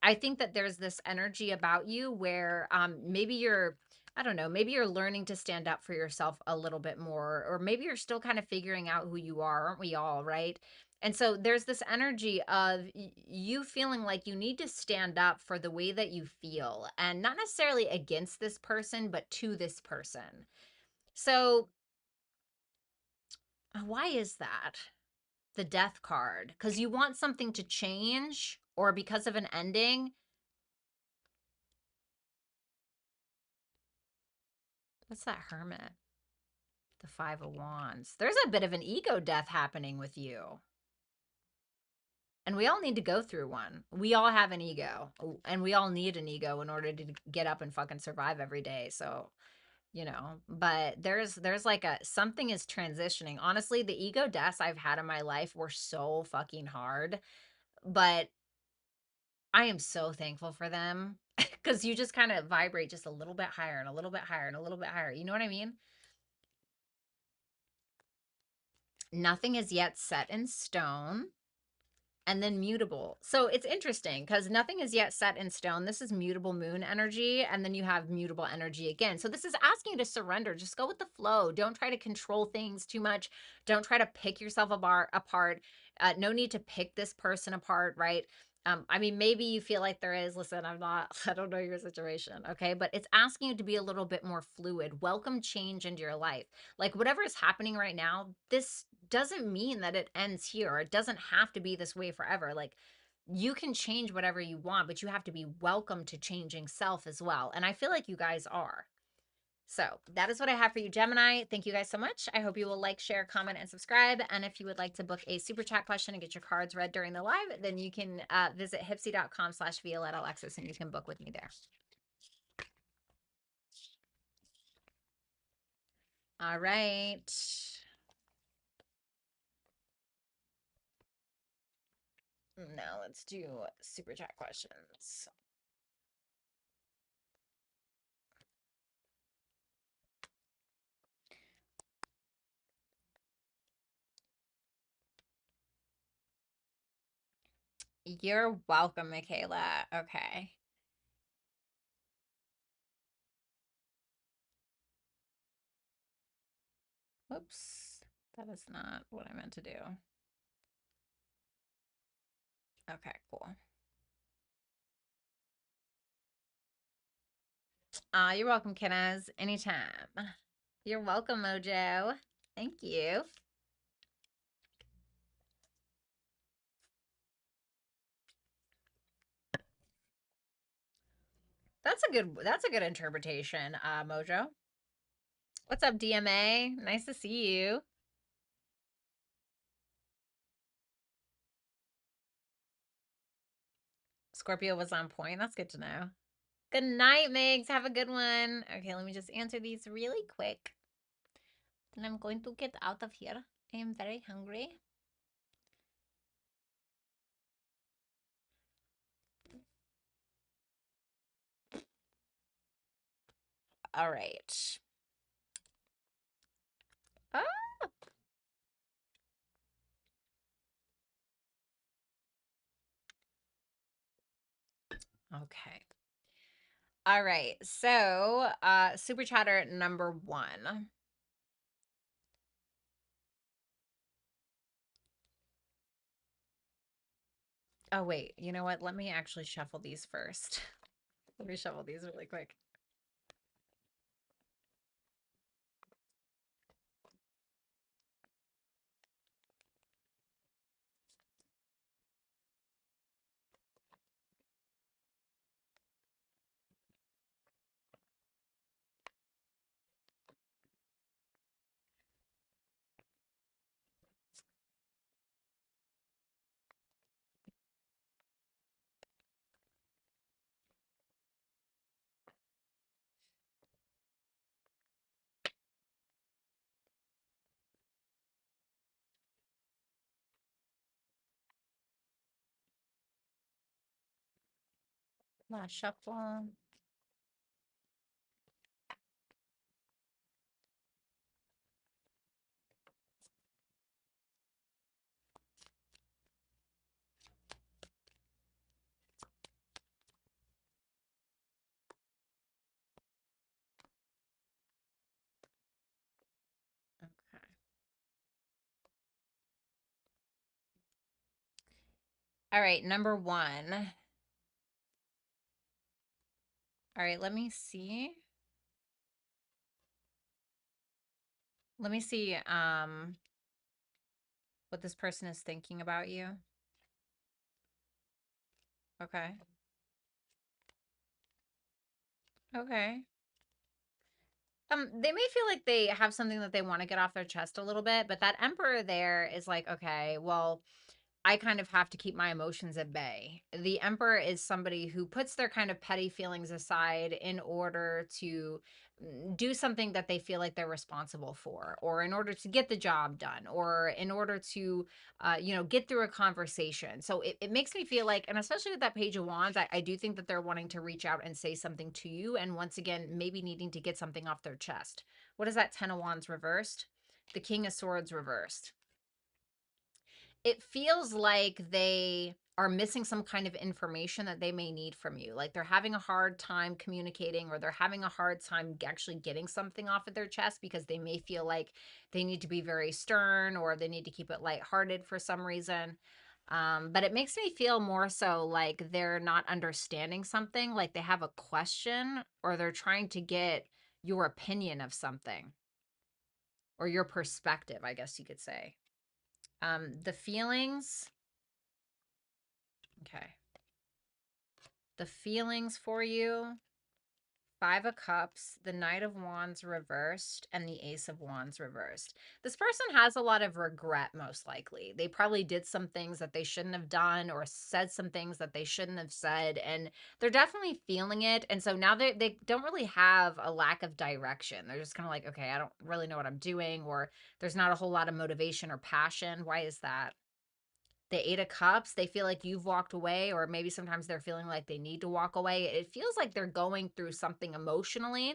I think that there's this energy about you where maybe you're, I don't know, maybe you're learning to stand up for yourself a little bit more, or maybe you're still kind of figuring out who you are, aren't we all, right? And so there's this energy of you feeling like you need to stand up for the way that you feel, and not necessarily against this person, but to this person. So why is that? The Death card. Because you want something to change, or because of an ending. What's that Hermit? The Five of Wands. There's a bit of an ego death happening with you. And we all need to go through one. We all have an ego, and we all need an ego in order to get up and fucking survive every day. So, but there's like something is transitioning. Honestly, the ego deaths I've had in my life were so fucking hard, but I am so thankful for them, because you just kind of vibrate just a little bit higher and a little bit higher and a little bit higher. You know what I mean? Nothing is yet set in stone. And then mutable. So it's interesting, because nothing is yet set in stone. This is mutable moon energy. And then you have mutable energy again. So this is asking you to surrender. Just go with the flow. Don't try to control things too much. Don't try to pick yourself apart. No need to pick this person apart, right? I mean, maybe you feel like there is. Listen, I don't know your situation, okay? But it's asking you to be a little bit more fluid. Welcome change into your life. Like, whatever is happening right now, this doesn't mean that it ends here. It doesn't have to be this way forever. Like, you can change whatever you want, but you have to be welcome to changing self as well. And I feel like you guys are. So that is what I have for you, Gemini. Thank you guys so much. I hope you will like, share, comment, and subscribe. And if you would like to book a super chat question and get your cards read during the live, then you can visit hipsy.com/Violetta Alexis, and you can book with me there. All right. Now let's do super chat questions. You're welcome, Michaela. Okay. Whoops. That is not what I meant to do. Okay, cool. You're welcome, Kennaz. Anytime. You're welcome, Mojo. Thank you. That's a good interpretation, Mojo. What's up, DMA? Nice to see you. Scorpio was on point. That's good to know. Good night, Migs. Have a good one. Okay, let me just answer these really quick. Then I'm going to get out of here. I am very hungry. All right. Ah! Okay. All right. So, super chatter number 1. Oh, wait. You know what? Let me actually shuffle these first. Let me shuffle these really quick. Last shuffle. Okay. All right, number one. All right, let me see. Let me see what this person is thinking about you. Okay. Okay. They may feel like they have something that they want to get off their chest a little bit, but that emperor there is like, okay, well, I kind of have to keep my emotions at bay. The emperor is somebody who puts their kind of petty feelings aside in order to do something that they feel like they're responsible for, or in order to get the job done, or in order to, get through a conversation. So it makes me feel like, and especially with that Page of Wands, I do think that they're wanting to reach out and say something to you. And once again, maybe needing to get something off their chest. What is that 10 of Wands reversed? The King of Swords reversed. It feels like they are missing some kind of information that they may need from you. Like they're having a hard time communicating, or they're having a hard time actually getting something off of their chest because they may feel like they need to be very stern, or they need to keep it lighthearted for some reason. But it makes me feel more so like they're not understanding something, like they have a question, or they're trying to get your opinion of something, or your perspective, I guess you could say. The feelings. Okay. The feelings for you: Five of Cups, the Knight of Wands reversed, and the Ace of Wands reversed. This person has a lot of regret, most likely. They probably did some things that they shouldn't have done, or said some things that they shouldn't have said, and they're definitely feeling it. And so now they don't really have a lack of direction. They're just kind of like, okay, I don't really know what I'm doing, or there's not a whole lot of motivation or passion. Why is that? The Eight of Cups, they feel like you've walked away, or maybe sometimes they're feeling like they need to walk away. It feels like they're going through something emotionally,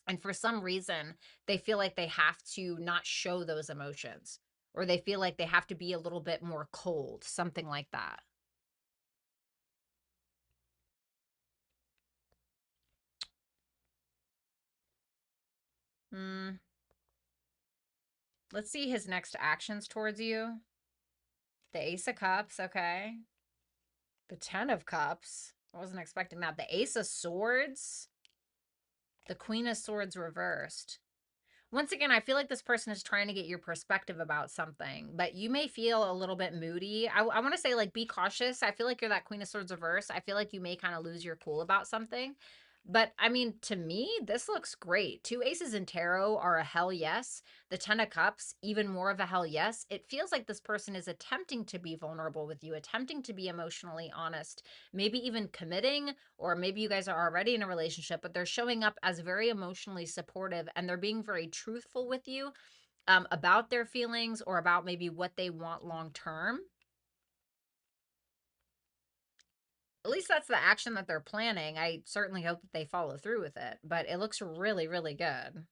and for some reason, they feel like they have to not show those emotions, or they feel like they have to be a little bit more cold, something like that. Hmm. Let's see his next actions towards you. The Ace of Cups, okay. The Ten of Cups. I wasn't expecting that. The Ace of Swords. The Queen of Swords reversed. Once again, I feel like this person is trying to get your perspective about something, but you may feel a little bit moody. I want to say, like, be cautious. I feel like you're that Queen of Swords reverse. I feel like you may kind of lose your cool about something. But I mean, to me, this looks great. Two aces in tarot are a hell yes. The Ten of Cups, even more of a hell yes. It feels like this person is attempting to be vulnerable with you, attempting to be emotionally honest, maybe even committing, or maybe you guys are already in a relationship, but they're showing up as very emotionally supportive, and they're being very truthful with you, about their feelings, or about maybe what they want long term. At least that's the action that they're planning. I certainly hope that they follow through with it, but it looks really, really good.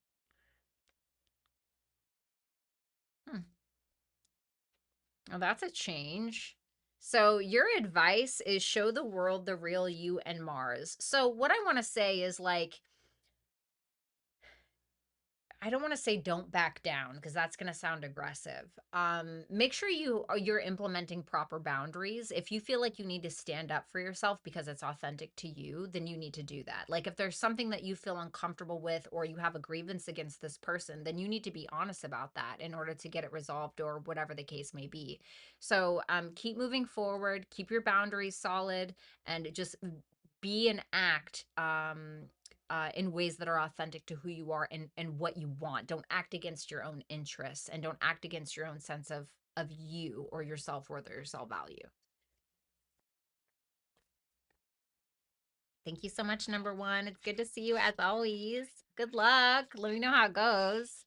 Hmm. Oh, that's a change. So, your advice is show the world the real you and Mars. So, what I want to say is, like, I don't want to say don't back down because that's going to sound aggressive. Make sure you're implementing proper boundaries. If you feel like you need to stand up for yourself because it's authentic to you, then you need to do that. Like if there's something that you feel uncomfortable with or you have a grievance against this person, then you need to be honest about that in order to get it resolved or whatever the case may be. So keep moving forward, keep your boundaries solid, and just be and act in ways that are authentic to who you are and what you want. Don't act against your own interests and don't act against your own sense of you or your self-worth or your self-value. Thank you so much, number one. It's good to see you as always. Good luck. Let me know how it goes.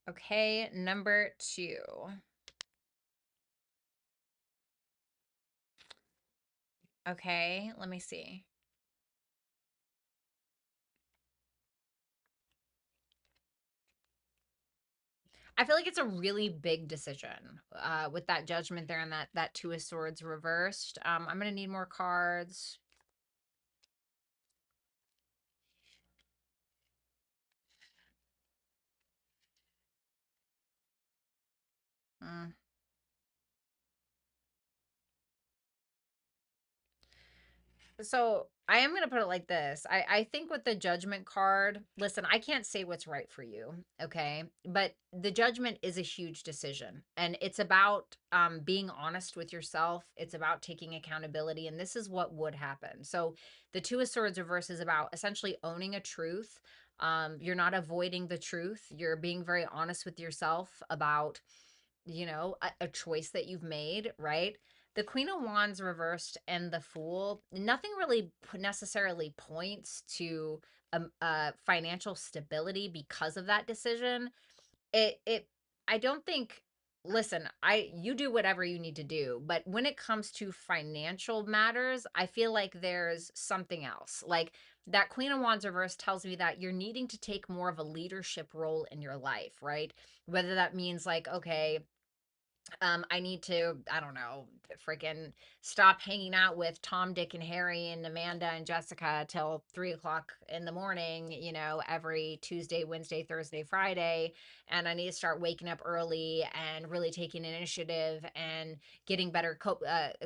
Okay, number two. Okay, let me see. I feel like it's a really big decision with that judgment there and that two of swords reversed. I'm gonna need more cards. Mm. So I am going to put it like this. I think with the judgment card, listen, I can't say what's right for you. Okay. But the judgment is a huge decision and it's about being honest with yourself. It's about taking accountability. And this is what would happen. So the two of swords reverse is about essentially owning a truth. You're not avoiding the truth. You're being very honest with yourself about, a choice that you've made, right? The Queen of Wands reversed and the Fool, nothing really necessarily points to financial stability because of that decision. I don't think, listen, you do whatever you need to do, but when it comes to financial matters, I feel like there's something else. Like that Queen of Wands reverse tells me that you're needing to take more of a leadership role in your life, right? Whether that means like, okay, I need to, I don't know, freaking stop hanging out with Tom, Dick, and Harry and Amanda and Jessica till 3 o'clock in the morning, every Tuesday, Wednesday, Thursday, Friday. And I need to start waking up early and really taking initiative and getting better,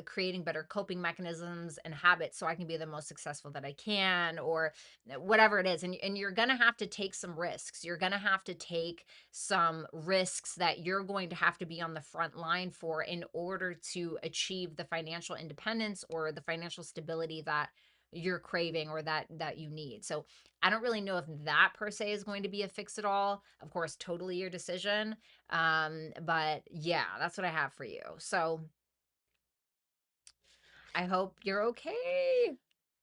creating better coping mechanisms and habits so I can be the most successful that I can, or whatever it is. And you're going to have to take some risks. You're going to have to take some risks that you're going to have to be on the front line for in order to achieve the financial independence or the financial stability that you're craving or that you need. So I don't really know if that per se is going to be a fix at all. Of course, totally your decision. But yeah, that's what I have for you. So I hope you're okay.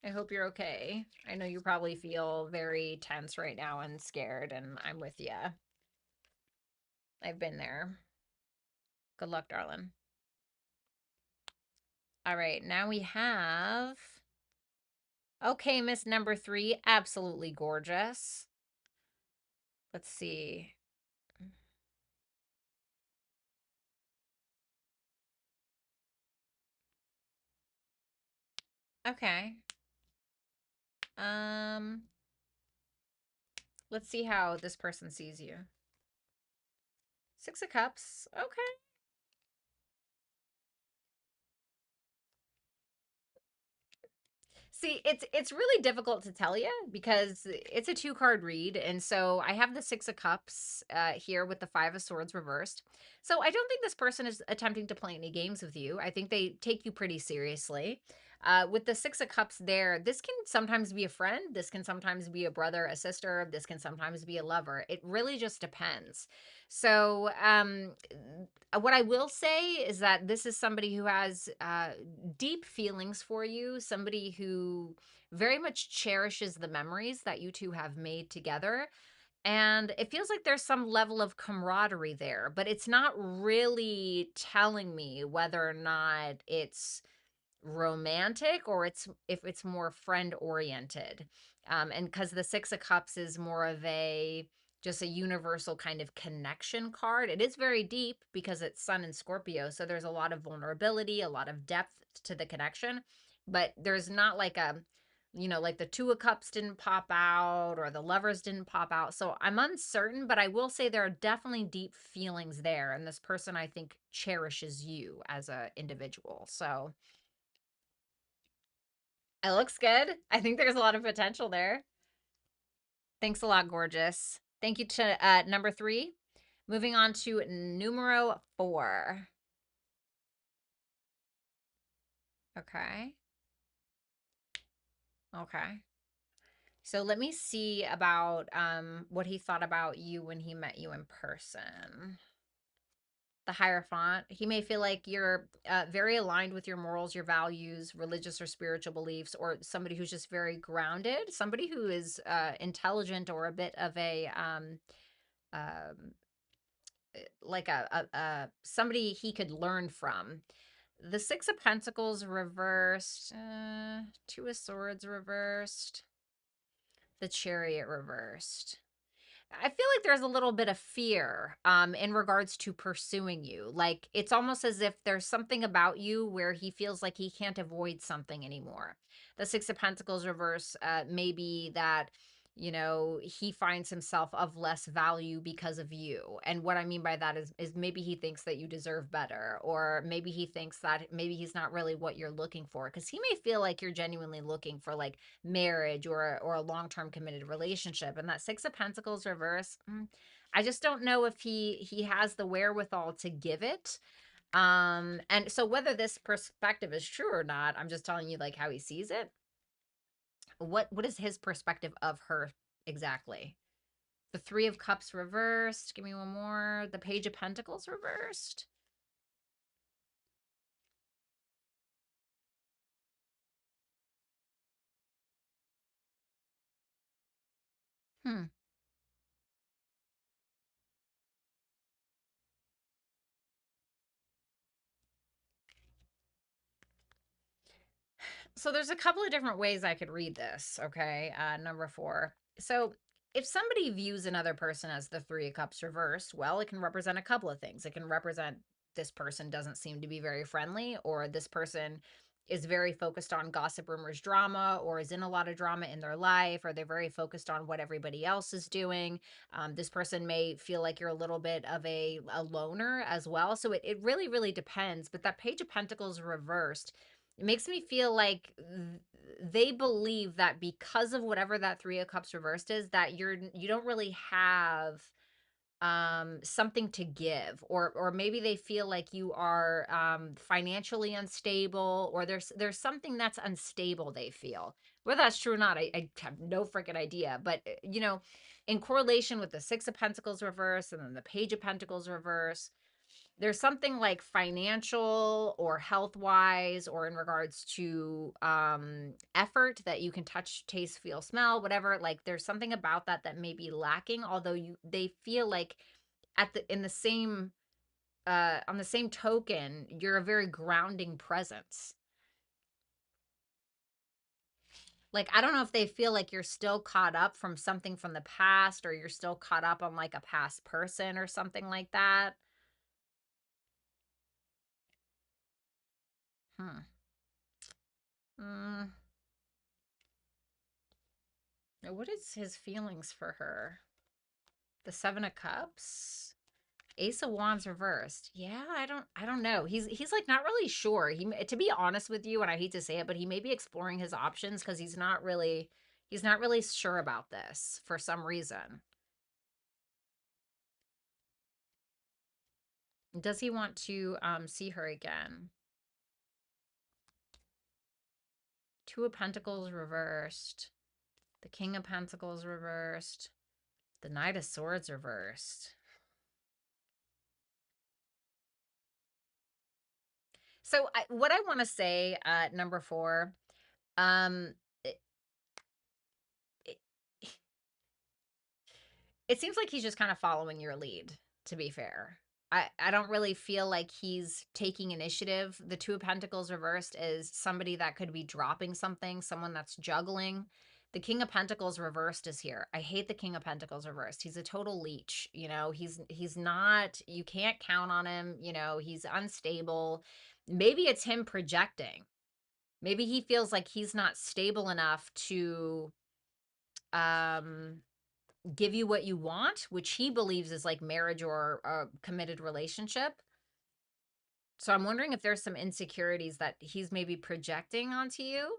I hope you're okay. I know you probably feel very tense right now and scared, and I'm with you. I've been there. Good luck, darling. All right, now we have. Okay, Miss number three, absolutely gorgeous. Let's see. Okay. Um, let's see how this person sees you. Six of Cups. Okay. See, it's really difficult to tell you because it's a two-card read, and so I have the Six of Cups here with the Five of Swords reversed. So I don't think this person is attempting to play any games with you. I think they take you pretty seriously. With the Six of Cups there, this can sometimes be a friend. This can sometimes be a brother, a sister. This can sometimes be a lover. It really just depends. So, what I will say is that this is somebody who has deep feelings for you, somebody who very much cherishes the memories that you two have made together. And it feels like there's some level of camaraderie there, but it's not really telling me whether or not it's romantic or if it's more friend oriented. And because the Six of Cups is more of a just a universal kind of connection card. It is very deep because it's Sun and Scorpio, so there's a lot of vulnerability, a lot of depth to the connection, but there's not like You know, like the Two of Cups didn't pop out or the Lovers didn't pop out. So I'm uncertain, but I will say there are definitely deep feelings there. And this person, I think, cherishes you as a individual. So it looks good. I think there's a lot of potential there. Thanks a lot, gorgeous. Thank you to number 3. Moving on to numero 4. Okay. Okay. So let me see about what he thought about you when he met you in person. The Hierophant. He may feel like you're very aligned with your morals, your values, religious or spiritual beliefs, or somebody who's just very grounded, somebody who is intelligent or a bit of a um, like somebody he could learn from. The Six of Pentacles reversed, Two of Swords reversed, the Chariot reversed. I feel like there's a little bit of fear in regards to pursuing you. Like it's almost as if there's something about you where he feels like he can't avoid something anymore. The Six of Pentacles reverse maybe that, you know, he finds himself of less value because of you. And what I mean by that is maybe he thinks that you deserve better, or maybe he thinks that maybe he's not really what you're looking for, because he may feel like you're genuinely looking for like marriage or a long-term committed relationship. And that Six of Pentacles reverse, I just don't know if he has the wherewithal to give it. And so whether this perspective is true or not, I'm just telling you like how he sees it. What is his perspective of her exactly? The Three of Cups reversed. Give me one more. The Page of Pentacles reversed. Hmm. So there's a couple of different ways I could read this, okay? Number 4. So if somebody views another person as the Three of Cups reversed, well, it can represent a couple of things. It can represent this person doesn't seem to be very friendly, or this person is very focused on gossip, rumors, drama, or is in a lot of drama in their life, or they're very focused on what everybody else is doing. This person may feel like you're a little bit of a loner as well. So it really, really depends. But that Page of Pentacles reversed, it makes me feel like they believe that because of whatever that Three of Cups reversed is, that you don't really have something to give, or maybe they feel like you are financially unstable, or there's something that's unstable they feel. Whether that's true or not, I have no freaking idea. But you know, in correlation with the Six of Pentacles reverse and then the Page of Pentacles reverse, there's something like financial or health wise or in regards to effort that you can touch, taste, feel, smell, whatever. Like there's something about that that may be lacking, although they feel like at the in the same on the same token, you're a very grounding presence. Like I don't know if they feel like you're still caught up from something from the past, or you're still caught up on like a past person or something like that. Hmm. Mm. What is his feelings for her? The Seven of Cups, Ace of Wands reversed. Yeah, I don't know. He's like not really sure. To be honest with you, and I hate to say it, but he may be exploring his options because he's not really sure about this for some reason. Does he want to see her again? Two of Pentacles reversed. The King of Pentacles reversed. The Knight of Swords reversed. So what I want to say, number 4, um, it, it, it seems like he's just kind of following your lead, to be fair. I don't really feel like he's taking initiative. The Two of Pentacles reversed is somebody that could be dropping something, someone that's juggling. The King of Pentacles reversed is here. I hate the King of Pentacles reversed. He's a total leech. You know, he's not, you can't count on him. You know, he's unstable. Maybe it's him projecting. Maybe he feels like he's not stable enough to give you what you want, which he believes is like marriage or a committed relationship. So I'm wondering if there's some insecurities that he's maybe projecting onto you.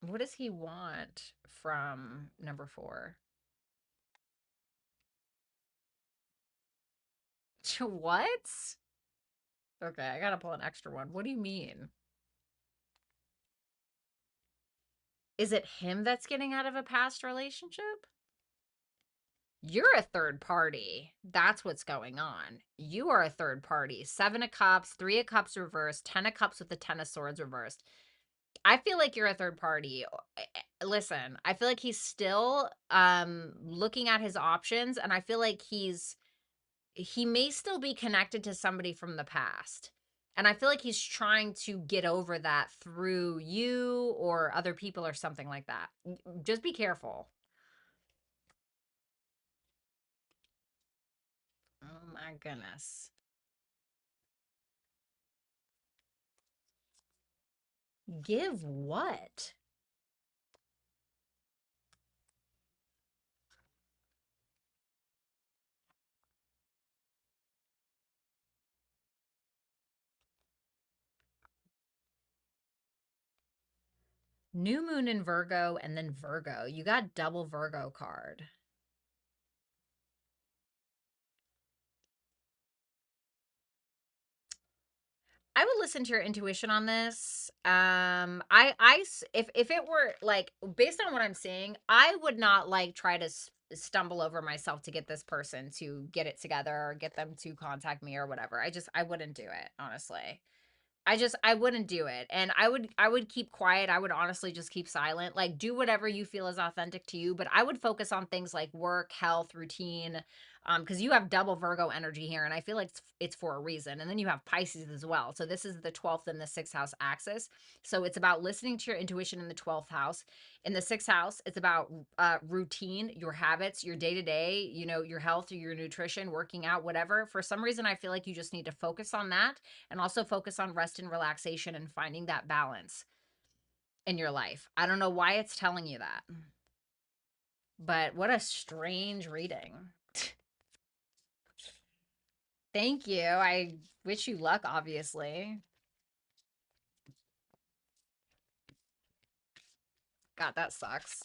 What does he want from number 4? What? Okay, I gotta pull an extra one. What do you mean? Is it him that's getting out of a past relationship? You're a third party. That's what's going on. You are a third party. 7 of Cups, 3 of Cups reversed, 10 of Cups with the 10 of Swords reversed. I feel like you're a third party. Listen, I feel like he's still looking at his options, and I feel like he may still be connected to somebody from the past. And I feel like he's trying to get over that through you or other people or something like that. Just be careful. Oh my goodness. Give what? New moon in Virgo and then Virgo. You got double Virgo card. I would listen to your intuition on this. If it were like based on what I'm seeing, I would not like try to stumble over myself to get this person to get it together or get them to contact me or whatever. I wouldn't do it, honestly. I wouldn't do it. And I would keep quiet. I would honestly just keep silent. Like do whatever you feel is authentic to you, but I would focus on things like work, health, routine, because you have double Virgo energy here, and I feel like it's for a reason. And then you have Pisces as well. So this is the 12th and the 6th house axis. So it's about listening to your intuition in the 12th house. In the 6th house, it's about routine, your habits, your day-to-day, your health, your nutrition, working out, whatever. For some reason, I feel like you just need to focus on that and also focus on rest and relaxation and finding that balance in your life. I don't know why it's telling you that, but what a strange reading. Thank you. I wish you luck, obviously. God, that sucks.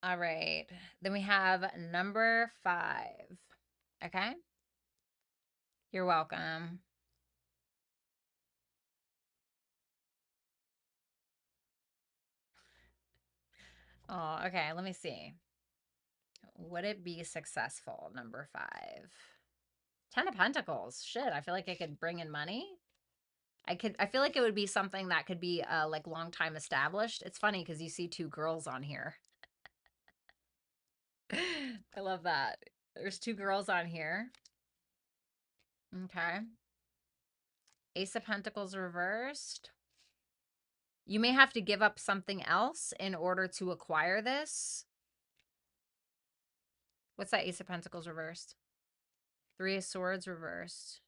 All right. Then we have number 5. Okay. You're welcome. Oh, okay. Let me see. Would it be successful? Number 5. 10 of Pentacles. Shit, I feel like I could bring in money. I feel like it would be something that could be like long time established. It's funny because you see 2 girls on here. I love that. There's 2 girls on here. Okay. Ace of Pentacles reversed. You may have to give up something else in order to acquire this. What's that Ace of Pentacles reversed? 3 of Swords reversed.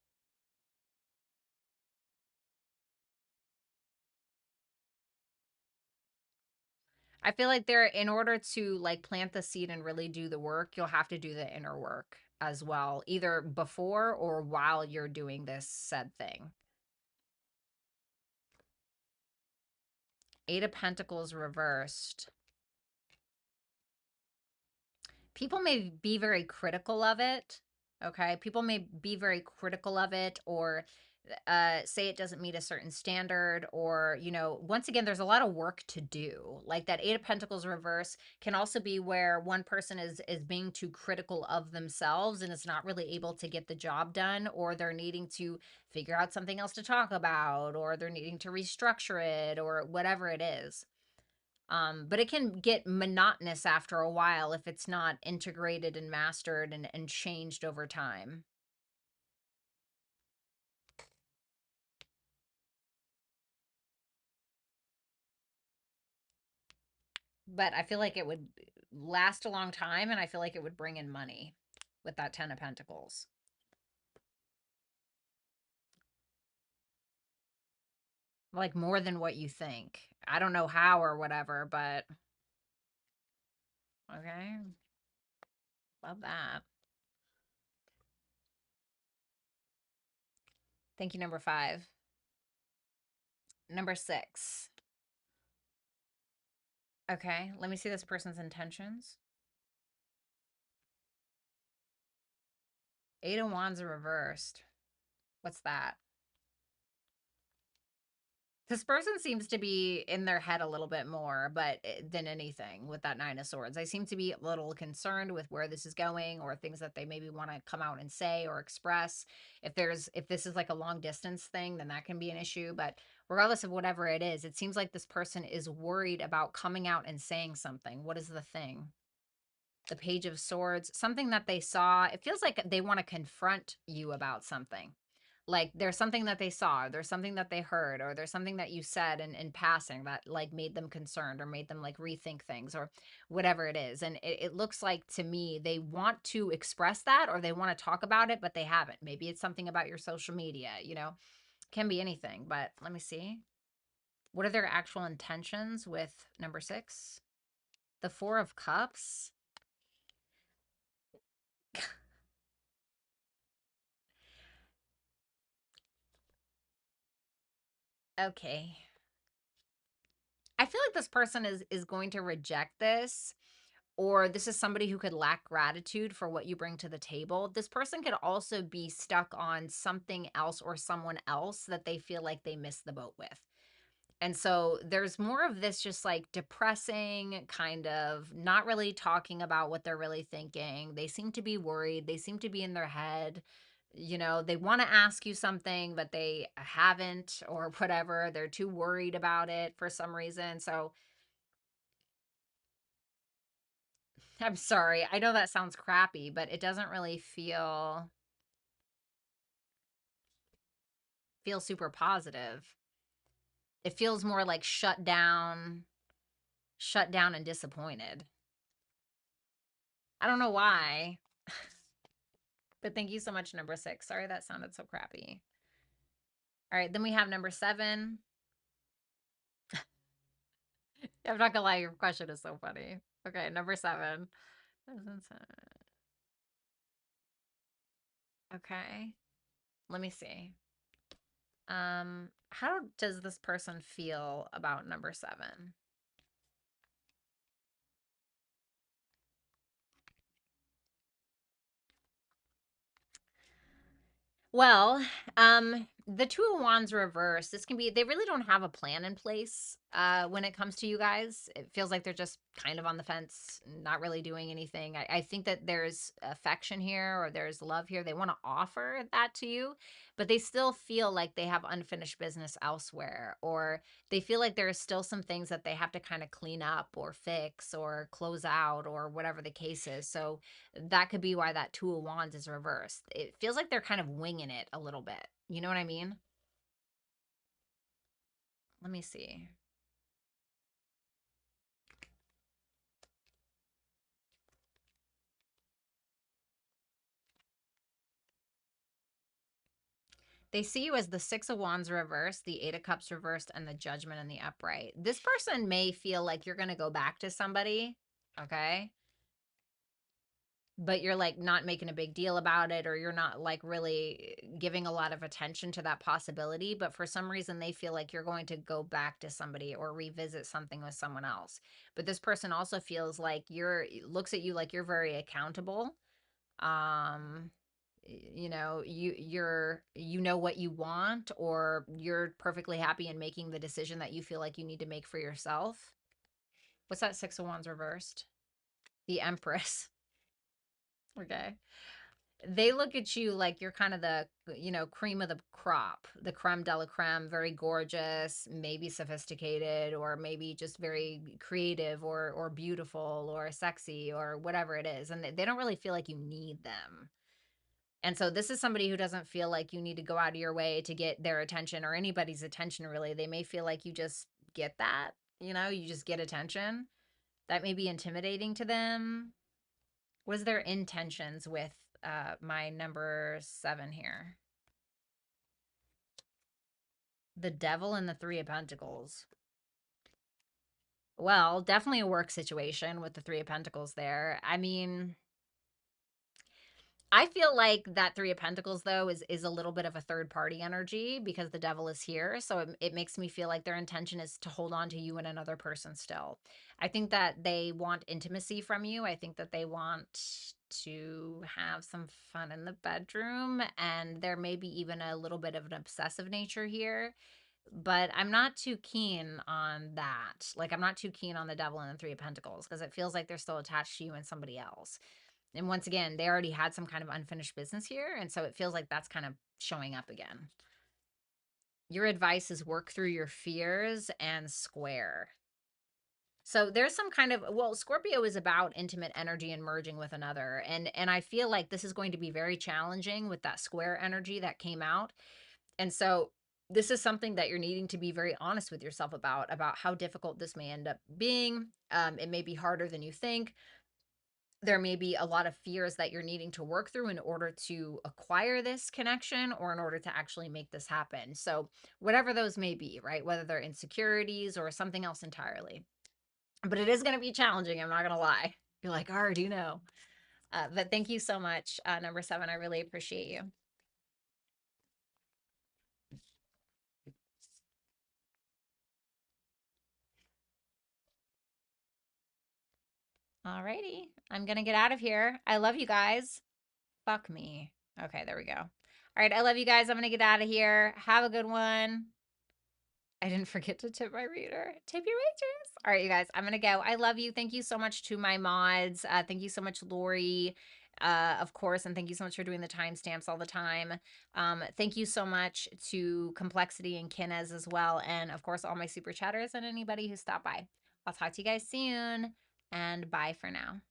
I feel like in order to like plant the seed and really do the work, you'll have to do the inner work as well, either before or while you're doing this said thing. 8 of Pentacles reversed. People may be very critical of it. Okay. People may be very critical of it or say it doesn't meet a certain standard or, once again, there's a lot of work to do. Like that 8 of Pentacles reverse can also be where one person is being too critical of themselves and is not really able to get the job done, or they're needing to figure out something else to talk about, or they're needing to restructure it or whatever it is. But it can get monotonous after a while if it's not integrated and mastered and changed over time. but I feel like it would last a long time, and I feel like it would bring in money with that 10 of Pentacles. Like more than what you think. I don't know how or whatever, but okay. Love that. Thank you, number 5. Number 6. Okay, let me see this person's intentions. 8 of Wands are reversed. What's that? This person seems to be in their head a little bit more, but than anything with that 9 of Swords. I seem to be a little concerned with where this is going, or things that they maybe want to come out and say or express. If this is like a long distance thing, then that can be an issue. But regardless of whatever it is, it seems like this person is worried about coming out and saying something. What is the thing? The Page of Swords, something that they saw. It feels like they want to confront you about something. Like there's something that they saw, there's something that they heard, or there's something that you said in passing that like made them concerned or made them like rethink things or whatever it is. And it looks like to me they want to express that, or they want to talk about it, but they haven't. Maybe it's something about your social media, can be anything. But let me see. What are their actual intentions with number 6? The 4 of Cups. Okay. I feel like this person is going to reject this, or this is somebody who could lack gratitude for what you bring to the table. This person could also be stuck on something else or someone else that they feel like they missed the boat with. And so there's more of this just like depressing, kind of not really talking about what they're really thinking. They seem to be worried. They seem to be in their head. They want to ask you something, but they haven't, or whatever. They're too worried about it for some reason. So I'm sorry. I know that sounds crappy, but it doesn't really feel super positive. It feels more like shut down and disappointed. I don't know why. But thank you so much, number 6. Sorry that sounded so crappy. All right, then we have number 7. I'm not gonna lie, your question is so funny. Okay, number 7. Okay, let me see. How does this person feel about number 7? Well, the 2 of Wands reverse, this can be, they really don't have a plan in place when it comes to you guys. It feels like they're just kind of on the fence, not really doing anything. I think that there's affection here, or there's love here. They want to offer that to you, but they still feel like they have unfinished business elsewhere, or they feel like there are still some things that they have to kind of clean up or fix or close out, or whatever the case is. So that could be why that 2 of Wands is reversed. It feels like they're kind of winging it a little bit. You know what I mean? Let me see. They see you as the 6 of Wands reversed, the 8 of Cups reversed, and the Judgment in the upright. This person may feel like you're going to go back to somebody, okay? But you're like not making a big deal about it, or you're not like really giving a lot of attention to that possibility. But for some reason, they feel like you're going to go back to somebody or revisit something with someone else. But this person also feels like looks at you like you're very accountable. Um, you know what you want, or you're perfectly happy in making the decision that you feel like you need to make for yourself. What's that 6 of Wands reversed? The Empress. Okay. They look at you like you're kind of the, cream of the crop, the creme de la creme, very gorgeous, maybe sophisticated, or maybe just very creative, or beautiful, or sexy, or whatever it is. And they don't really feel like you need them. And so this is somebody who doesn't feel like you need to go out of your way to get their attention, or anybody's attention, really. They may feel like you just get that, you just get attention. that may be intimidating to them. What is their intentions with my number 7 here? The Devil and the Three of Pentacles. Well, definitely a work situation with the Three of Pentacles there. I mean, I feel like that Three of Pentacles, though, is a little bit of a third party energy because the devil is here. So it makes me feel like their intention is to hold on to you and another person still. I think that they want intimacy from you. I think that they want to have some fun in the bedroom. And there may be even a little bit of an obsessive nature here. But I'm not too keen on that. Like, I'm not too keen on the devil and the Three of Pentacles because it feels like they're still attached to you and somebody else. And once again, they already had some kind of unfinished business here. And so it feels like that's kind of showing up again. Your advice is work through your fears and square. So there's some kind of, well, Scorpio is about intimate energy and merging with another. And I feel like this is going to be very challenging with that square energy that came out. And so this is something that you're needing to be very honest with yourself about how difficult this may end up being. It may be harder than you think. There may be a lot of fears that you're needing to work through in order to acquire this connection or in order to actually make this happen. So, whatever those may be, right? Whether they're insecurities or something else entirely. But it is going to be challenging. I'm not going to lie. You're like, I already know. But thank you so much, number 7. I really appreciate you. Alrighty. I'm going to get out of here. I love you guys. Fuck me. Okay, there we go. All right. I love you guys. I'm going to get out of here. Have a good one. I didn't forget to tip my reader. Tip your waitress. All right, you guys, I'm going to go. I love you. Thank you so much to my mods. Thank you so much, Lori, of course. And thank you so much for doing the timestamps all the time. Thank you so much to Complexity and Kinez as well. And of course, all my super chatters and anybody who stopped by. I'll talk to you guys soon. And bye for now.